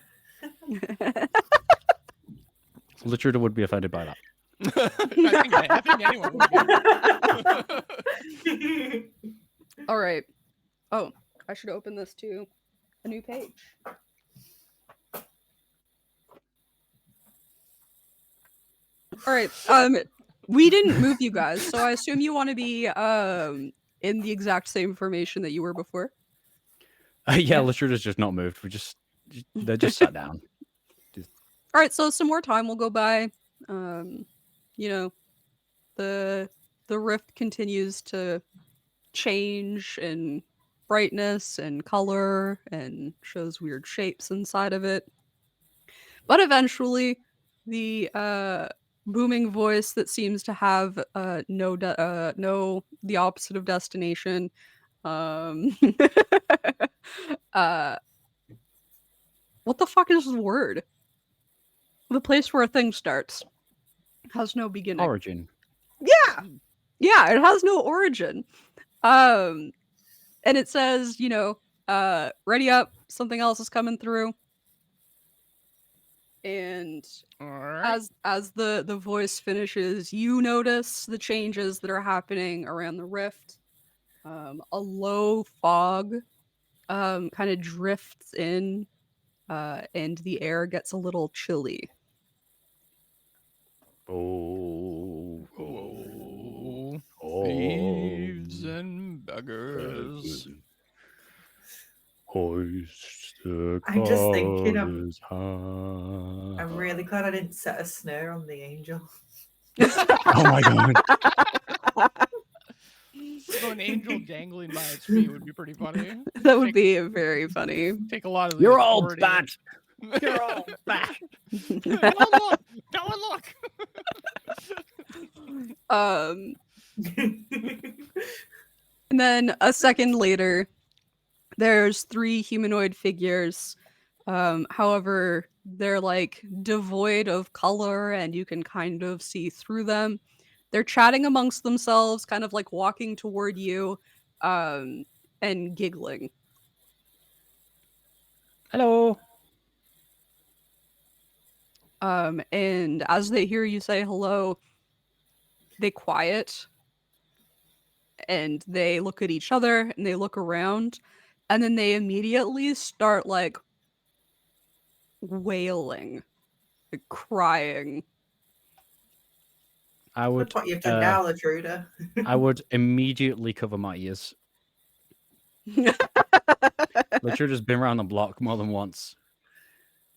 Latruda would be offended by that. I think anyone would be. All right. Oh, I should open this to a new page. All right. We didn't move you guys, so I assume you want to be in the exact same formation that you were before. Yeah, Yeah. Latruda's just not moved. They're just sat down. All right, so some more time will go by. You know, the rift continues to change in brightness and color and shows weird shapes inside of it. But eventually, the booming voice that seems to have no the opposite of destination. Uh, what the fuck is the word? The place where a thing starts has no beginning. Origin. Yeah. Yeah, it has no origin. And it says, ready up, something else is coming through. And All right. as the voice finishes, you notice the changes that are happening around the rift. A low fog kind of drifts in, and the air gets a little chilly. Oh, Whoa. oh, Thieves and beggars. Hoist the I'm just thinking of- colours high. I'm really glad I didn't set a snare on the angel. Oh my god. So an angel dangling by its feet would be pretty funny. That would be very funny. Take a lot of the You're all authority. bad. You're all bad. Don't look! Don't look! And then a second later, there's 3 humanoid figures. However, they're like devoid of color and you can kind of see through them. They're chatting amongst themselves, kind of like walking toward you, and giggling. Hello. And as they hear you say hello, they quiet and they look at each other and they look around and then they immediately start like wailing, like crying. I would What you've done now, Latruda. I would immediately cover my ears. Latruda's been around the block more than once.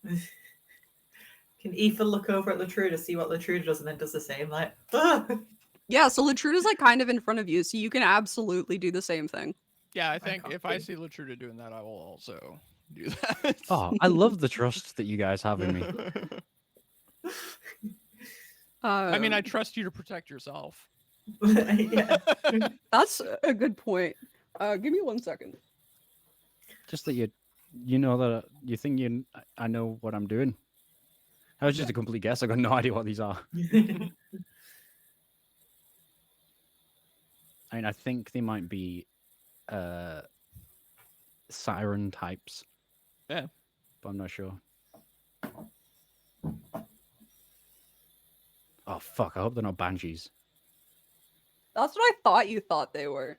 Can Aoife look over at Latruda, see what Latruda does, and then does the same? Like, "Ah!" Yeah, so Latruda's like kind of in front of you, so you can absolutely do the same thing. Yeah, I think if I can't see Latruda doing that, I will also do that. Oh, I love the trust that you guys have in me. I mean, I trust you to protect yourself. Yeah. that's a good point. Give me 1 second. Just that you know that you think I know what I'm doing. That was just a complete guess. I got no idea what these are. I mean, I think they might be siren types. Yeah. But I'm not sure. Oh fuck! I hope they're not banshees. That's what I thought you thought they were.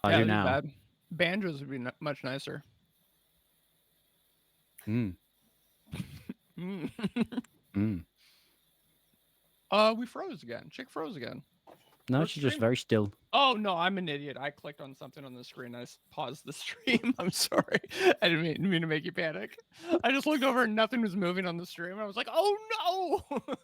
I Yeah, do that'd be now. bad. Banjos would be much nicer. Mm. Mm. Mm. We froze again. Chick froze again. No, Her she's just stream? very still. Oh no, I'm an idiot. I clicked on something on the screen. I paused the stream. I'm sorry. I didn't mean to make you panic. I just looked over and nothing was moving on the stream. I was like, oh no.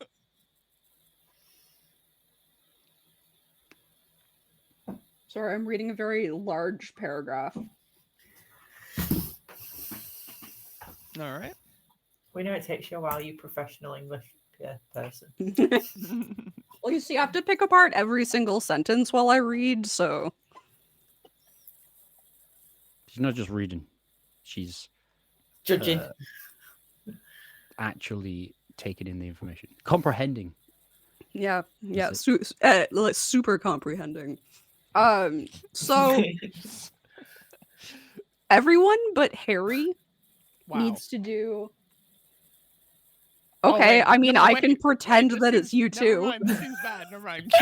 Sorry, I'm reading a very large paragraph. All right. We know it takes you a while, you professional English person. Well, you see, I have to pick apart every single sentence while I read, so She's not just reading. She's Judging. actually taking in the information, comprehending. yeah, Is like super comprehending. So everyone but Harry Wow. needs to do. Oh, Okay, wait. I mean, No, I wait, can pretend this that it's seems- you Never too. mind, this seems bad. Never mind.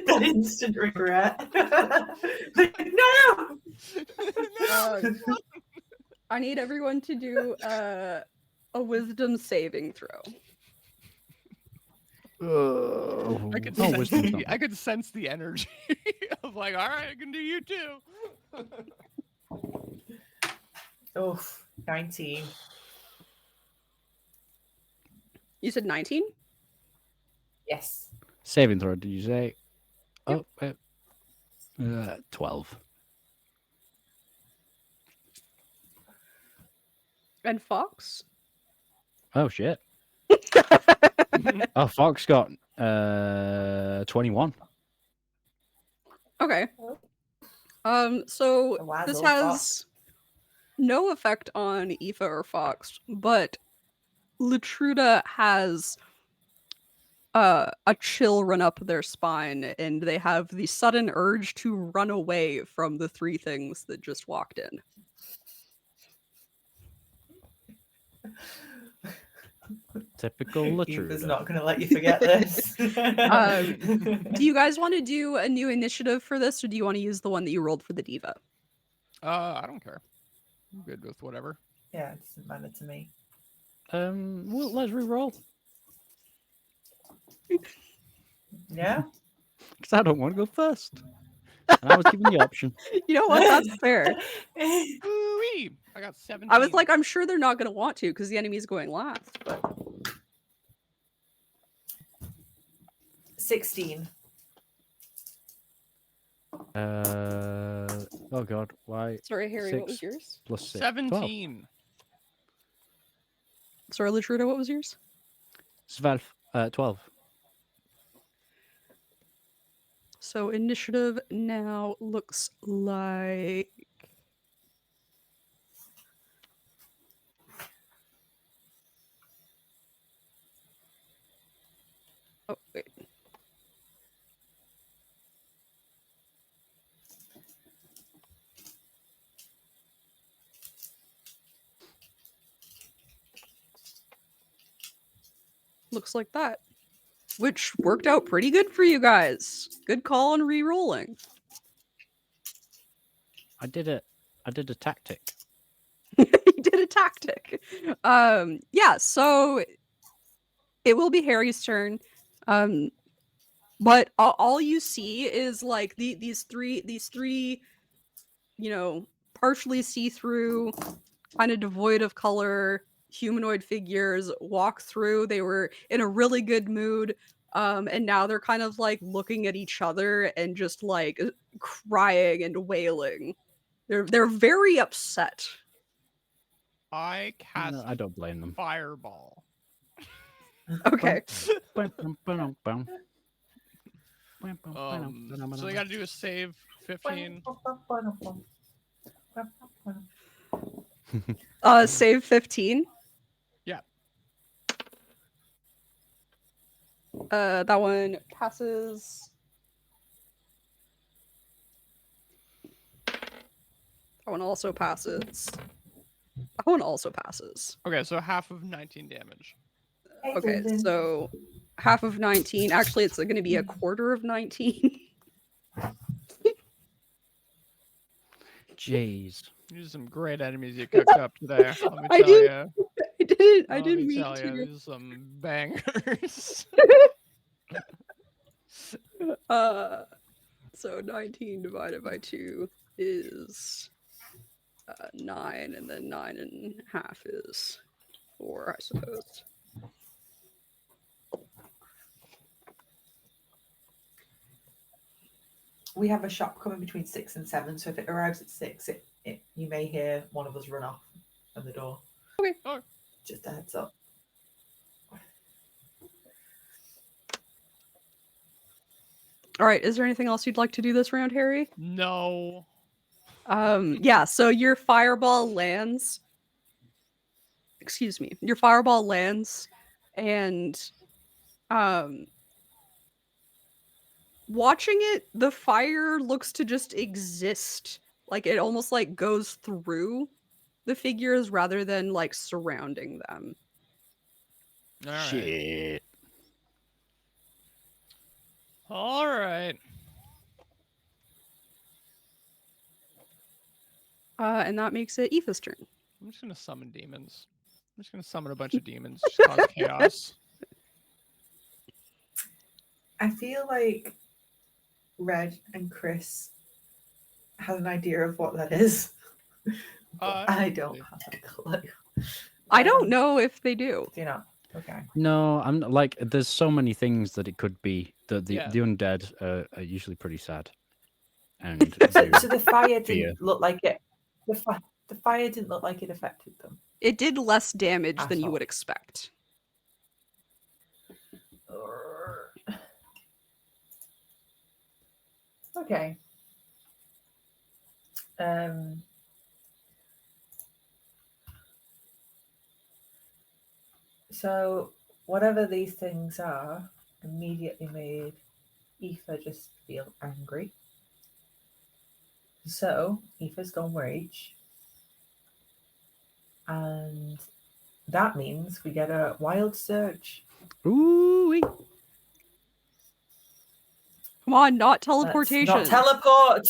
That instant regret. Like, no! I need everyone to do a wisdom saving throw. I could Oh, sense wisdom's the, not I could sense the energy of like, all right, I can do you too. Oh, 19. You said 19? Yes. saving throw. Did you say? Oh, 12. And Fox? Oh shit. Oh, Fox got 21. Okay. So A wise this old has fox. no effect on Aoife or Fox, but Latruda has a chill run up their spine, and they have the sudden urge to run away from the three things that just walked in. Typical Eva's Latruda. not going to let you forget this. Do you guys want to do a new initiative for this, or do you want to use the one that you rolled for the diva? I don't care. I'm good with whatever. Yeah, it doesn't matter to me. Well, let's re-roll. Yeah? Because I don't want to go first. And I was given the option. You know what? That's fair. Ooh-wee. I got 17. I was like, I'm sure they're not going to want to because the enemy's going last. But 16. Oh god, why? sorry, Harry, what was 6 yours? plus 6. 17. Sorry, Latruda, what was yours? 12. 12. So initiative now looks like oh wait. Looks like that. Which worked out pretty good for you guys. Good call on re-rolling. I did a tactic. You did a tactic. Yeah, so it will be Harry's turn. But all you see is like these three, you know, partially see-through, kind of devoid of color humanoid figures walk through. They were in a really good mood. And now they're kind of like looking at each other and just like crying and wailing. They're very upset. I cast No, I don't blame them. Fireball. Okay. So they got to do a save 15. Save 15. Yeah. That one passes. That one also passes. That one also passes. Okay, so half of 19 damage. Okay, so half of 19. Actually, it's going to be a quarter of 19. Jeez. These are some great enemies you cooked up today. Let me I tell did- you. I didn't mean tell to. you, these are some bangers. So 19 divided by 2 is 9, and then 9.5 is 4, I suppose. We have a shop coming between 6 and 7, so if it arrives at 6, you may hear one of us run off from the door. Okay. Oh. Just a heads up. All right, is there anything else you'd like to do this round, Harry? No. Yeah, so your fireball lands. Excuse me. Your fireball lands, and watching it, the fire looks to just exist. Like it almost like goes through the figures rather than like surrounding them. All right. Shit. All right. And that makes it Aoife's turn. I'm just gonna summon demons. I'm just gonna summon a bunch of demons. Just cause chaos. I feel like Red and Chris have an idea of what that is. But I don't have a clue. I don't know if they do. Do you know? Okay. No, I'm not- like there's so many things that it could be. The Yeah. the undead are usually pretty sad. And So the fire Fear. didn't look like it. The fire didn't look like it affected them. It did less damage than you Asshole. would expect. Okay. So whatever these things are immediately made Aoife just feel angry. So Aoife's gone rage. And that means we get a wild surge. ooh, Come on, not Let's teleportation. not teleport.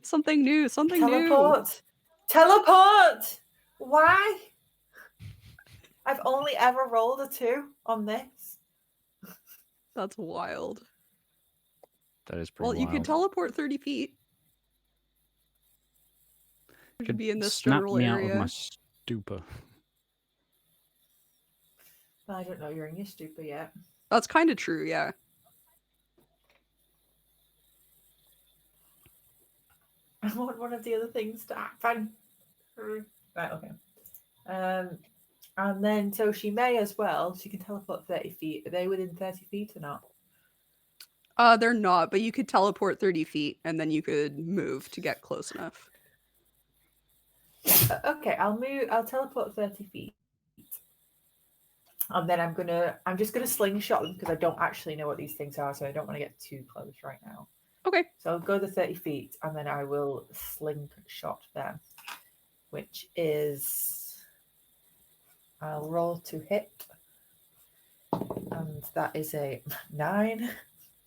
Something new, something new. Teleport. Teleport. Why? I've only ever rolled a 2 on this. That's wild. that is pretty Well, you wild. could teleport 30 feet. You could be in this snap general me area. out of my stupor. I don't know you're in your stupor yet. That's kind of true, yeah. I want one of the other things to happen. Right, okay. And then, so she may as well, she can teleport 30 feet. Are they within 30 feet or not? They're not, but you could teleport 30 feet and then you could move to get close enough. Okay, I'll teleport 30 feet. And then I'm just gonna slingshot them because I don't actually know what these things are, so I don't want to get too close right now. Okay. So I'll go the 30 feet and then I will slingshot them, which is I'll roll to hit. And that is a 9.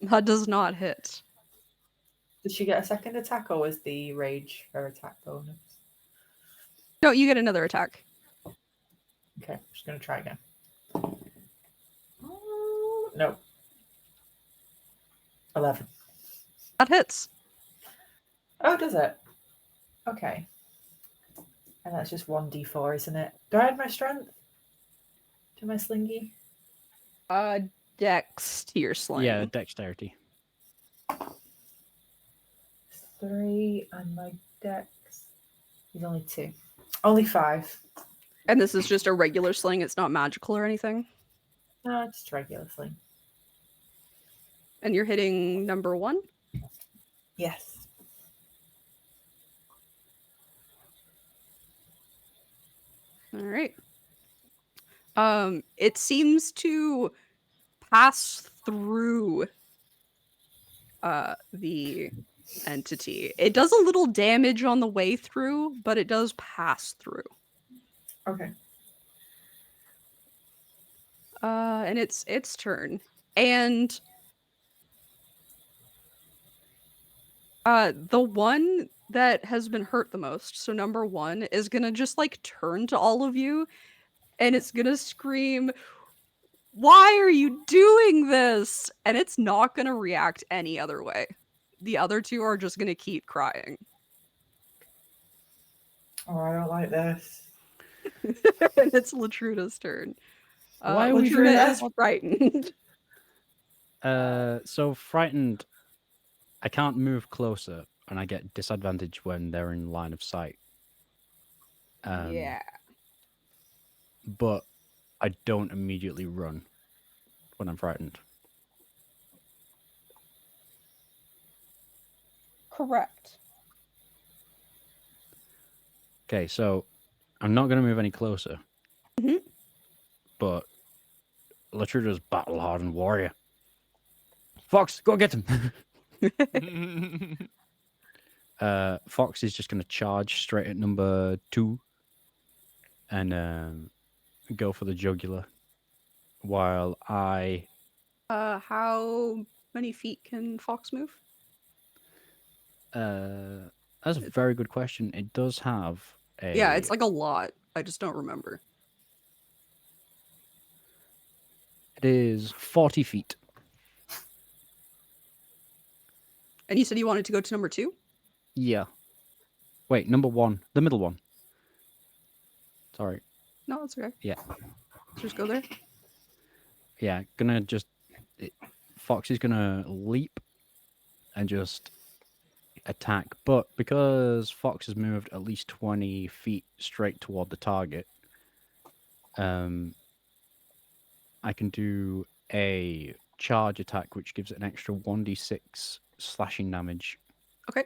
That does not hit. Does she get a second attack or is the rage her attack bonus? No, you get another attack. Okay, I'm just gonna try again. No. 11. That hits. Oh, does it? Okay. And that's just 1d4, isn't it? Do I add my strength to my slingy? Dex to your sling. Yeah, dexterity. 3 and my dex is only 2. Only 5. And this is just a regular sling. It's not magical or anything. No, it's just regular sling. And you're hitting number 1? Yes. All right. It seems to pass through the entity. It does a little damage on the way through, but it does pass through. Okay. And it's turn. And the one that has been hurt the most, so number 1, is gonna just like turn to all of you and it's gonna scream, Why are you doing this? And it's not going to react any other way. The other two are just going to keep crying. Oh, I don't like this. And it's Latruda's turn. Why are we Latruda doing is that? frightened. So frightened. I can't move closer, and I get disadvantage when they're in line of sight. Yeah. But I don't immediately run when I'm frightened. Correct. Okay, so I'm not going to move any closer. Mhm. But Latruda's battle-hardened warrior. Fox, go get him! Fox is just going to charge straight at number 2 and go for the jugular. While I... How many feet can Fox move? That's a very good question. It does have a... Yeah, it's like a lot. I just don't remember. It is 40 feet. And you said you wanted to go to number 2? Yeah. Wait, number 1. The middle one. Sorry. No, that's okay. Yeah. Just go there. Yeah, gonna just... Fox is gonna leap and just attack. But because Fox has moved at least 20 feet straight toward the target, I can do a charge attack, which gives it an extra 1d6 slashing damage. Okay.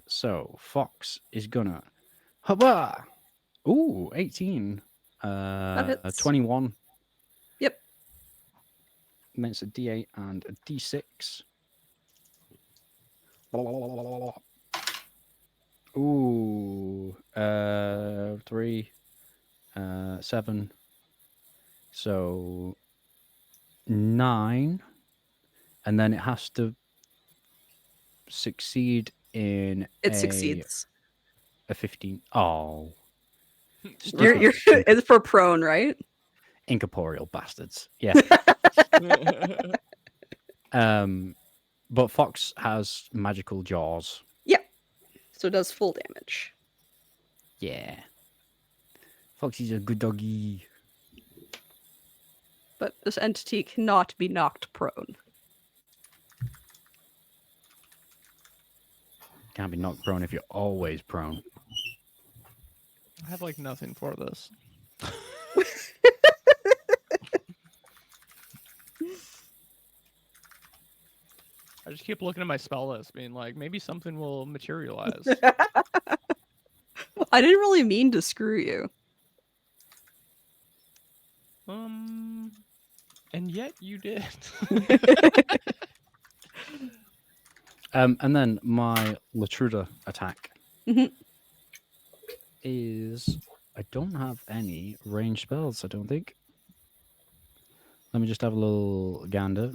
So Fox is gonna... Hubba! Ooh, 18. hits. 21. Yep. And then it's a d8 and a d6. Ooh, 3, 7. So 9, and then it has to succeed in It succeeds. a 15. Oh, You're stupid it's for prone, right? incorporeal bastards. Yeah. But Fox has magical jaws. So it does full damage. Yeah. Foxy's a good doggy. But this entity cannot be knocked prone. Can't be knocked prone if you're always prone. I have like nothing for this. I just keep looking at my spell list, being like, maybe something will materialize. I didn't really mean to screw you. And yet you did. And then my Latruda attack Mhm. is... I don't have any range spells, I don't think. Let me just have a little gander.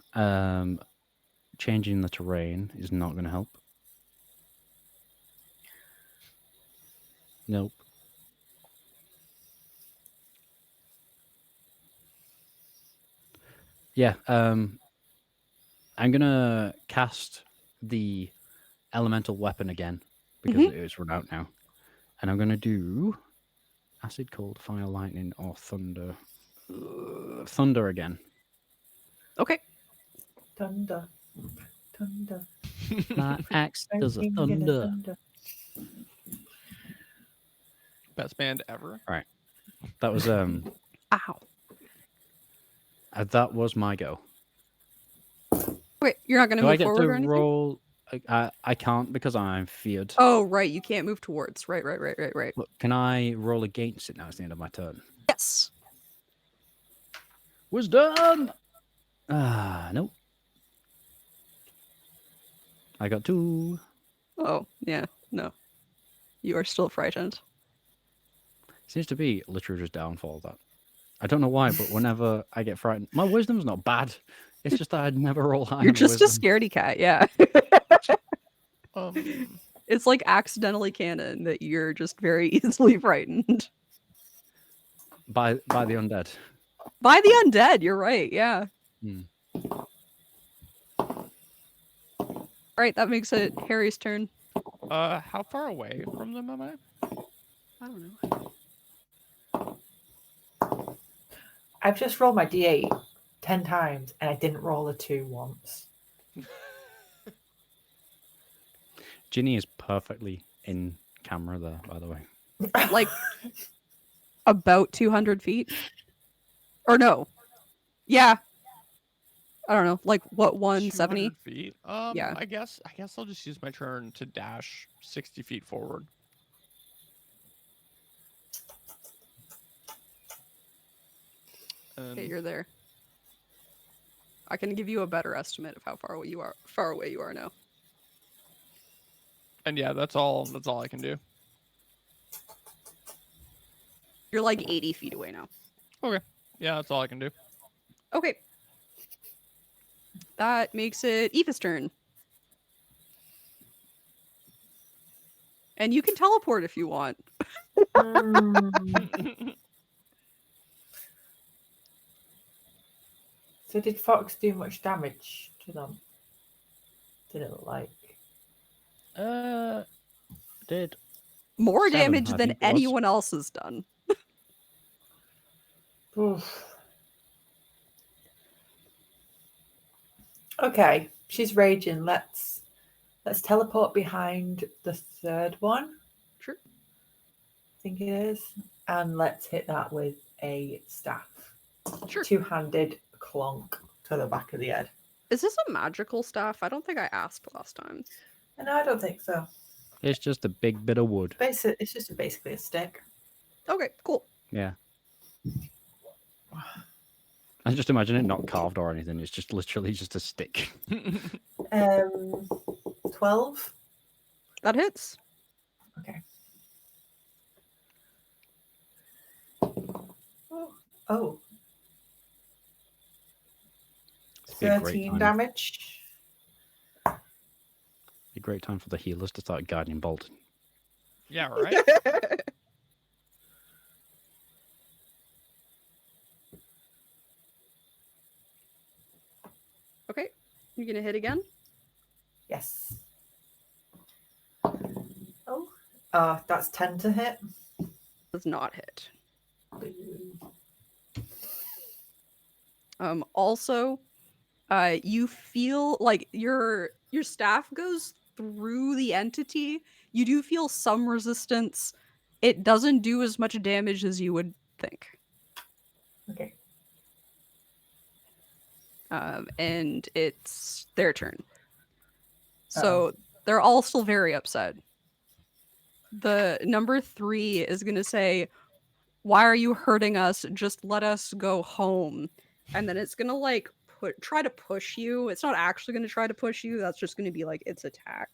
Changing the terrain is not going to help. Nope. Yeah, I'm going to cast the elemental weapon again because it is run out now. And I'm going to do acid, cold, fire, lightning, or thunder. Thunder again. Okay. Thunder. Thunder. My axe does a Lightning and a thunder. Best band ever. That was Ow. that was my go. Wait, you're not gonna Do I move get forward to or anything? roll? I can't because I'm feared. Oh, right. You can't move towards. Right. But can I roll against it now? It's the end of my turn. Yes. Wisdom. Nope. I got 2. Oh, yeah. No. You are still frightened. Seems to be Latruda's downfall. That I don't know why, but whenever I get frightened, my wisdom's not bad. It's just that I'd never roll high. You're on just a wisdom. scaredy cat, yeah. Um, It's like accidentally canon that you're just very easily frightened. by the undead. By the undead, you're right, yeah. Hmm. Alright, that makes it Harry's turn. How far away from them am I? I don't know. I've just rolled my d8 10 times and I didn't roll a 2 once. Ginny is perfectly in camera there, by the way. Like, about 200 feet? Or no. Yeah. I don't know, like, what, 170? 200 feet? Yeah. I guess I'll just use my turn to dash 60 feet forward. Okay, you're there. I can give you a better estimate of how far away you are now. And yeah, that's all I can do. You're like 80 feet away now. Okay. Yeah, that's all I can do. Okay. That makes it Aoife's turn. And you can teleport if you want. So did Fox do much damage to them? Did it look like? Did More 7, damage I than think it was. anyone else has done. Oof. Okay, she's raging. Let's teleport behind the third one. Sure. I think it is. And let's hit that with a staff. Sure. Two-handed clonk to the back of the head. Is this a magical staff? I don't think I asked last time. No, I don't think so. It's just a big bit of wood. It's just basically a stick. Okay, cool. Yeah. I just imagine it not carved or anything. It's just literally just a stick. 12. That hits. Okay. Oh. Be a great 13 time. damage. Be a great time for the healers to start guiding Bolton. Yeah, right? Okay, you gonna hit again? Yes. Oh. That's 10 to hit. Does not hit. Also, you feel like your staff goes through the entity. You do feel some resistance. It doesn't do as much damage as you would think. Okay. And it's their turn. So they're all still very upset. The number 3 is gonna say, "Why are you hurting us? Just let us go home." And then it's gonna like try to push you. It's not actually gonna try to push you. That's just gonna be like its attack.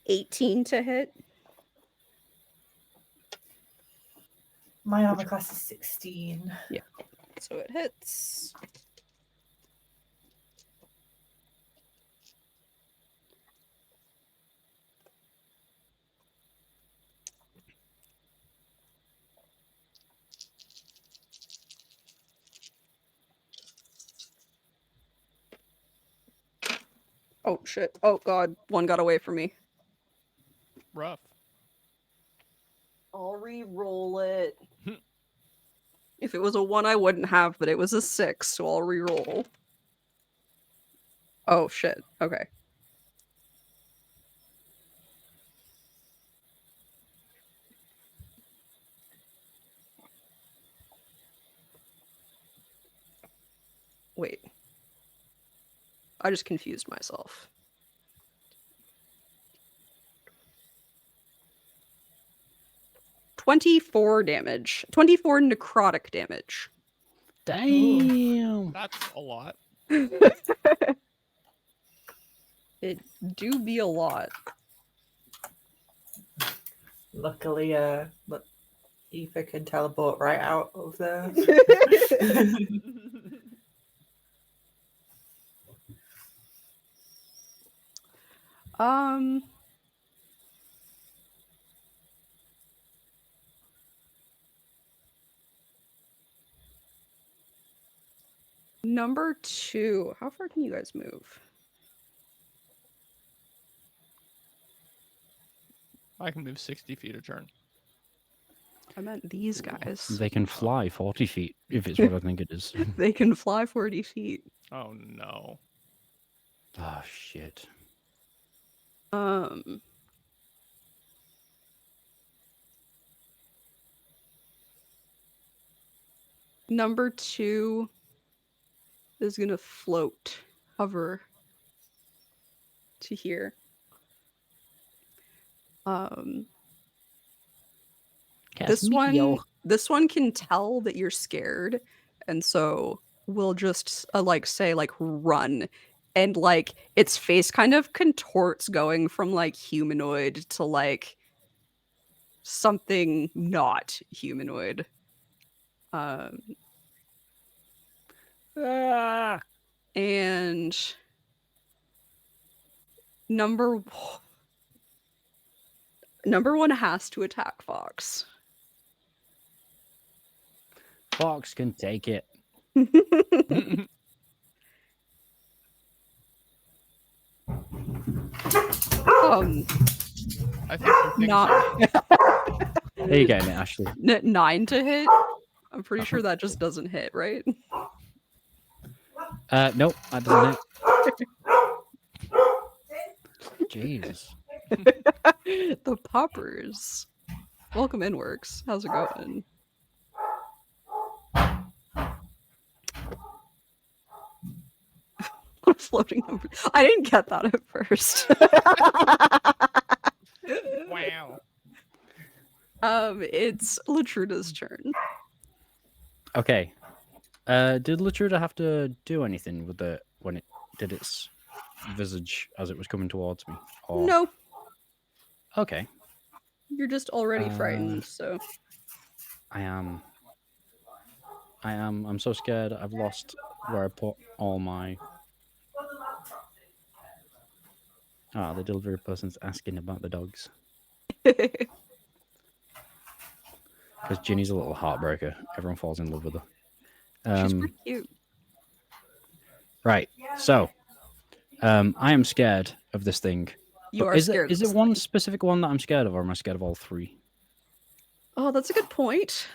"18 to hit." My armor class is 16. Yeah. So it hits. Oh shit. Oh god, one got away from me. Rough. I'll re-roll it. If it was a 1, I wouldn't have, but it was a 6, so I'll re-roll. Oh shit. Okay. Wait. I just confused myself. "24 damage. 24 necrotic damage." Damn. That's a lot. It do be a lot. Luckily, look, Aoife can teleport right out of there. Number 2. How far can you guys move? I can move 60 feet a turn. I meant these guys. They can fly 40 feet if it's what I think it is. They can fly 40 feet. Oh no. Oh, shit. Number 2 is gonna float, hover to here. Cast Meteor. This one can tell that you're scared, and so we'll just like say like run, and like its face kind of contorts, going from like humanoid to like something not humanoid. And number 1 has to attack Fox. Fox can take it. I think some things Not There you go, mate, Ashley. 9 to hit. I'm pretty sure that just doesn't hit, right? Nope, that doesn't hit. Jesus. The poppers. Welcome in, Works. How's it going? Floating number. I didn't get that at first. Wow. It's Latruda's turn. Okay. Did Latruda have to do anything with it when it did its visage as it was coming towards me? Or... No, Okay. you're just already frightened, so. I am. I'm so scared. I've lost where I put all my. Ah, the delivery person's asking about the dogs. Because Ginny's a little heartbreaker. Everyone falls in love with her. She's pretty cute. Right. So, I am scared of this thing. You But are scared. Is of it this one thing. specific one that I'm scared of, or am I scared of all three? Oh, that's a good point.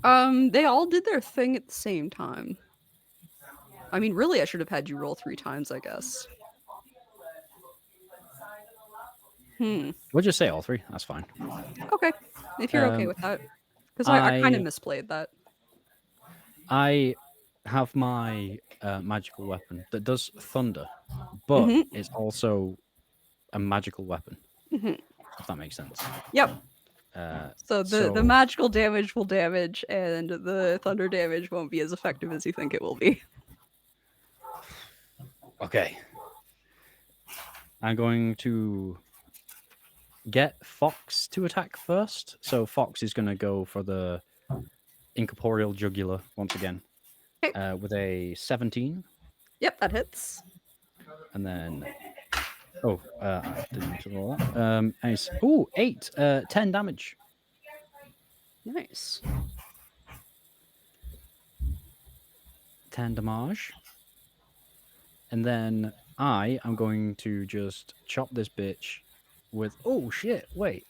They all did their thing at the same time. I mean, really, I should have had you roll 3 times, I guess. We'll just say all three. That's fine. Okay, if you're okay with that. Because I kind of I- misplayed that. I have my magical weapon that does thunder, but Mhm. it's also a magical weapon. Mhm. If that makes sense. Yep. Uh, So the magical damage will damage, and the thunder damage won't be as effective as you think it will be. Okay. I'm going to get Fox to attack first. So Fox is going to go for the incorporeal jugular once again. Okay. With a 17. Yep, that hits. And then... Oh, I didn't need to roll that. Nice. Ooh, 8. 10 damage. Nice. 10 damage. And then I am going to just chop this bitch with... Oh, shit, wait.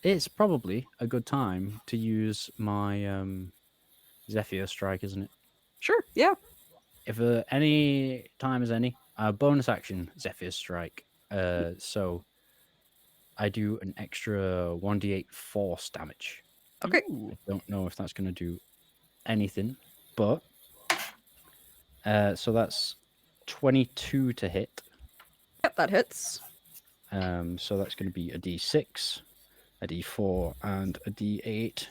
It's probably a good time to use my Zephyr Strike, isn't it? Sure, yeah. If any time is any, bonus action, Zephyr Strike. So I do an extra 1d8 force damage. Okay. I don't know if that's going to do anything, but... so that's 22 to hit. Yep, that hits. So that's going to be a d6, a d4, and a d8.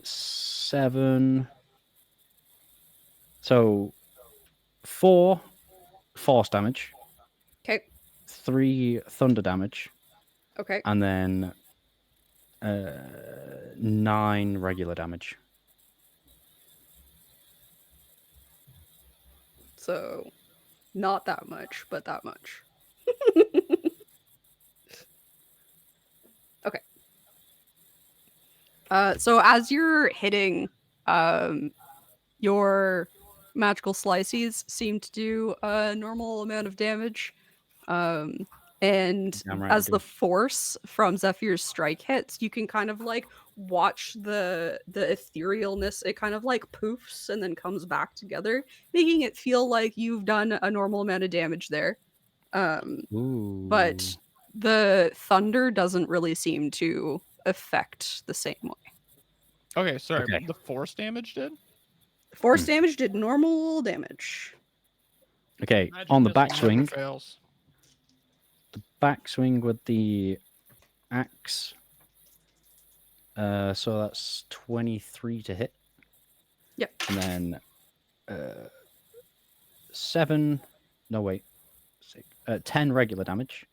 7. So 4 force damage, Okay. 3 thunder damage, Okay. and then 9 regular damage. So, not that much, but that much. Okay. So as you're hitting Your magical slices seem to do a normal amount of damage. And Damn right as they the do. force from Zephyr's strike hits, you can kind of like watch the etherealness. It kind of like poofs and then comes back together, making it feel like you've done a normal amount of damage there. Ooh. But the thunder doesn't really seem to affect the same way. Okay, sorry. Okay. The force damage did? Force damage did normal damage. Okay, Magic on the missile never backswing, fails. backswing with the axe. So that's 23 to hit. Yep. And then 7. No, wait. 10 regular damage.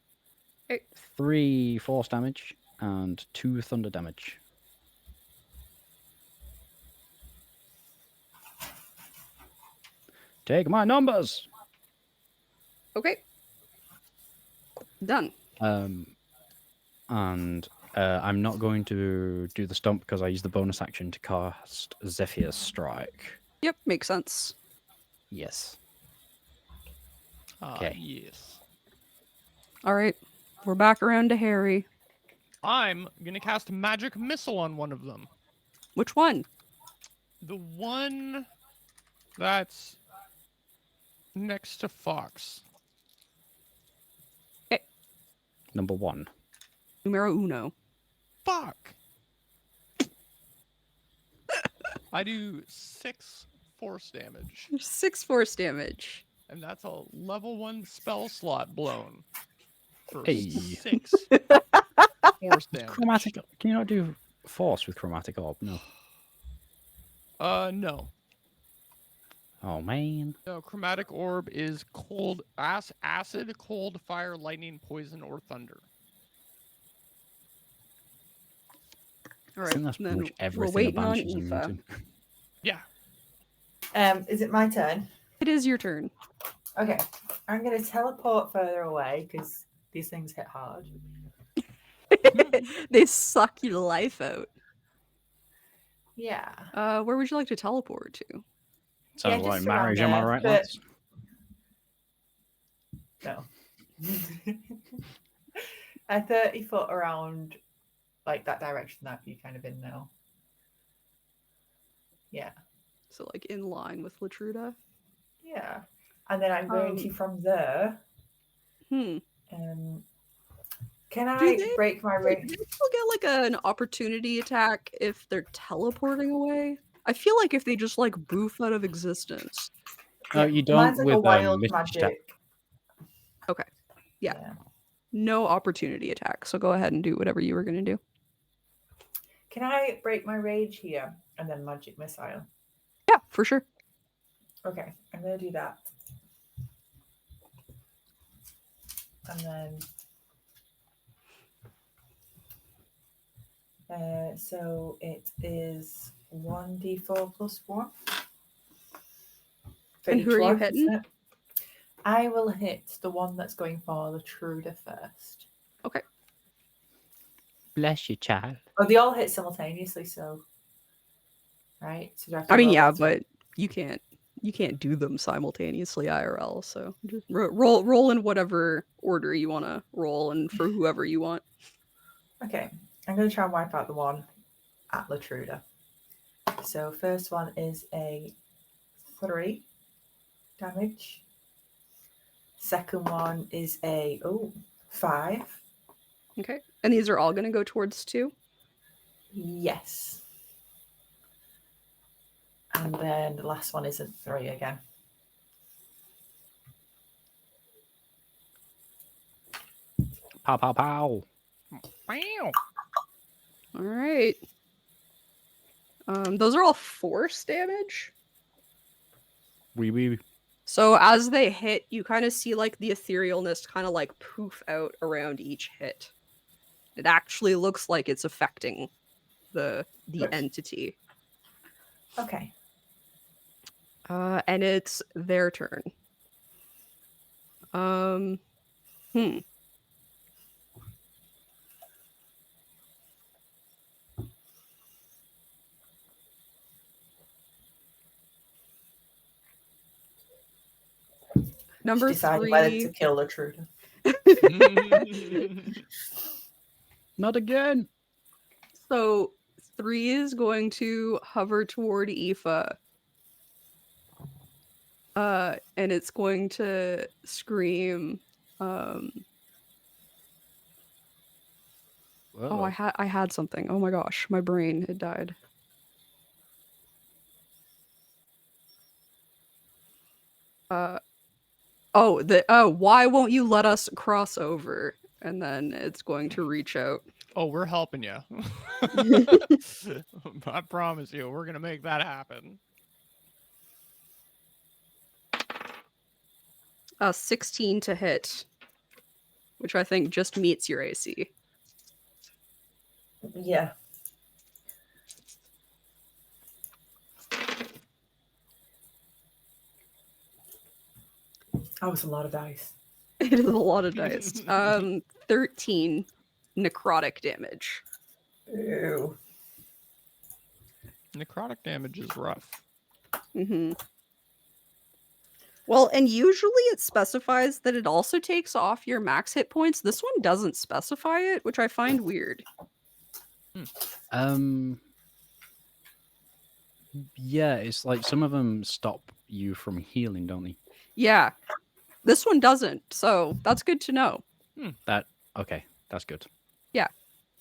Okay. 3 force damage. And 2 thunder damage. Take my numbers! Okay. Done. And I'm not going to do the stomp because I use the bonus action to cast Zephyr's Strike. Yep, makes sense. Yes. Ah, Okay. yes. All right. We're back around to Harry. I'm gonna cast magic missile on one of them. Which one? The one that's next to Fox. Number 1. Numero uno. Fuck. I do 6 force damage, 6 force damage. and that's a level 1 spell slot blown for Hey. 6 force damage. Chromatic. Can you not do force with chromatic orb? No. No. Oh man. No, chromatic orb is cold, acid, cold, fire, lightning, poison, or thunder. All I right. think that's pretty Then much we're everything a waiting on banshee's immune Aoife. to. Yeah. Is it my turn? It is your turn. Okay, I'm going to teleport further away because these things hit hard. They suck your life out. Yeah. Where would you like to teleport to? Sounds just like around marriage, am I there, right, but- lads? No. A 30 foot around, like that direction that you kind of in now. Yeah. So like in line with Latruda. Yeah. And then I'm going to from there. Hmm. Can Do I they- break my Do ring? they still get like an opportunity attack if they're teleporting away? I feel like if they just like boof out of existence. No, you don't Mine's like a with wild Mystic Step. magic. Okay. Yeah. No opportunity attack. So go ahead and do whatever you were gonna do. Can I break my rage here and then magic missile? Yeah, for sure. Okay, I'm gonna do that. And then so it is 1d4 plus 1. For And who each are you one, hitting? isn't it? I will hit the one that's going for the Truda first. Okay. Bless you, child. Oh, they all hit simultaneously, so right. So do I have to I mean, roll yeah, that? but you can't do them simultaneously IRL. So just roll in whatever order you want to roll, and for whoever you want. Okay, I'm going to try and wipe out the one at Latruda. So first one is a 3 damage. Second one is a 5. Okay. And these are all going to go towards 2. Yes. And then the last one is a 3 again. Pow, pow, pow. Wow. All right. Those are all force damage. Wee. So as they hit, you kind of see like the etherealness kind of like poof out around each hit. It actually looks like it's affecting the Good. entity. Okay. And it's their turn. Number Deciding whether to 3. kill Latruda. Not again. So 3 is going to hover toward Aoife. And it's going to scream. Oh, I had something. Oh my gosh, my brain had died. Why won't you let us cross over? And then it's going to reach out. Oh, we're helping you. I promise you, we're gonna make that happen. 16 to hit, which I think just meets your AC. Yeah. That was a lot of dice. It is a lot of dice. 13 necrotic damage. Ew. Necrotic damage is rough. Mm-hmm. Well, and usually it specifies that it also takes off your max hit points. This one doesn't specify it, which I find weird. Yeah, it's like some of them stop you from healing, don't they? Yeah. This one doesn't, so that's good to know. Okay, that's good. Yeah.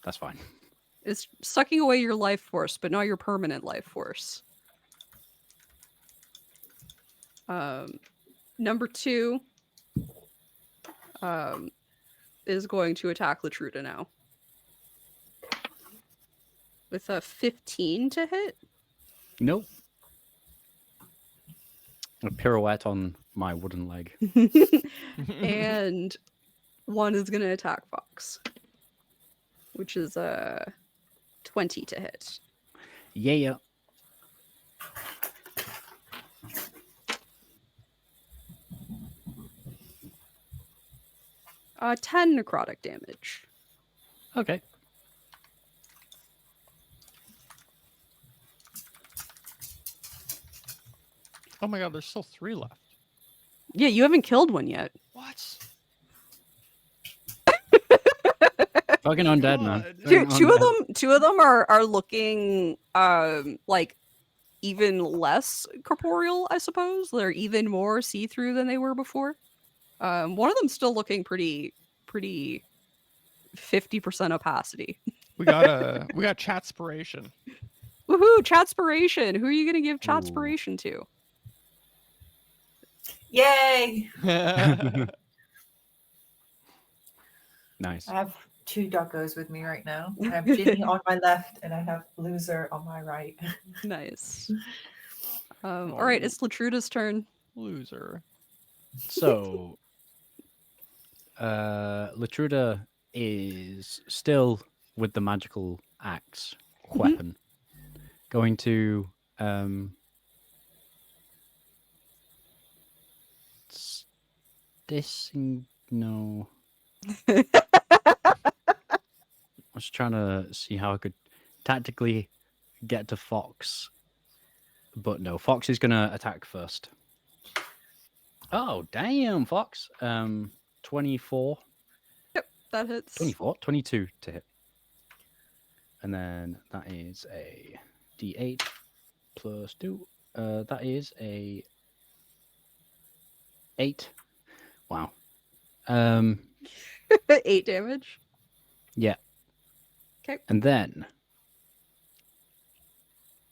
That's fine. It's sucking away your life force, but not your permanent life force. Number 2 is going to attack Latruda now. With a 15 to hit. Nope. A pirouette on my wooden leg. And 1 is going to attack Fox. Which is a 20 to hit. Yeah. 10 necrotic damage. Okay. Oh my god, there's still 3 left. Yeah, you haven't killed one yet. What? Fucking undead, man. God. Fucking undead. Two of them are looking like even less corporeal, I suppose. They're even more see-through than they were before. One of them's still looking pretty 50% opacity. We got chatspiration. Woohoo, chatspiration. Who are you gonna give chatspiration to? Yay! Nice. I have 2 doggos with me right now. I have Ginny on my left and I have Loser on my right. Nice. All right, it's Latruda's turn. Loser. So, Latruda is still with the magical axe weapon, going to no. I was trying to see how I could tactically get to Fox, but no, Fox is gonna attack first. Oh damn, Fox! 24. Yep, that hits. 24, 22 to hit. And then that is a D8 plus 2. That is a 8. Wow. 8 damage. Yeah. Okay. And then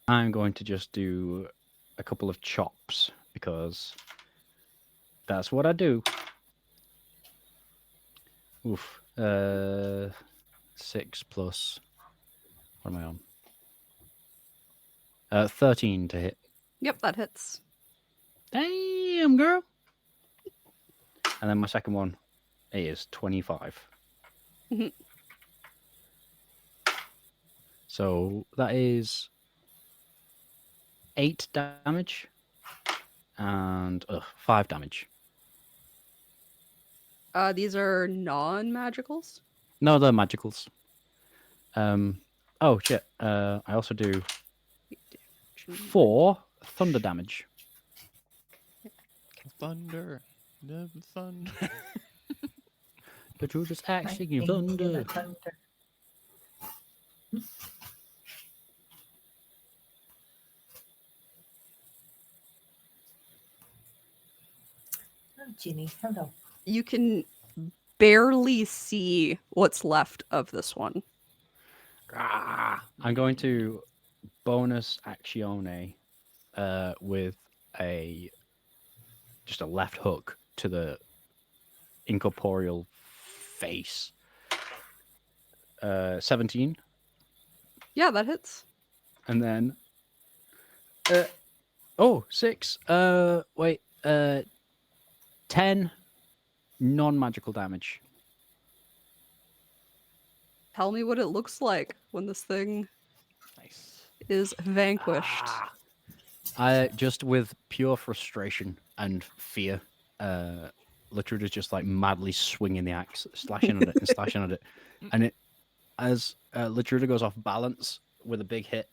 I'm going to just do a couple of chops because that's what I do. Oof. 6 plus. What am I on? 13 to hit. Yep, that hits. Damn, girl. And then my second one is 25. Mhm. So that is 8 damage and 5 damage. These are non-magicals. No, they're magicals. Oh shit. I also do 4 thunder damage. Thunder. The thunder. The truth is actually Lightning thunder. in the thunder. Oh, Ginny, hello. You can barely see what's left of this one. I'm going to bonus actione with just a left hook to the incorporeal face. 17, Yeah, that hits. and then 6. Wait, 10 non-magical damage. Tell me what it looks like when this thing Nice. is vanquished. I just with pure frustration and fear, Latruda's just like madly swinging the axe, slashing at it and slashing at it, and it as Latruda goes off balance with a big hit,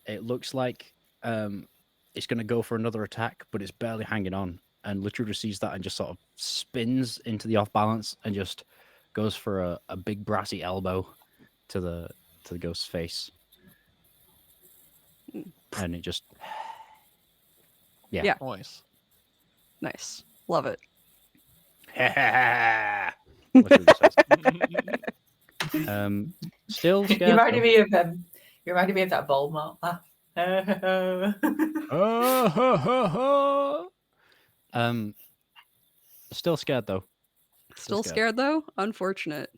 it looks like it's going to go for another attack, but it's barely hanging on. And Latruda sees that and just sort of spins into the off balance and just goes for a big brassy elbow to the ghost's face, and it just Yeah. Nice. Nice. Love it. Latruda says. Still scared. You reminded me of that Volmar. Still scared though. Still scared. scared though? Unfortunate.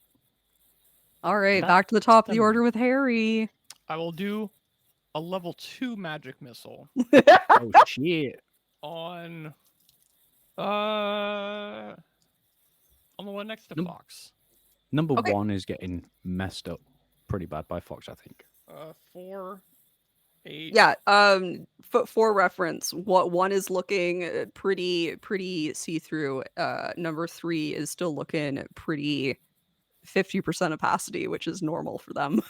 All right, That- back to the top of the them- order with Harry. I will do a level 2 magic missile Oh shit! on the one next to Nope. Fox. Number Okay. 1 is getting messed up pretty bad by Fox, I think. 4, 8. Yeah, for reference, what one is looking pretty see-through. Number 3 is still looking pretty 50% opacity, which is normal for them.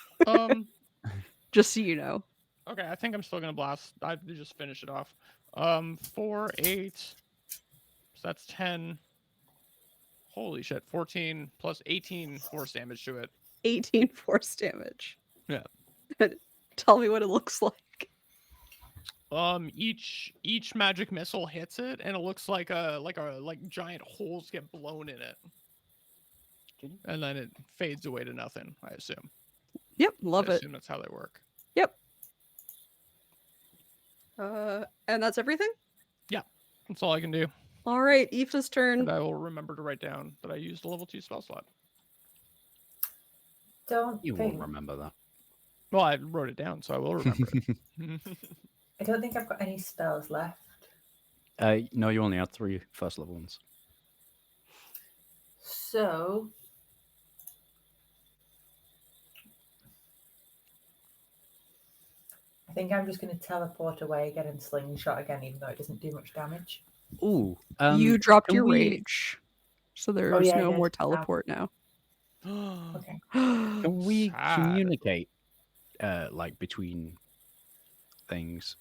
Just so you know. Okay, I think I'm still gonna blast. I just finish it off. 4, 8. So that's 10. Holy shit! 14 plus 18 force damage to it. 18 force damage. Yeah. Tell me what it looks like. Each magic missile hits it, and it looks like giant holes get blown in it, and then it fades away to nothing. I assume. Yep, love I it. assume that's how they work. Yep. And that's everything? That's all I can do. All right, Aoife's turn. And I will remember to write down that I used a level 2 spell slot. You won't remember that. Well, I wrote it down, so I will remember it. I don't think I've got any spells left. No, you only had 3 first level ones. So I think I'm just going to teleport away again and slingshot again, even though it doesn't do much damage. Ooh, You dropped can your we- rage. So there's yeah, I no did. more Ow. teleport now. Okay. Can we Sad. communicate, like between things?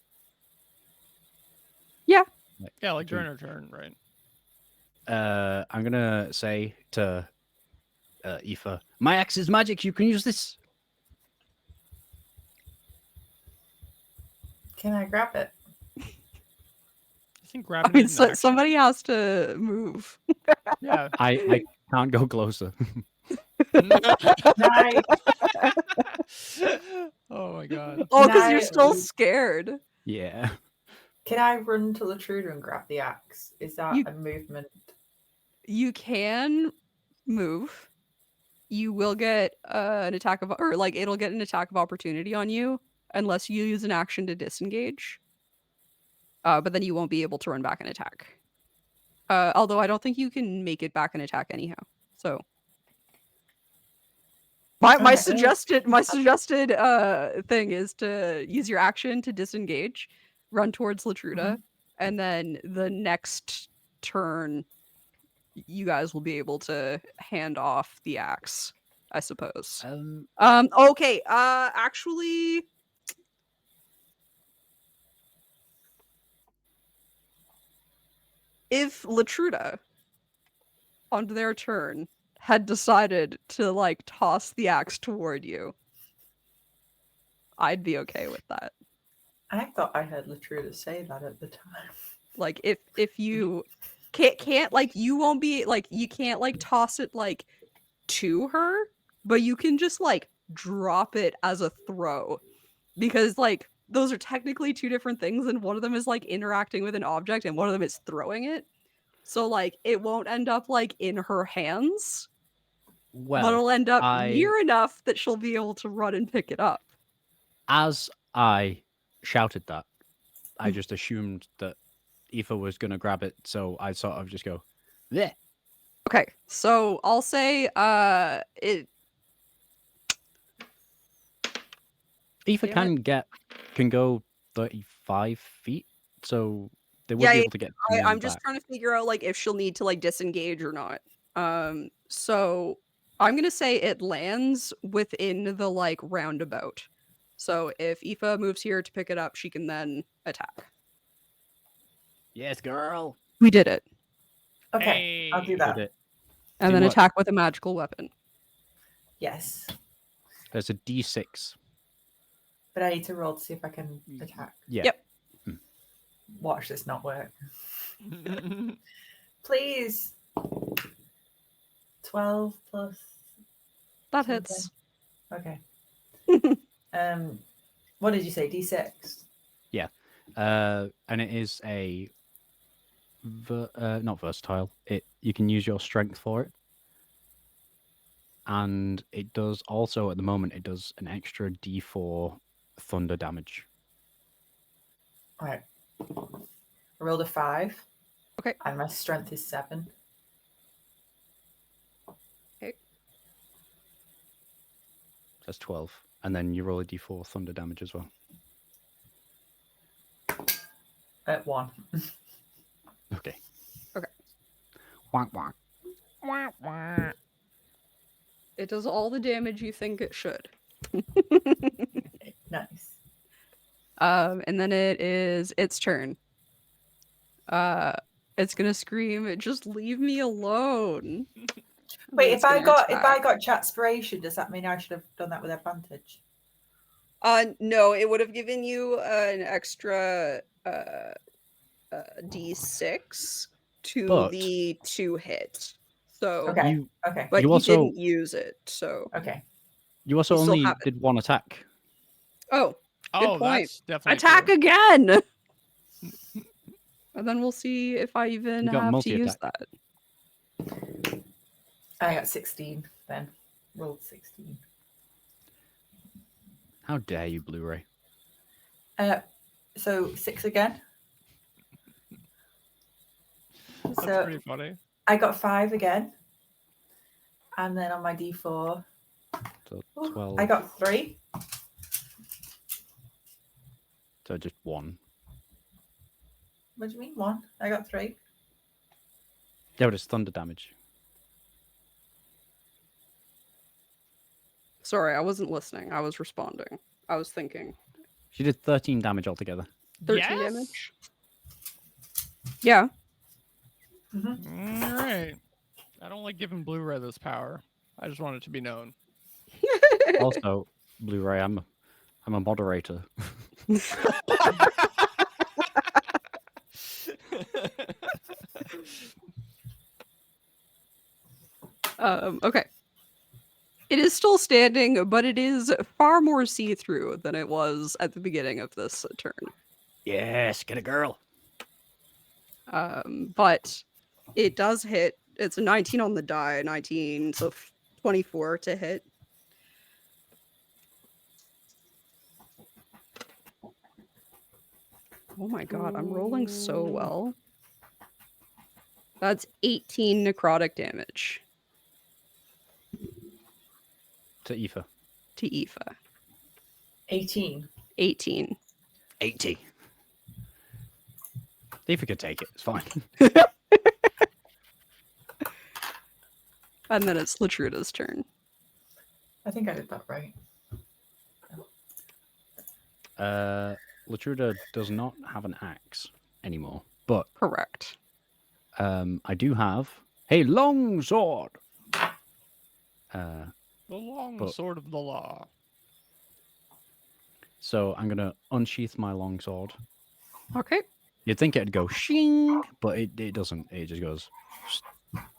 Yeah. Yeah, like between- during our turn, right? I'm gonna say to Aoife, my axe is magic. You can use this. Can I grab it? I think grabbing I mean, it in action. somebody has to move. Yeah. I can't go closer. I, Oh my god. Oh, Can because you're I- still scared. Yeah. can I run to Latruda and grab the axe? Is that You- a movement? You can move. You will get an attack of, or like it'll get an attack of opportunity on you unless you use an action to disengage. But then you won't be able to run back and attack. Although I don't think you can make it back and attack anyhow. So my Okay. suggested thing is to use your action to disengage, run towards Latruda, and then the next turn you guys will be able to hand off the axe, I suppose. Okay, actually if Latruda, on their turn, had decided to like toss the axe toward you, I'd be okay with that. I thought I heard Latruda say that at the time. Like if you can't like you won't be like you can't like toss it like to her, but you can just like drop it as a throw because like those are technically two different things and one of them is like interacting with an object and one of them is throwing it. So like it won't end up like in her hands, but Well, it'll end up I near enough that she'll be able to run and pick it up. as I shouted that, I just assumed that Aoife was going to grab it, so I sort of just go, there. Okay, so I'll say it Aoife Damn it. can go 35 feet, so they would Yeah, be yeah, able to get to me on I'm the just back. trying to figure out like if she'll need to like disengage or not. So I'm gonna say it lands within the like roundabout. So if Aoife moves here to pick it up, she can then attack. Yes, girl. We did it. Okay, I'll do Hey. that. Did it. And then Teamwork. attack with a magical weapon. Yes, There's a D6. but I need to roll to see if I can attack. Yeah. Yep. Watch this not work. Please. 12 plus. That something. hits. Okay. What did you say? D6. And it is a not versatile. You can use your strength for it, and it does also at the moment it does an extra D4 thunder damage. All right. I rolled a 5. Okay. And my strength is 7. That's 12, and then you roll a D4 thunder damage as well. At 1. Okay. Okay. Wonk wonk. It does all the damage you think it should. Nice. And then it is its turn. It's gonna scream, "Just leave me alone!" And Wait, then if it's I gonna got attack. Chatspiration, does that mean I should have done that with advantage? No, it would have given you an extra D6 to But- the 2 hit. So, Okay. You Okay. but You you, also- didn't use it. So, Okay. you also You still only have it. did one attack. oh, Oh, point. that's definitely attack true. again. And then we'll see if I even You got have to use multi-attack. that. I got 16 then. Rolled 16. How dare you, Blu-ray? So 6 again. That's So pretty funny. I got 5 again. And then on my D4, So ooh, 12. I got 3. So just 1. What do you mean 1? I got 3. Yeah, but it's thunder damage. Sorry, I wasn't listening. I was responding. I was thinking. She did 13 damage altogether. 13 Yes? damage. Yeah. Mm-hmm. All right. I don't like giving Blu-ray this power. I just want it to be known. Also, Blu-ray, I'm a moderator. Okay. It is still standing, but it is far more see-through than it was at the beginning of this turn. Yes, get a girl. But it does hit. It's a 19 on the die, 19, so 24 to hit. Oh my god, I'm rolling so well. That's 18 necrotic damage To Aoife. to Aoife. 18. 18. 80. Aoife could take it. It's fine. And then it's Latruda's turn. I think I did that right. Latruda does not have an axe anymore, but Correct. I do have Hey, long sword. The long But- sword of the law. So I'm gonna unsheath my long sword. Okay. You'd think it'd go shing, but it doesn't. It just goes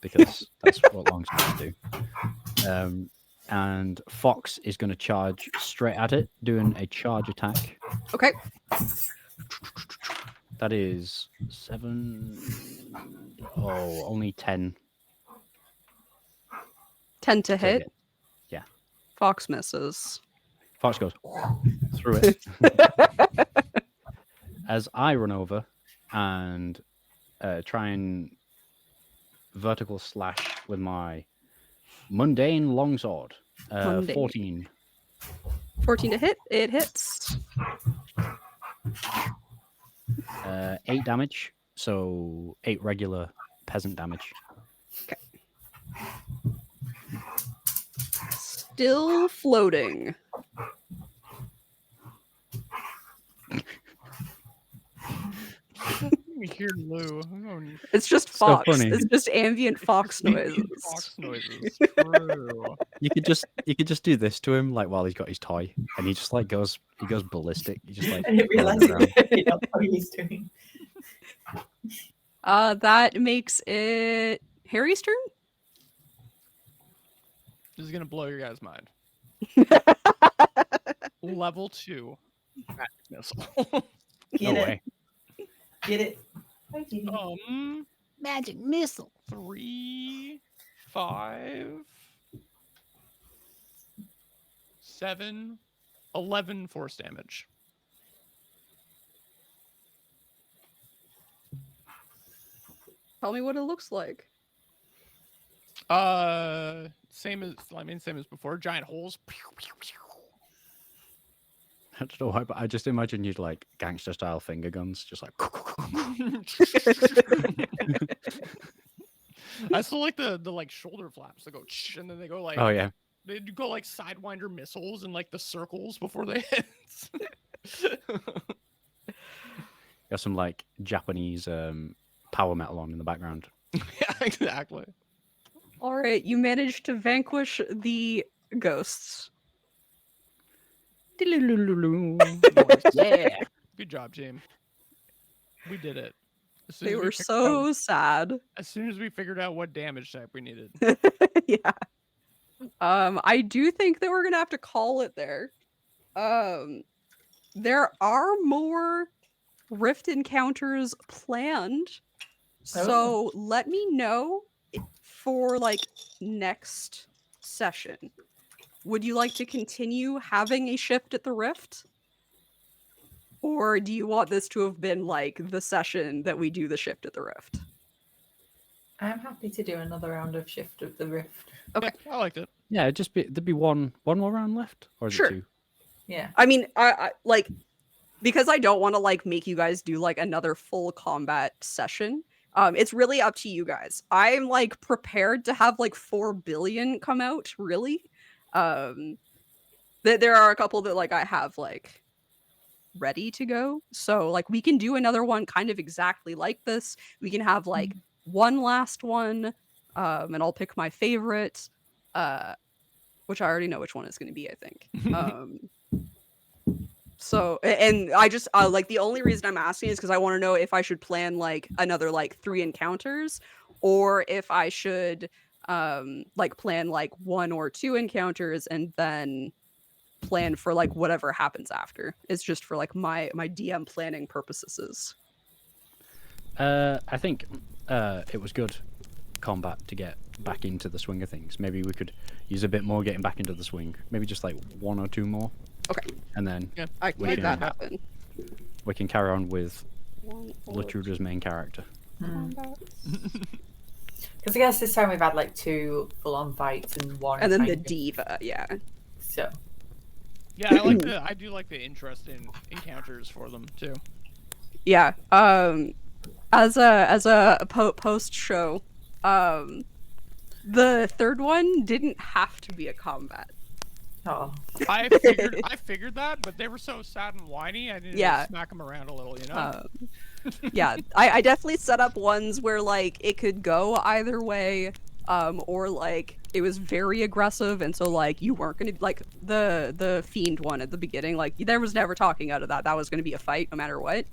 because that's what long swords do. And Fox is going to charge straight at it, doing a charge attack. Okay. That is 7. Oh, only 10 10 to to hit. hit. Yeah. Fox misses. Fox goes through it. As I run over and try and vertical slash with my mundane longsword. Mundane. 14. 14 to hit. It hits. 8 damage. So 8 regular peasant damage. Still floating. You hear Lou. Oh, It's just So Fox. funny. It's just ambient Fox noises. Fox noises. True. You could just do this to him like while he's got his toy, and he just like goes ballistic. He just like I didn't rolls realize around. what he's doing. That makes it Harry's turn. This is gonna blow your guys' mind. Level 2 magic missile. No Get it? way. Get it? Hi, Dee. Magic missile. 3, 5, 7, 11 force damage. Tell me what it looks like. Same as before. Giant holes. I don't know why, but I just imagine you'd like gangster style finger guns, just like. I still like the like shoulder flaps that go and then they go like Oh yeah. they go like sidewinder missiles and like the circles before they hit. Got some like Japanese power metal on in the background. Yeah, exactly. All right, you managed to vanquish the ghosts. Yeah. Good job, team. We did it. As soon They as we were figured so out- sad. as soon as we figured out what damage type we needed. Yeah. I do think that we're gonna have to call it there. There are more rift encounters planned, so let me know for like next session. Would you like to continue having a shift at the rift? Or do you want this to have been like the session that we do the shift at the rift? I'm happy to do another round of Shift of the Rift. Okay. Yeah, I liked it. Yeah, it'd just be there'd be one more round left, or is Sure. it 2? Yeah. I mean, I like because I don't want to like make you guys do like another full combat session. It's really up to you guys. I'm like prepared to have like 4 billion come out, really. There are a couple that like I have like ready to go. So like we can do another one kind of exactly like this. We can have like one last one, and I'll pick my favorite, which I already know which one it's going to be, I think. So and I just like the only reason I'm asking is because I want to know if I should plan like another like 3 encounters, or if I should like plan like 1 or 2 encounters and then plan for like whatever happens after. It's just for like my DM planning purposes. I think it was good combat to get back into the swing of things. Maybe we could use a bit more getting back into the swing. Maybe just like 1 or 2 more. Okay. And then Yeah. I can We make can- that happen. we can carry on with Latruda's main character. Because I guess this time we've had like 2 full-on fights and 1. And then the kind of- diva, yeah. So Yeah, I do like the interesting encounters for them too. Yeah. As a post show, the third one didn't have to be a combat. Oh. I figured that, but they were so sad and whiny. I needed Yeah. to smack them around a little, you know. Yeah, I definitely set up ones where like it could go either way, or like it was very aggressive, and so like you weren't gonna like the fiend one at the beginning, like there was never talking out of that. That was gonna be a fight no matter what.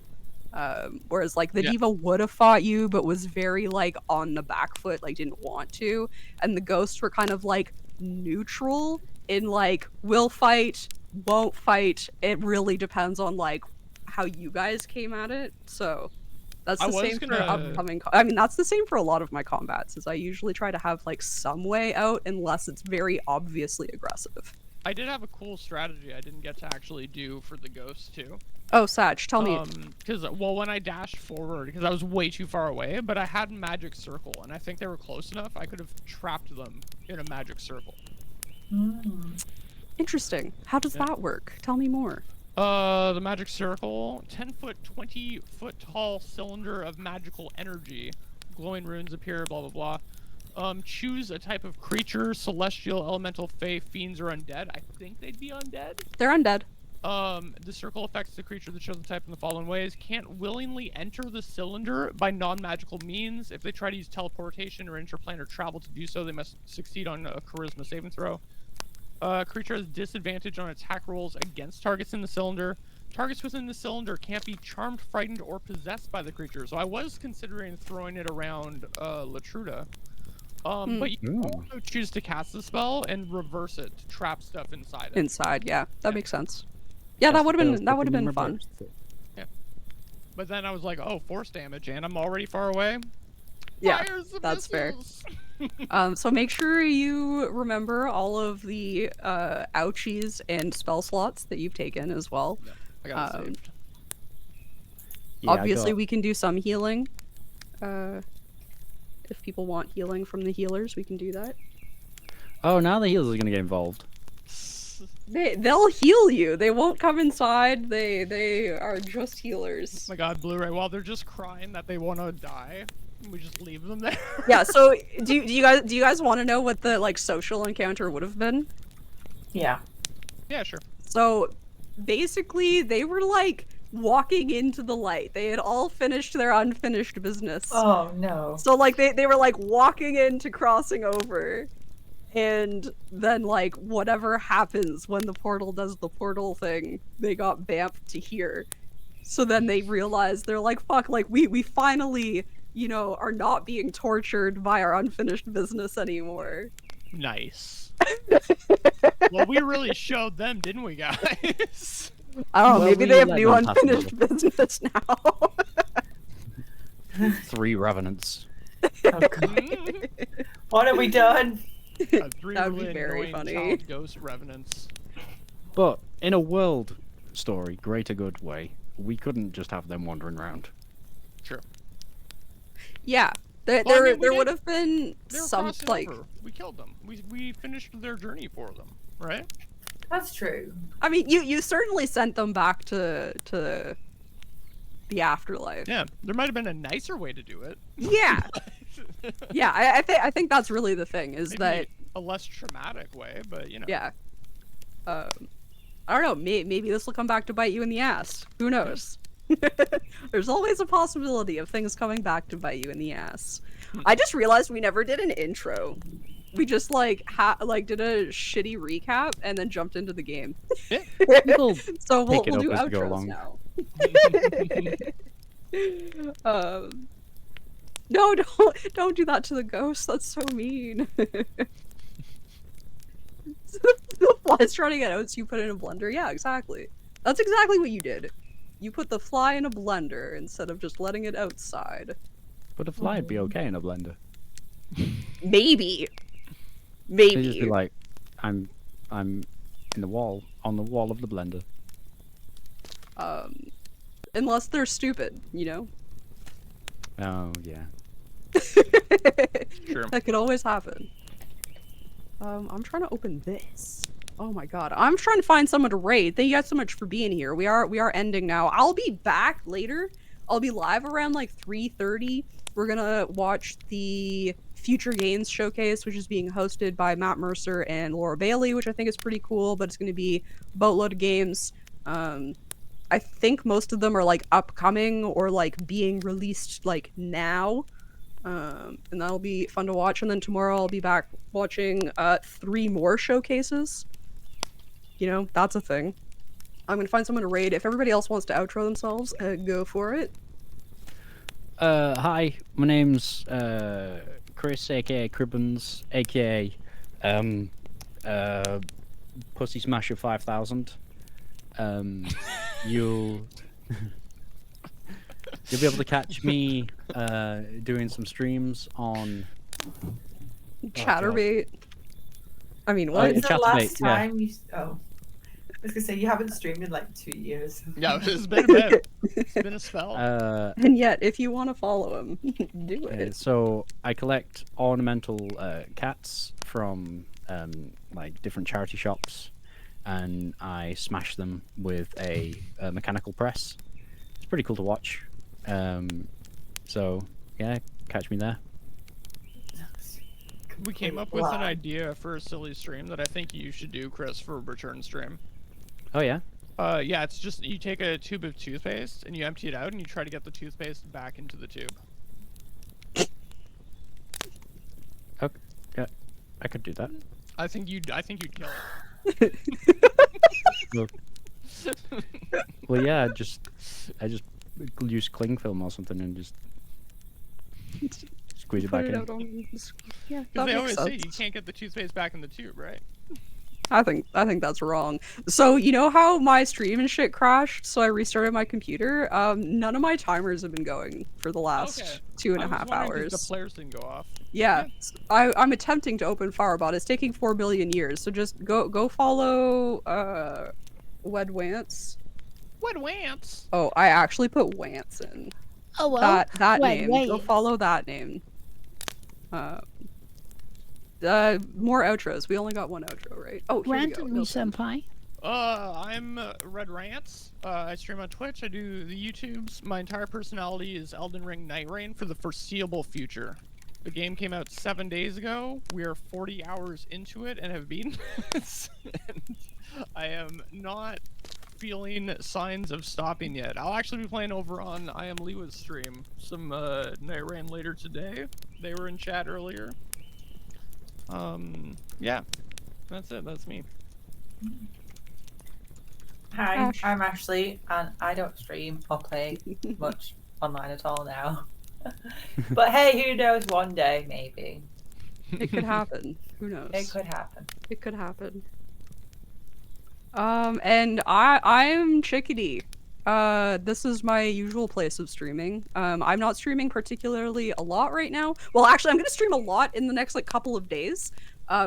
Whereas like the Yeah. diva would have fought you, but was very like on the back foot, like didn't want to, and the ghosts were kind of like neutral in like will fight, won't fight. It really depends on like how you guys came at it. So that's I the was same for gonna- upcoming. I mean, that's the same for a lot of my combats. Is I usually try to have like some way out, unless it's very obviously aggressive. I did have a cool strategy I didn't get to actually do for the ghosts too. Oh, Satch, tell me. Because well, when I dashed forward, because I was way too far away, but I had magic circle, and I think they were close enough. I could have trapped them in a magic circle. Interesting. How does Yeah. that work? Tell me more. The magic circle, 10-foot, 20-foot tall cylinder of magical energy. Glowing runes appear, blah, blah, blah. Choose a type of creature, celestial, elemental, fae, fiends, or undead. I think they'd be undead. They're undead. The circle affects the creature of the chosen type in the following ways. Can't willingly enter the cylinder by non-magical means. If they try to use teleportation or interplanar travel to do so, they must succeed on a charisma saving throw. Creature has disadvantage on attack rolls against targets in the cylinder. Targets within the cylinder can't be charmed, frightened, or possessed by the creature. So I was considering throwing it around Latruda. But you can also choose to cast the spell and reverse it to trap stuff inside it. Inside, yeah, that makes sense. Yeah, that would have been fun. But then I was like, oh, force damage, and I'm already far away. Yeah, Fires the that's fair. missiles! So make sure you remember all of the ouchies and spell slots that you've taken as well. I got it saved. Yeah, I Obviously, got- we can do some healing. If people want healing from the healers, we can do that. Oh, now the healers are going to get involved. They'll heal you. They won't come inside. They are just healers. Oh my god, Blu-ray, while they're just crying that they want to die, we just leave them there. Yeah. So do you guys want to know what the like social encounter would have been? Yeah. Yeah, sure. So basically, they were like walking into the light. They had all finished their unfinished business. Oh no. So like they were like walking into crossing over, and then like whatever happens when the portal does the portal thing, they got vamped to here. So then they realized they're like, fuck, like we finally, you know, are not being tortured by our unfinished business anymore. Nice. Well, we really showed them, didn't we, guys? I don't know, Well, maybe we they have let new them have unfinished business now. 3 revenants. Oh, God. What have we done? 3 That would be really very annoying funny. child ghost revenants. But in a world story, greater good way, we couldn't just have them wandering around. Sure. Yeah. There Well, I mean, we would did- have been They were some crossing like over. We killed them. We finished their journey for them, right? That's true. I mean you certainly sent them back to the afterlife. Yeah. There might have been a nicer way to do it. Yeah. Yeah, I think that's really the thing is Maybe that a less traumatic way, but you know. yeah. I don't know, maybe this will come back to bite you in the ass. Who knows? There's always a possibility of things coming back to bite you in the ass. I just realized we never did an intro. We just like did a shitty recap and then jumped into the game. People So we'll pick it do up as we go outros along. now. No, don't do that to the ghost. That's so mean. The fly's trying to get out, so you put it in a blender. Yeah, exactly. That's exactly what you did. You put the fly in a blender instead of just letting it outside. But a fly would be okay in a blender. Maybe. They'd just Maybe. be like, I'm in the wall, on the wall of the blender. Unless they're stupid, you know? Oh, yeah. Sure. That could always happen. I'm trying to open this. Oh my god. I'm trying to find someone to raid. Thank you guys so much for being here. We are ending now. I'll be back later. I'll be live around like 3:30. We're gonna watch the Future Games Showcase, which is being hosted by Matt Mercer and Laura Bailey, which I think is pretty cool. But it's going to be a boatload of games. I think most of them are like upcoming or like being released like now. And that'll be fun to watch. And then tomorrow I'll be back watching 3 more showcases. You know, that's a thing. I'm gonna find someone to raid. If everybody else wants to outro themselves, go for it. Hi, my name's Chris, aka Cribbins, aka Pussy Smasher 5000. You'll be able to catch me doing some streams on Chatterbait. I mean, Oh, what? yeah, When's the last Chatterbait, yeah. time you? Oh, I was gonna say you haven't streamed in like 2 years. Yeah, it's been a bit. It's been a spell. And yet, if you want to follow him, do it. So I collect ornamental cats from like different charity shops, and I smash them with a mechanical press. It's pretty cool to watch. So yeah, catch me there. We came up with an idea for a silly stream that I think you should do, Chris, for a return stream. Oh yeah. Yeah, it's just you take a tube of toothpaste and you empty it out and you try to get the toothpaste back into the tube. Okay, yeah, I could do that. I think you'd kill Well, well, yeah, I just use cling film or something and just squeeze it back in. Yeah, it. that Because they makes always say sense. you can't get the toothpaste back in the tube, right? I think that's wrong. So you know how my stream and shit crashed, so I restarted my computer. None of my timers have been going for the last Okay. 2.5 I was wondering 'cause hours. the flares didn't go off. Yeah, I'm attempting to open Firebot. It's taking 4 billion years, so just go follow Wed Wance. What wants? Oh, I actually put Wance in. Oh well. That Wed name. Go Wance. follow that name. More outros. We only got one outro, right? Oh, here we Grant go. me, No, senpai. I'm Red Rants. I stream on Twitch. I do the YouTubes. My entire personality is Elden Ring Night Rain for the foreseeable future. The game came out 7 days ago. We are 40 hours into it and have beaten it. And I am not feeling signs of stopping yet. I'll actually be playing over on I Am Liwa's stream some Night Rain later today. They were in chat earlier. Yeah, that's it. That's me. Hi, Ash. I'm Ashley, and I don't stream or play much online at all now. But hey, who knows? One day, maybe It could happen. Who knows? it could happen. It could happen. And I'm Chickadee. This is my usual place of streaming. I'm not streaming particularly a lot right now. Well, actually, I'm gonna stream a lot in the next like couple of days,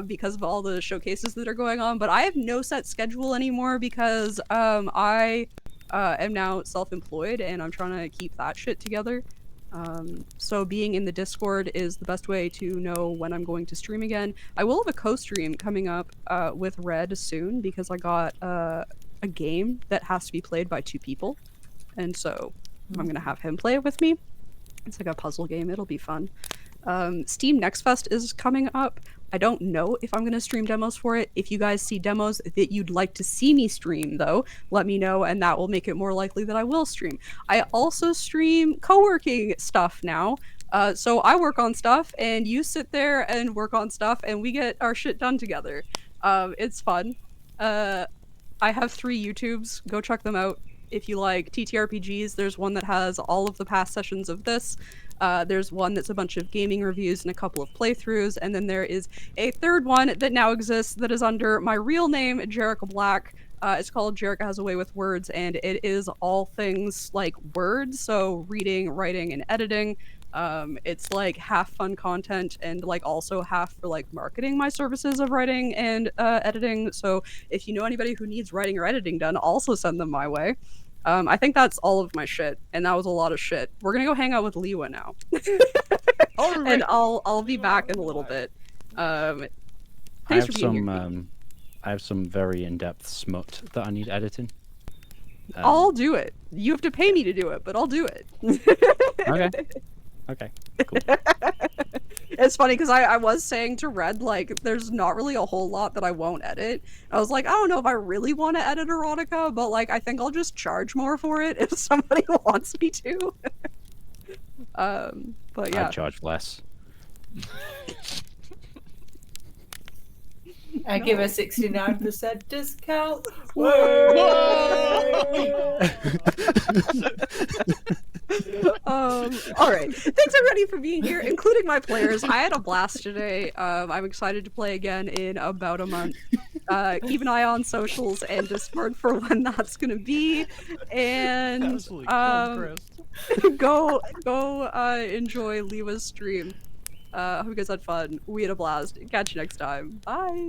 because of all the showcases that are going on. But I have no set schedule anymore because I am now self-employed and I'm trying to keep that shit together. So being in the Discord is the best way to know when I'm going to stream again. I will have a co-stream coming up with Red soon because I got a game that has to be played by 2 people, and so I'm gonna have him play it with me. It's like a puzzle game. It'll be fun. Steam Next Fest is coming up. I don't know if I'm going to stream demos for it. If you guys see demos that you'd like to see me stream, though, let me know, and that will make it more likely that I will stream. I also stream co-working stuff now. So I work on stuff, and you sit there and work on stuff, and we get our shit done together. It's fun. I have 3 YouTubes. Go check them out. If you like TTRPGs, there's one that has all of the past sessions of this. There's one that's a bunch of gaming reviews and a couple of playthroughs, and then there is a third one that now exists that is under my real name, Jerica Black. It's called Jerica Has a Way with Words, and it is all things like words, so reading, writing, and editing. It's like half fun content and like also half for like marketing my services of writing and editing. So if you know anybody who needs writing or editing done, also send them my way. I think that's all of my shit, and that was a lot of shit. We're gonna go hang out with Liwa now, and I'll be back in a little bit. Thanks for being here. I have some very in-depth smut that I need editing. I'll do it. You have to pay me to do it, but I'll do it. Okay. Okay. It's funny because I was saying to Red, like, there's not really a whole lot that I won't edit. I was like, I don't know if I really want to edit erotica, but like, I think I'll just charge more for it if somebody wants me to. But yeah. I'd charge less. I give a 69% discount. All right. Thanks everybody for being here, including my players. I had a blast today. I'm excited to play again in about a month. Keep an eye on socials and Discord for when that's gonna be. And Absolutely killed Chris. go enjoy Lewa's stream. Hope you guys had fun. We had a blast. Catch you next time. Bye.